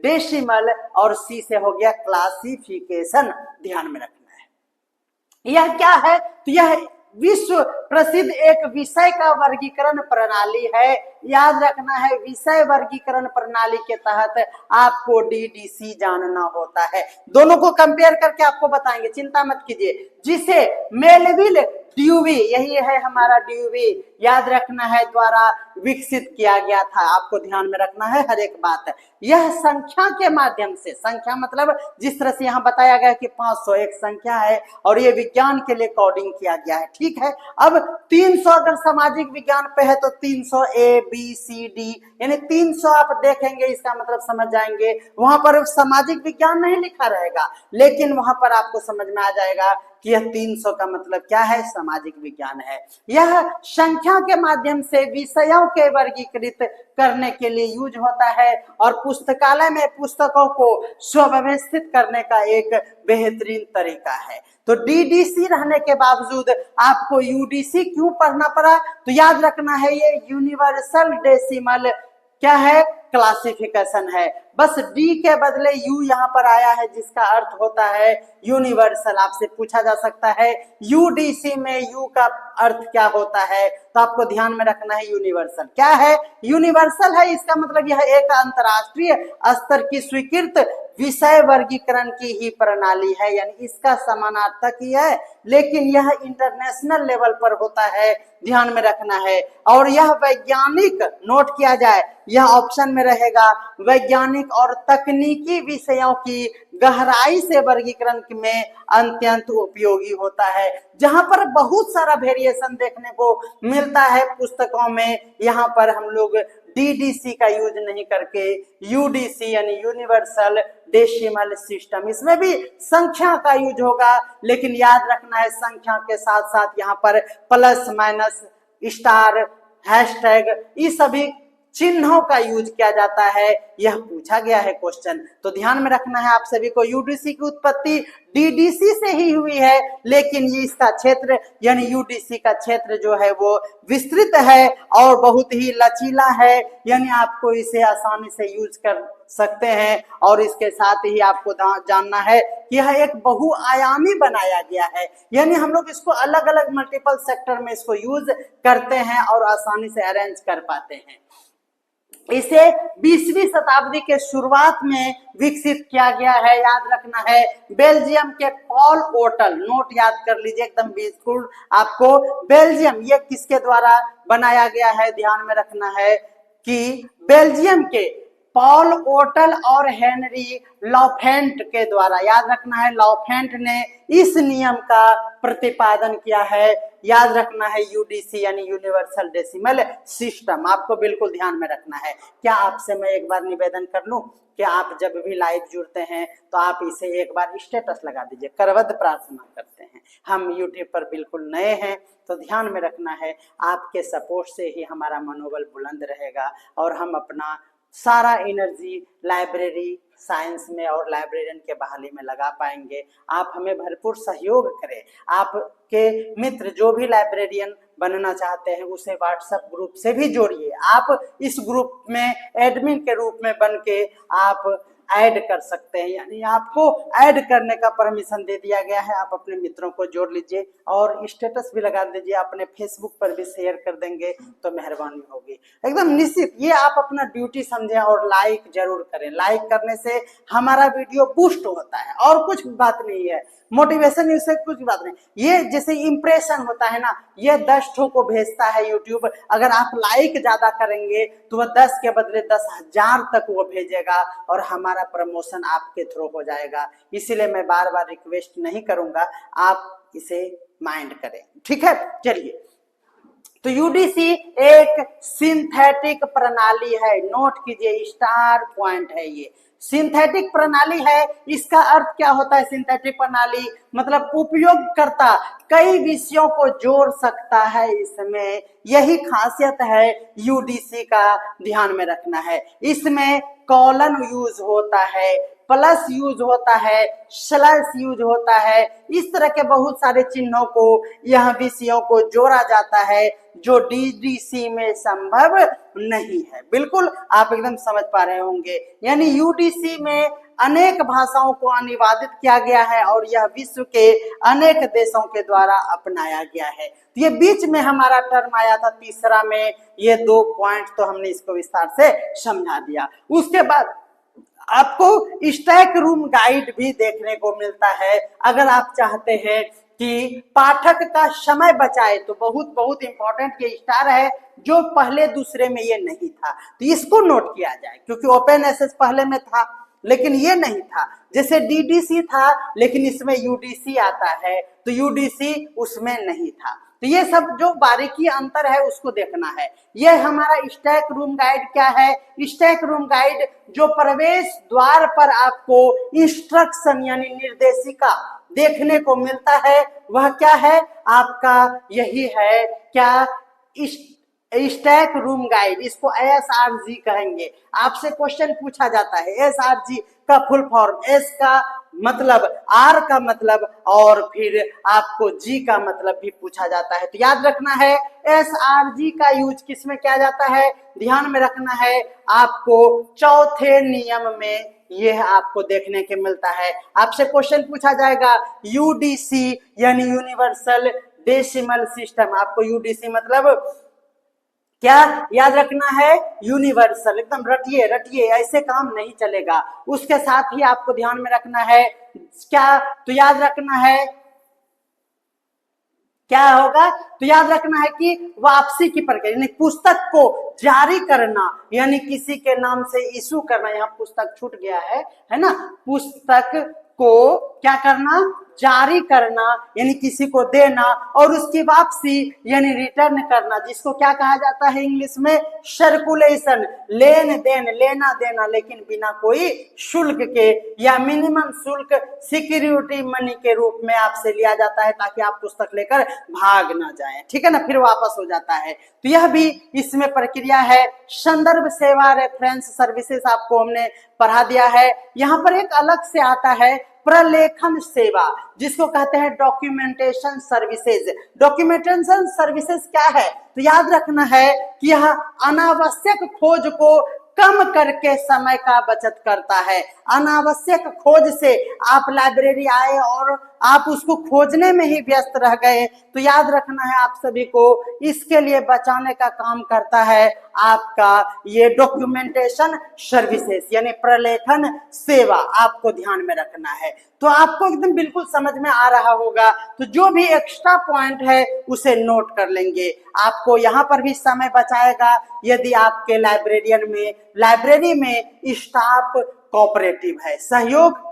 डेसिमल, और सी से हो गया क्लासिफिकेशन, ध्यान में रखना है। यह क्या है, तो यह विश्व प्रसिद्ध एक विषय का वर्गीकरण प्रणाली है। याद रखना है, विषय वर्गीकरण प्रणाली के तहत आपको डीडीसी जानना होता है। दोनों को कंपेयर करके आपको बताएंगे, चिंता मत कीजिए। जिसे मेलविल ड्यूवी, यही है हमारा ड्यूवी, याद रखना है, द्वारा विकसित किया गया था। आपको ध्यान में रखना है हर एक बात। यह संख्या के माध्यम से, संख्या मतलब जिस तरह से यहाँ बताया गया कि 501 संख्या है और ये विज्ञान के लिए कोडिंग किया गया है, ठीक है। अब 300 अगर सामाजिक विज्ञान पे है तो 300 ए बी सी डी, यानी 300 आप देखेंगे, इसका मतलब समझ जाएंगे। वहां पर सामाजिक विज्ञान नहीं लिखा रहेगा, लेकिन वहां पर आपको समझ में आ जाएगा कि यह 300 का मतलब क्या है, सामाजिक विज्ञान है। यह संख्या के माध्यम से विषयों के वर्गीकृत करने के लिए यूज होता है, और पुस्तकालय में पुस्तकों को सुव्यवस्थित करने का एक बेहतरीन तरीका है। तो डीडीसी रहने के बावजूद आपको यूडीसी क्यों पढ़ना पड़ा, तो याद रखना है ये यूनिवर्सल डेसिमल क्या है, क्लासिफिकेशन है। बस डी के बदले यू यहाँ पर आया है, जिसका अर्थ होता है यूनिवर्सल। आपसे पूछा जा सकता है यूडीसी में यू का अर्थ क्या होता है, तो आपको ध्यान में रखना है यूनिवर्सल क्या है, यूनिवर्सल है, इसका मतलब यह एक अंतरराष्ट्रीय स्तर की स्वीकृत विषय वर्गीकरण की ही प्रणाली है, यानी इसका समानार्थक ही है, लेकिन यह इंटरनेशनल लेवल पर होता है, ध्यान में रखना है। और यह वैज्ञानिक, नोट किया जाए, यह ऑप्शन में रहेगा, वैज्ञानिक और तकनीकी विषयों की गहराई से वर्गीकरण में अत्यंत उपयोगी होता है। जहां पर बहुत सारा वेरिएशन देखने को मिलता है पुस्तकों में, यहाँ पर हम लोग डीडीसी का यूज नहीं करके यूडीसी यानी यूनिवर्सल डेसिमल सिस्टम, इसमें भी संख्या का यूज होगा, लेकिन याद रखना है संख्या के साथ साथ यहाँ पर प्लस माइनस स्टार हैशटैग ये सभी चिन्हों का यूज किया जाता है, यह पूछा गया है क्वेश्चन। तो ध्यान में रखना है आप सभी को, यूडीसी की उत्पत्ति डीडीसी से ही हुई है, लेकिन ये इसका क्षेत्र यानी यूडीसी का क्षेत्र जो है वो विस्तृत है और बहुत ही लचीला है, यानी आपको इसे आसानी से यूज कर सकते हैं। और इसके साथ ही आपको जानना है कि यह एक बहुआयामी बनाया गया है, यानी हम लोग इसको अलग अलग मल्टीपल सेक्टर में इसको यूज करते हैं और आसानी से अरेंज कर पाते हैं। इसे 20वीं शताब्दी के शुरुआत में विकसित किया गया है, याद रखना है, बेल्जियम के पॉल ओटल, नोट याद कर लीजिए एकदम बिल्कुल आपको, बेल्जियम ये किसके द्वारा बनाया गया है, ध्यान में रखना है कि बेल्जियम के पॉल ओटल और हेनरी लॉफेंट के द्वारा, याद रखना है लॉफेंट ने इस नियम का प्रतिपादन किया है, याद रखना है यूडीसी यानी यूनिवर्सल डेसिमल सिस्टम, आपको बिल्कुल ध्यान में रखना है। क्या आपसे मैं एक बार निवेदन कर लूं कि आप जब भी लाइव जुड़ते हैं तो आप इसे एक बार स्टेटस लगा दीजिए, करवद प्रार्थना करते हैं। हम यूट्यूब पर बिल्कुल नए हैं तो ध्यान में रखना है, आपके सपोर्ट से ही हमारा मनोबल बुलंद रहेगा और हम अपना सारा एनर्जी लाइब्रेरी साइंस में और लाइब्रेरियन के बहाली में लगा पाएंगे। आप हमें भरपूर सहयोग करें, आपके मित्र जो भी लाइब्रेरियन बनना चाहते हैं उसे व्हाट्सएप ग्रुप से भी जोड़िए, आप इस ग्रुप में एडमिन के रूप में बन के आप ऐड कर सकते हैं, यानी आपको ऐड करने का परमिशन दे दिया गया है। आप अपने मित्रों को जोड़ लीजिए और स्टेटस भी लगा दीजिए, अपने फेसबुक पर भी शेयर कर देंगे तो मेहरबानी होगी, एकदम निश्चित। ये आप अपना ड्यूटी समझें और लाइक जरूर करें, लाइक करने से हमारा वीडियो बूस्ट होता है और कुछ बात नहीं है, मोटिवेशन इससे कुछ बात नहीं, ये जैसे इंप्रेशन होता है ना, ये 10 ठो को भेजता है यूट्यूब, अगर आप लाइक ज्यादा करेंगे तो वह 10 के बदले 10,000 तक वो भेजेगा और हमारा प्रमोशन आपके थ्रू हो जाएगा। इसीलिए मैं बार बार रिक्वेस्ट नहीं करूंगा, आप इसे माइंड करें, ठीक है। चलिए, तो यूडीसी एक सिंथेटिक प्रणाली है, नोट कीजिए, स्टार पॉइंट है, ये सिंथेटिक प्रणाली है। इसका अर्थ क्या होता है सिंथेटिक प्रणाली, मतलब उपयोगकर्ता कई विषयों को जोड़ सकता है इसमें, यही खासियत है यूडीसी का, ध्यान में रखना है। इसमें कॉलन यूज होता है, प्लस यूज होता है, स्लैश यूज होता है, इस तरह के बहुत सारे चिन्हों को यह विषयों को जोड़ा जाता है जो डीडीसी में संभव नहीं है। बिल्कुल आप एकदम समझ पा रहे होंगे, यानी यूडीसी में अनेक भाषाओं को अनुवादित किया गया है और यह विश्व के अनेक देशों के द्वारा अपनाया गया है। तो ये बीच में हमारा टर्म आया था तीसरा में, ये 2 पॉइंट तो हमने इसको विस्तार से समझा दिया। उसके बाद आपको स्टैक रूम गाइड भी देखने को मिलता है, अगर आप चाहते हैं कि पाठक का समय बचाए तो बहुत बहुत इंपॉर्टेंट ये स्टार है जो पहले दूसरे में ये नहीं था, तो इसको नोट किया जाए, क्योंकि ओपन एसेस पहले में था लेकिन ये नहीं था, जैसे डीडीसी था लेकिन इसमें यूडीसी आता है, तो यूडीसी उसमें नहीं था। तो ये सब जो बारीकी अंतर है उसको देखना है। ये हमारा स्टैक रूम गाइड क्या है, स्टैक रूम गाइड जो प्रवेश द्वार पर आपको इंस्ट्रक्शन यानी निर्देशिका देखने को मिलता है वह क्या है आपका, यही है क्या, स्टैक रूम गाइड, इसको एसआरजी कहेंगे। आपसे क्वेश्चन पूछा जाता है एसआरजी का फुल फॉर्म, एस का मतलब, आर का मतलब और फिर आपको जी का मतलब भी पूछा जाता है, तो याद रखना है एसआरजी का यूज किसमें किया जाता है, ध्यान में रखना है, आपको चौथे नियम में यह आपको देखने के मिलता है। आपसे क्वेश्चन पूछा जाएगा यूडीसी यानी यूनिवर्सल डेसिमल सिस्टम, आपको यूडीसी मतलब क्या याद रखना है? यूनिवर्सल। एकदम रटिए रटिए, ऐसे काम नहीं चलेगा। उसके साथ ही आपको ध्यान में रखना है क्या? तो याद रखना है क्या होगा? तो याद रखना है कि वापसी की प्रक्रिया, यानी पुस्तक को जारी करना, यानी किसी के नाम से इशू करना। यहाँ पुस्तक छूट गया है ना? पुस्तक को क्या करना? जारी करना, यानी किसी को देना, और उसकी वापसी यानी रिटर्न करना, जिसको क्या कहा जाता है इंग्लिश में? सर्कुलेशन। लेन देन, लेना देना, लेकिन बिना कोई शुल्क के, या मिनिमम शुल्क सिक्योरिटी मनी के रूप में आपसे लिया जाता है, ताकि आप पुस्तक लेकर भाग ना जाएं। ठीक है ना? फिर वापस हो जाता है। तो यह भी इसमें प्रक्रिया है। संदर्भ सेवा, रेफरेंस सर्विसेज आपको हमने पढ़ा दिया है। यहाँ पर एक अलग से आता है प्रलेखन सेवा, जिसको कहते हैं डॉक्यूमेंटेशन सर्विसेज। डॉक्यूमेंटेशन सर्विसेज क्या है? तो याद रखना है कि यह अनावश्यक खोज को कम करके समय का बचत करता है। अनावश्यक खोज से आप लाइब्रेरी आए और आप उसको खोजने में ही व्यस्त रह गए, तो याद रखना है आप सभी को, इसके लिए बचाने का काम करता है आपका ये डॉक्यूमेंटेशन सर्विसेज, यानी प्रलेखन सेवा। आपको ध्यान में रखना है। तो आपको एकदम बिल्कुल समझ में आ रहा होगा। तो जो भी एक्स्ट्रा पॉइंट है उसे नोट कर लेंगे। आपको यहाँ पर भी समय बचाएगा यदि आपके लाइब्रेरी में स्टाफ कोऑपरेटिव है, सहयोग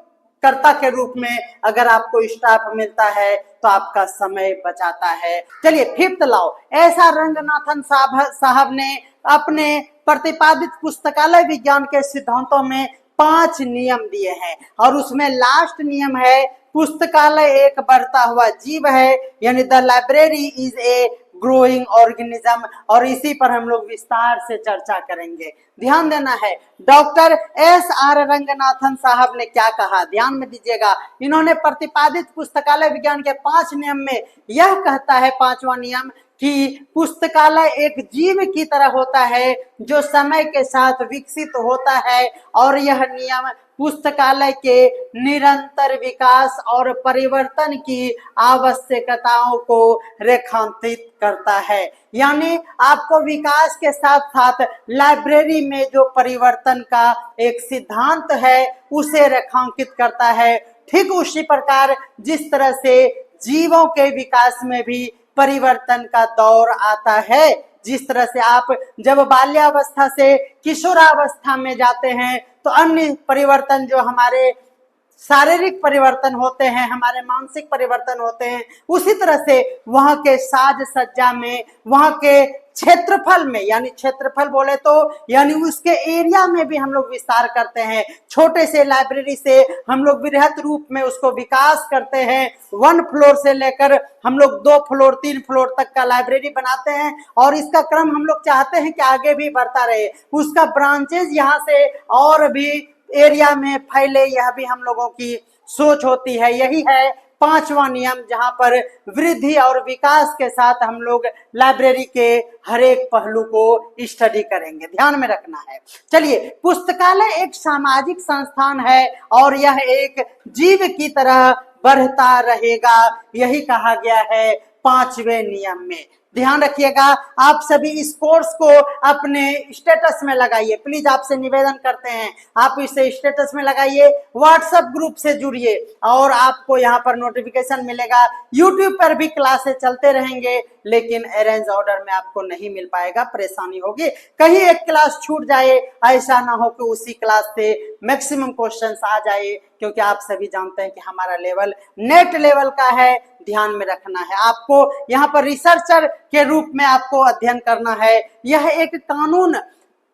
कर्ता के रूप में अगर आपको स्टाफ मिलता है तो आपका समय बचाता है। चलिए फिफ्थ लॉ, ऐसा रंगनाथन साहब ने अपने प्रतिपादित पुस्तकालय विज्ञान के सिद्धांतों में 5 नियम दिए हैं, और उसमें लास्ट नियम है पुस्तकालय एक बढ़ता हुआ जीव है, यानी the library is a growing organism. और इसी पर हम लोग विस्तार से चर्चा करेंगे। ध्यान देना है, डॉक्टर SR रंगनाथन साहब ने क्या कहा, ध्यान में दीजिएगा। इन्होंने प्रतिपादित पुस्तकालय विज्ञान के 5 नियम में यह कहता है, 5वां नियम, कि पुस्तकालय एक जीव की तरह होता है जो समय के साथ विकसित होता है, और यह नियम पुस्तकालय के निरंतर विकास और परिवर्तन की आवश्यकताओं को रेखांकित करता है। यानी आपको विकास के साथ साथ लाइब्रेरी में जो परिवर्तन का एक सिद्धांत है उसे रेखांकित करता है। ठीक उसी प्रकार जिस तरह से जीवों के विकास में भी परिवर्तन का दौर आता है, जिस तरह से आप जब बाल्यावस्था से किशोरावस्था में जाते हैं तो अन्य परिवर्तन जो हमारे शारीरिक परिवर्तन होते हैं, हमारे मानसिक परिवर्तन होते हैं, उसी तरह से वहां के साज सज्जा में, वहां के क्षेत्रफल में, यानी क्षेत्रफल बोले तो यानी उसके एरिया में भी हम लोग विस्तार करते हैं। छोटे से लाइब्रेरी से हम लोग बृहत रूप में उसको विकास करते हैं। 1 फ्लोर से लेकर हम लोग 2 फ्लोर 3 फ्लोर तक का लाइब्रेरी बनाते हैं, और इसका क्रम हम लोग चाहते हैं कि आगे भी बढ़ता रहे, उसका ब्रांचेज यहाँ से और भी एरिया में फैले, यह भी हम लोगों की सोच होती है। यही है 5वां नियम, जहां पर वृद्धि और विकास के साथ हम लोग लाइब्रेरी के हर एक पहलू को स्टडी करेंगे, ध्यान में रखना है। चलिए, पुस्तकालय एक सामाजिक संस्थान है और यह एक जीव की तरह बढ़ता रहेगा, यही कहा गया है 5वें नियम में। ध्यान रखिएगा, आप सभी इस कोर्स को अपने स्टेटस में लगाइए, प्लीज आपसे निवेदन करते हैं, आप इसे स्टेटस में लगाइए, व्हाट्सएप ग्रुप से जुड़िए, और आपको यहाँ पर नोटिफिकेशन मिलेगा। यूट्यूब पर भी क्लासेस चलते रहेंगे, लेकिन अरेंज ऑर्डर में आपको नहीं मिल पाएगा, परेशानी होगी, कहीं एक क्लास छूट जाए, ऐसा ना हो कि उसी क्लास से मैक्सिमम क्वेश्चंस आ जाए, क्योंकि आप सभी जानते हैं कि हमारा लेवल नेट लेवल का है। ध्यान में रखना है, आपको यहाँ पर रिसर्चर के रूप में आपको अध्ययन करना है। यह एक कानून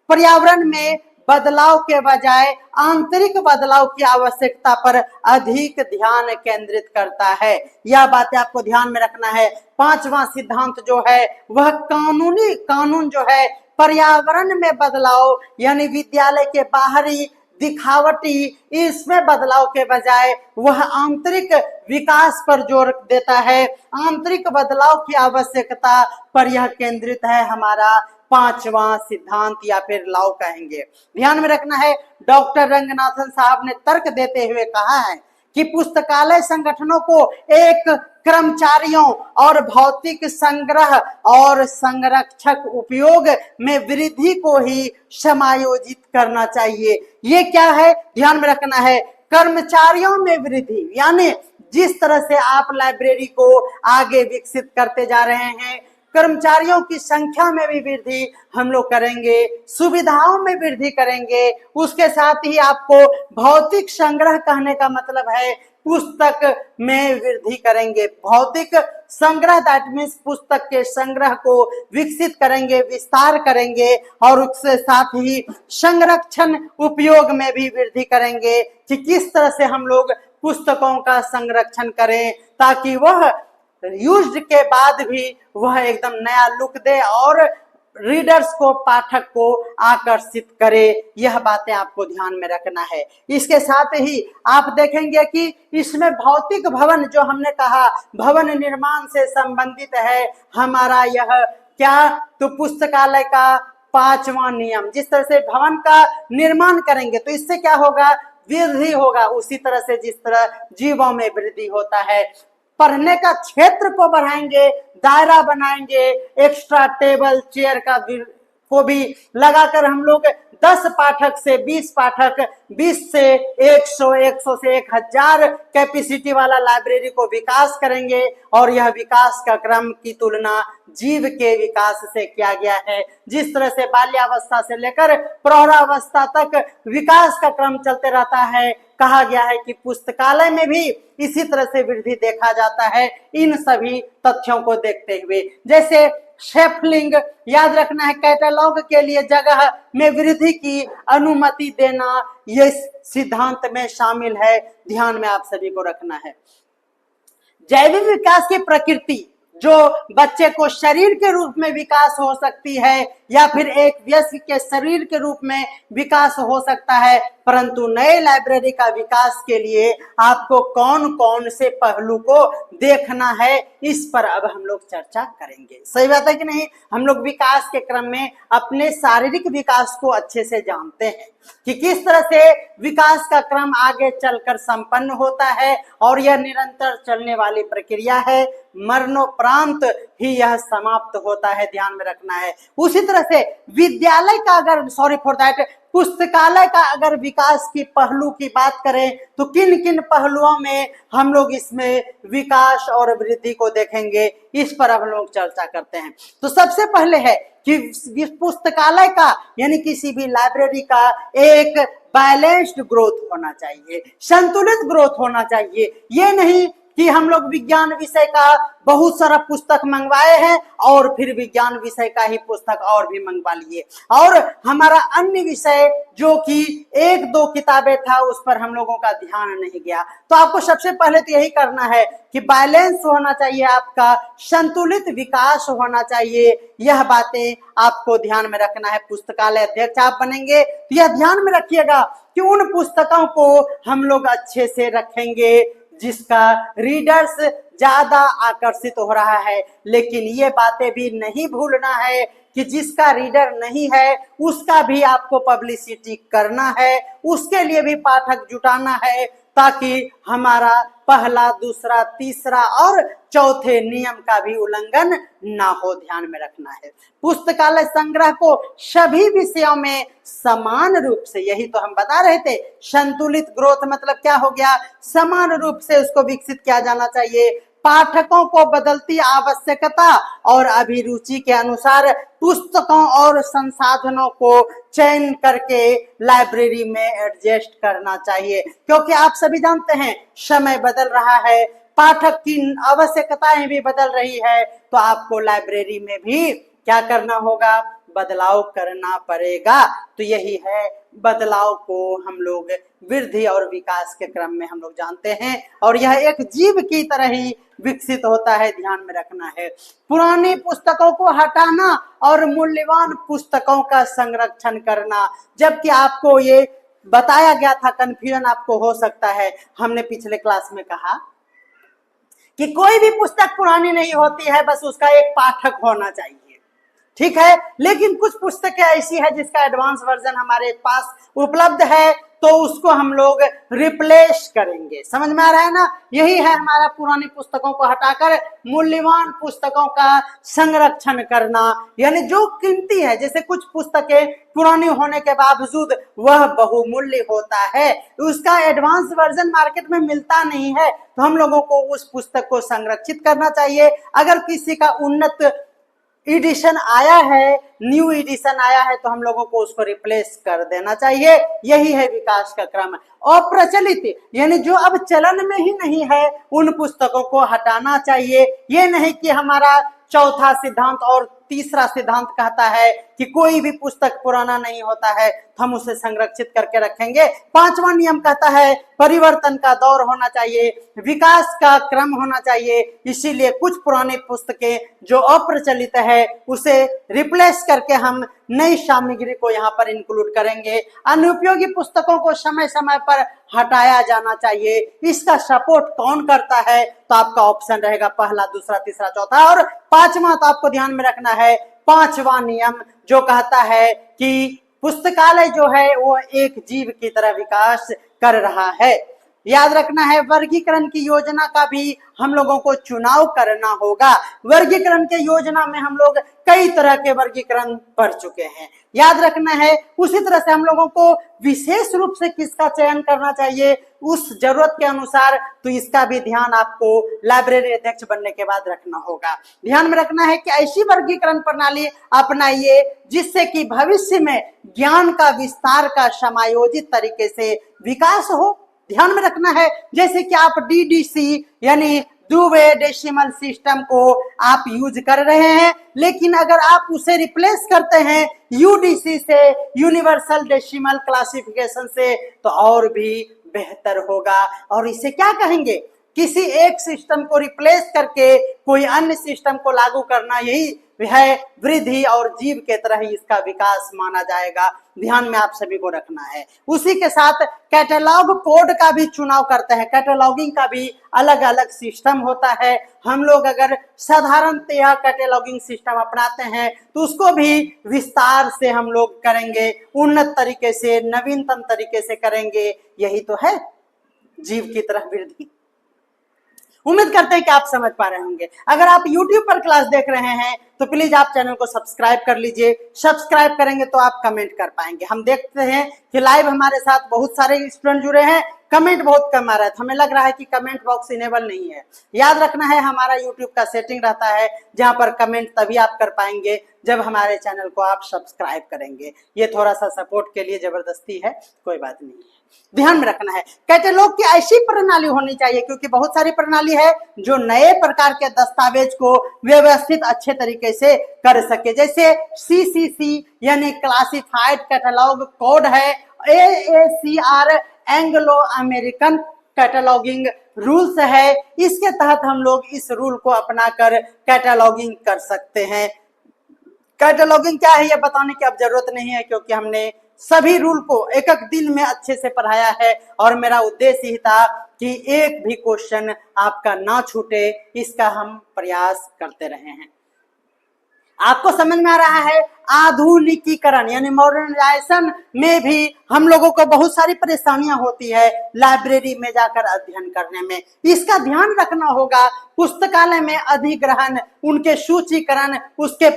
पर्यावरण में बदलाव के बजाय आंतरिक बदलाव की आवश्यकता पर अधिक ध्यान केंद्रित करता है। यह बातें आपको ध्यान में रखना है। 5वां सिद्धांत जो है वह कानून जो है पर्यावरण में बदलाव, यानी विद्यालय के बाहरी दिखावटी इसमें बदलाव के बजाय वह आंतरिक विकास पर जोर देता है। आंतरिक बदलाव की आवश्यकता पर यह केंद्रित है हमारा 5वां सिद्धांत, या फिर लॉ कहेंगे। ध्यान में रखना है, डॉक्टर रंगनाथन साहब ने तर्क देते हुए कहा है कि पुस्तकालय संगठनों को एक कर्मचारियों और भौतिक संग्रह और संरक्षक उपयोग में वृद्धि को ही समायोजित करना चाहिए। ये क्या है, ध्यान में रखना है, कर्मचारियों में वृद्धि, यानी जिस तरह से आप लाइब्रेरी को आगे विकसित करते जा रहे हैं, कर्मचारियों की संख्या में भी वृद्धि हम लोग करेंगे, सुविधाओं में वृद्धि करेंगे, उसके साथ ही आपको भौतिक संग्रह कहने का मतलब है पुस्तक में वृद्धि करेंगे। भौतिक संग्रह दैट मीन्स पुस्तक के संग्रह को विकसित करेंगे, विस्तार करेंगे, और उसके साथ ही संरक्षण उपयोग में भी वृद्धि करेंगे कि किस तरह से हम लोग पुस्तकों का संरक्षण करें ताकि वह यूज्ड के बाद भी वह एकदम नया लुक दे और रीडर्स को, पाठक को आकर्षित करे। यह बातें आपको ध्यान में रखना है। इसके साथ ही आप देखेंगे कि इसमें भौतिक भवन, जो हमने कहा भवन निर्माण से संबंधित है हमारा यह क्या, तो पुस्तकालय का 5वां नियम, जिस तरह से भवन का निर्माण करेंगे तो इससे क्या होगा, वृद्धि होगा। उसी तरह से जिस तरह जीवों में वृद्धि होता है, पढ़ने का क्षेत्र को बढ़ाएंगे, दायरा बनाएंगे, एक्स्ट्रा टेबल चेयर का को भी लगाकर हम लोग 10 पाठक से 20 पाठक, 20 से 100, 100 से 1000 कैपेसिटी वाला लाइब्रेरी को विकास करेंगे। और यह विकास का क्रम की तुलना जीव के विकास से किया गया है। जिस तरह से बाल्यावस्था से लेकर प्रौढ़ावस्था तक विकास का क्रम चलते रहता है, कहा गया है कि पुस्तकालय में भी इसी तरह से वृद्धि देखा जाता है। इन सभी तथ्यों को देखते हुए, जैसे शेफलिंग, याद रखना है, कैटलॉग के लिए जगह में वृद्धि की अनुमति देना, ये सिद्धांत में शामिल है। ध्यान में आप सभी को रखना है। जैविक विकास की प्रकृति, जो बच्चे को शरीर के रूप में विकास हो सकती है या फिर एक वयस्क के शरीर के रूप में विकास हो सकता है, परंतु नए लाइब्रेरी का विकास के लिए आपको कौन कौन से पहलू को देखना है, इस पर अब हम लोग चर्चा करेंगे। सही बात है कि नहीं? हम लोग विकास के क्रम में अपने शारीरिक विकास को अच्छे से जानते हैं कि किस तरह से विकास का क्रम आगे चलकर संपन्न होता है, और यह निरंतर चलने वाली प्रक्रिया है, मरणोपरांत ही यह समाप्त होता है। ध्यान में रखना है। उसी तरह से विद्यालय का अगर पुस्तकालय का अगर विकास की पहलू की बात करें तो किन किन पहलुओं में हम लोग इसमें विकास और वृद्धि को देखेंगे, इस पर अब हम लोग चर्चा करते हैं। तो सबसे पहले है कि पुस्तकालय का यानी किसी भी लाइब्रेरी का एक बैलेंस्ड ग्रोथ होना चाहिए, संतुलित ग्रोथ होना चाहिए। ये नहीं कि हम लोग विज्ञान विषय का बहुत सारा पुस्तक मंगवाए हैं और फिर विज्ञान विषय का ही पुस्तक और भी मंगवा लिए, और हमारा अन्य विषय जो कि 1-2 किताबें था उस पर हम लोगों का ध्यान नहीं गया। तो आपको सबसे पहले तो यही करना है कि बैलेंस होना चाहिए, आपका संतुलित विकास होना चाहिए। यह बातें आपको ध्यान में रखना है। पुस्तकालय अध्यक्ष आप बनेंगे तो यह ध्यान में रखिएगा कि उन पुस्तकों को हम लोग अच्छे से रखेंगे जिसका रीडर्स ज्यादा आकर्षित हो रहा है। लेकिन ये बातें भी नहीं भूलना है कि जिसका रीडर नहीं है उसका भी आपको पब्लिसिटी करना है, उसके लिए भी पाठक जुटाना है, ताकि हमारा पहला, दूसरा, तीसरा और चौथे नियम का भी उल्लंघन ना हो। ध्यान में रखना है। पुस्तकालय संग्रह को सभी विषयों में समान रूप से, यही तो हम बता रहे थे, संतुलित ग्रोथ मतलब क्या हो गया, समान रूप से उसको विकसित किया जाना चाहिए। पाठकों को बदलती आवश्यकता और अभिरुचि के अनुसार पुस्तकों और संसाधनों को चयन करके लाइब्रेरी में एडजस्ट करना चाहिए, क्योंकि आप सभी जानते हैं समय बदल रहा है, पाठक की आवश्यकताएं भी बदल रही है, तो आपको लाइब्रेरी में भी क्या करना होगा, बदलाव करना पड़ेगा। तो यही है, बदलाव को हम लोग वृद्धि और विकास के क्रम में हम लोग जानते हैं, और यह एक जीव की तरह ही विकसित होता है। ध्यान में रखना है। पुरानी पुस्तकों को हटाना और मूल्यवान पुस्तकों का संरक्षण करना, जबकि आपको ये बताया गया था, कंफ्यूजन आपको हो सकता है। हमने पिछले क्लास में कहा कि कोई भी पुस्तक पुरानी नहीं होती है, बस उसका एक पाठक होना चाहिए। ठीक है। लेकिन कुछ पुस्तकें ऐसी है जिसका एडवांस वर्जन हमारे पास उपलब्ध है, तो उसको हम लोग रिप्लेस करेंगे। समझ में आ रहा है ना? यही है हमारा पुरानी पुस्तकों को हटाकर मूल्यवान पुस्तकों का संरक्षण करना, यानी जो कीमती है। जैसे कुछ पुस्तकें पुरानी होने के बावजूद वह बहुमूल्य होता है, उसका एडवांस वर्जन मार्केट में मिलता नहीं है, तो हम लोगों को उस पुस्तक को संरक्षित करना चाहिए। अगर किसी का उन्नत एडिशन आया है, न्यू एडिशन आया है, तो हम लोगों को उसको रिप्लेस कर देना चाहिए। यही है विकास का क्रम। अप्रचलित यानी जो अब चलन में ही नहीं है, उन पुस्तकों को हटाना चाहिए। ये नहीं कि हमारा चौथा सिद्धांत और तीसरा सिद्धांत कहता है कि कोई भी पुस्तक पुराना नहीं होता है तो हम उसे संरक्षित करके रखेंगे। पांचवा नियम कहता है परिवर्तन का दौर होना चाहिए, विकास का क्रम होना चाहिए। इसीलिए कुछ पुरानी पुस्तकें जो अप्रचलित है उसे रिप्लेस करके हम नई सामग्री को यहाँ पर इंक्लूड करेंगे। अनुपयोगी पुस्तकों को समय समय पर हटाया जाना चाहिए। इसका सपोर्ट कौन करता है? तो आपका ऑप्शन रहेगा पहला, दूसरा, तीसरा, चौथा और पांचवा। तो आपको ध्यान में रखना है पांचवा नियम जो कहता है कि पुस्तकालय जो है वो एक जीव की तरह विकास कर रहा है। याद रखना है वर्गीकरण की योजना का भी हम लोगों को चुनाव करना होगा। वर्गीकरण के योजना में हम लोग कई तरह के वर्गीकरण पढ़ चुके हैं, याद रखना है। उसी तरह से हम लोगों को विशेष रूप से किसका चयन करना चाहिए उस जरूरत के अनुसार, तो इसका भी ध्यान आपको लाइब्रेरी अध्यक्ष बनने के बाद रखना होगा। ध्यान में रखना है कि ऐसी वर्गीकरण प्रणाली अपनाइए जिससे कि भविष्य में ज्ञान का विस्तार का समायोजित तरीके से विकास हो। ध्यान में रखना है जैसे कि आप डीडीसी यानी डुवे डेसिमल सिस्टम को आप यूज कर रहे हैं, लेकिन अगर आप उसे रिप्लेस करते हैं यूडीसी से, यूनिवर्सल डेसिमल क्लासिफिकेशन से, तो और भी बेहतर होगा। और इसे क्या कहेंगे? किसी एक सिस्टम को रिप्लेस करके कोई अन्य सिस्टम को लागू करना, यही है वृद्धि और जीव के तरह ही इसका विकास माना जाएगा। ध्यान में आप सभी को रखना है। उसी के साथ कैटलॉग कोड का भी चुनाव करते हैं। कैटलॉगिंग का भी अलग अलग सिस्टम होता है। हम लोग अगर साधारणतया कैटलॉगिंग सिस्टम अपनाते हैं तो उसको भी विस्तार से हम लोग करेंगे, उन्नत तरीके से, नवीनतम तरीके से करेंगे। यही तो है जीव की तरह वृद्धि। उम्मीद करते हैं कि आप समझ पा रहे होंगे। अगर आप YouTube पर क्लास देख रहे हैं तो प्लीज आप चैनल को सब्सक्राइब कर लीजिए। सब्सक्राइब करेंगे तो आप कमेंट कर पाएंगे। हम देखते हैं कि लाइव हमारे साथ बहुत सारे स्टूडेंट जुड़े हैं, कमेंट बहुत कम आ रहा है, हमें लग रहा है कि कमेंट बॉक्स इनेबल नहीं है। याद रखना है हमारा YouTube का सेटिंग रहता है जहां पर कमेंट तभी आप कर पाएंगे जब हमारे चैनल को आप सब्सक्राइब करेंगे। ये थोड़ा सा सपोर्ट के लिए जबरदस्ती है, कोई बात नहीं है। ध्यान में रखना है कैटलॉग की ऐसी प्रणाली होनी चाहिए, क्योंकि बहुत सारी प्रणाली है जो नए प्रकार के दस्तावेज को व्यवस्थित अच्छे तरीके से कर सके। जैसे CCC यानी क्लासिफाइड कैटलॉग कोड है, AACR Anglo American cataloguing rules है। इसके तहत हम लोग इस रूल को अपनाकर कैटलॉगिंग कर सकते हैं। कैटलॉगिंग क्या है ये बताने की अब जरूरत नहीं है, क्योंकि हमने सभी रूल को एक एक दिन में अच्छे से पढ़ाया है और मेरा उद्देश्य ही था कि एक भी क्वेश्चन आपका ना छूटे, इसका हम प्रयास करते रहे हैं। आपको समझ में आ रहा है आधुनिकीकरण यानी मॉडर्नाइजेशन में भी हम लोगों को बहुत सारी परेशानियां होती है लाइब्रेरी में जाकर अध्ययन करने में। इसका ध्यान रखना होगा। पुस्तकालय में अधिग्रहण, उनके सूचीकरण, उसके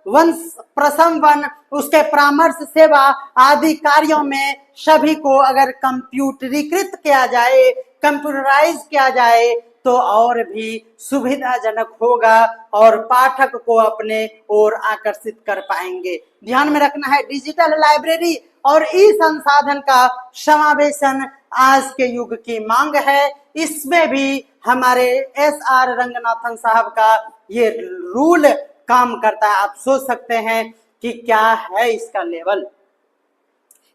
प्रसंवन, उसके परामर्श सेवा आदि कार्यों में सभी को अगर कंप्यूटरीकृत किया जाए, कंप्यूटराइज किया जाए तो और भी सुविधाजनक होगा और पाठक को अपने ओर आकर्षित कर पाएंगे। ध्यान में रखना है डिजिटल लाइब्रेरी और ई संसाधन का समावेशन आज के युग की मांग है। इसमें भी हमारे SR रंगनाथन साहब का ये रूल काम करता है। आप सोच सकते हैं कि क्या है इसका लेवल।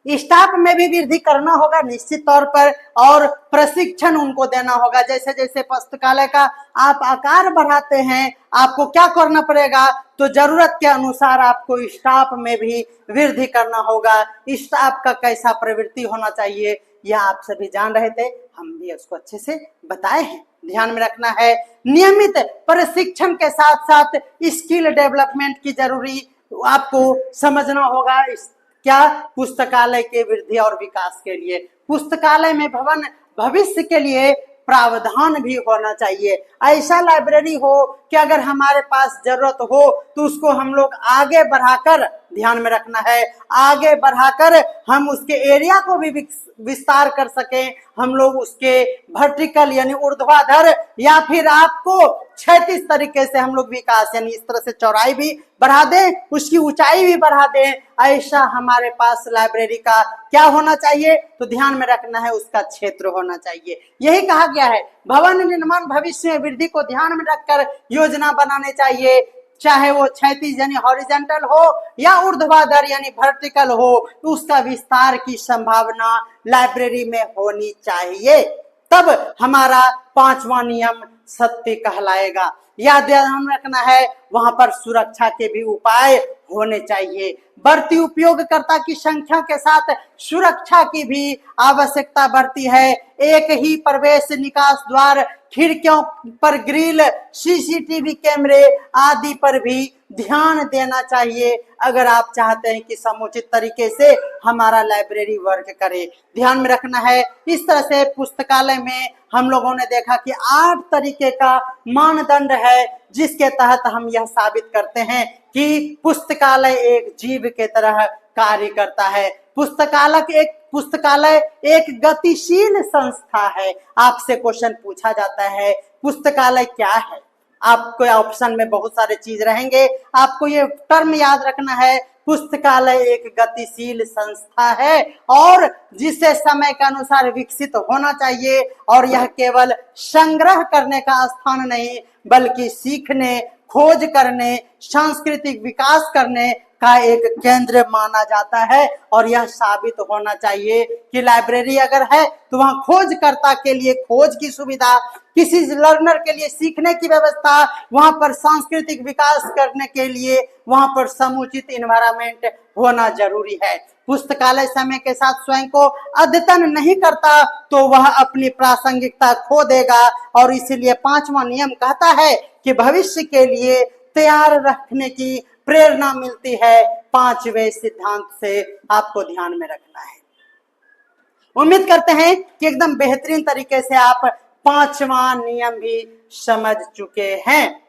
स्टाफ में भी वृद्धि करना होगा निश्चित तौर पर और प्रशिक्षण उनको देना होगा। जैसे जैसे पुस्तकालय का आप आकार बढ़ाते हैं आपको क्या करना पड़ेगा, तो जरूरत के अनुसार आपको स्टाफ में भी वृद्धि करना होगा। स्टाफ का कैसा प्रवृत्ति होना चाहिए यह आप सभी जान रहे थे, हम भी उसको अच्छे से बताए हैं। ध्यान में रखना है, नियमित प्रशिक्षण के साथ साथ स्किल डेवलपमेंट की जरूरी आपको समझना होगा। क्या? पुस्तकालय के वृद्धि और विकास के लिए पुस्तकालय में भवन भविष्य के लिए प्रावधान भी होना चाहिए। ऐसा लाइब्रेरी हो कि अगर हमारे पास जरूरत हो तो उसको हम लोग आगे बढ़ाकर, ध्यान में रखना है, आगे बढ़ाकर हम उसके एरिया को भी विस्तार कर सकें। हम लोग उसके वर्टिकल यानी ऊर्ध्वाधर या फिर आपको क्षैतिज तरीके से हम लोग विकास यानी इस तरह से चौड़ाई भी बढ़ा दें, उसकी ऊंचाई भी बढ़ा दें। ऐसा हमारे पास लाइब्रेरी का क्या होना चाहिए? तो ध्यान में रखना है, उसका क्षेत्र होना चाहिए। यही कहा गया है, भवन निर्माण भविष्य में वृद्धि को ध्यान में रखकर योजना बनाने चाहिए, चाहे वो क्षैतिज यानी हॉरिजॉन्टल हो या ऊर्ध्वाधर यानी वर्टिकल हो, तो उसका विस्तार की संभावना लाइब्रेरी में होनी चाहिए। तब हमारा 5वां नियम सत्य कहलाएगा। यह ध्यान रखना है, वहां पर सुरक्षा के भी उपाय होने चाहिए। बढ़ती उपयोगकर्ता की संख्या के साथ सुरक्षा की भी आवश्यकता बढ़ती है। एक ही प्रवेश निकास द्वार, खिड़कियों पर ग्रिल, सीसीटीवी कैमरे आदि पर भी ध्यान देना चाहिए अगर आप चाहते हैं कि समुचित तरीके से हमारा लाइब्रेरी वर्क करे। ध्यान में रखना है, इस तरह से पुस्तकालय में हम लोगों ने देखा कि 8 तरीके का मानदंड है जिसके तहत हम यह साबित करते हैं कि पुस्तकालय एक जीव के तरह कार्य करता है। पुस्तकालय एक गतिशील संस्था है। आपसे क्वेश्चन पूछा जाता है पुस्तकालय क्या है, आपको ऑप्शन में बहुत सारे चीज रहेंगे, आपको ये टर्म याद रखना है, पुस्तकालय एक गतिशील संस्था है और जिसे समय के अनुसार विकसित होना चाहिए। और यह केवल संग्रह करने का स्थान नहीं बल्कि सीखने, खोज करने, सांस्कृतिक विकास करने का एक केंद्र माना जाता है। और यह साबित होना चाहिए कि लाइब्रेरी अगर है तो वहां खोजकर्ता के लिए खोज की सुविधा, किसी लर्नर के लिए सीखने की व्यवस्था, वहां पर सांस्कृतिक विकास करने के लिए वहां पर समुचित इन्वायरमेंट होना जरूरी है। पुस्तकालय समय के साथ स्वयं को अद्यतन नहीं करता तो वह अपनी प्रासंगिकता खो देगा। और इसीलिए 5वां नियम कहता है कि भविष्य के लिए तैयार रखने की प्रेरणा मिलती है। 5वें सिद्धांत से आपको ध्यान में रखना है। उम्मीद करते हैं कि एकदम बेहतरीन तरीके से आप 5वां नियम भी समझ चुके हैं।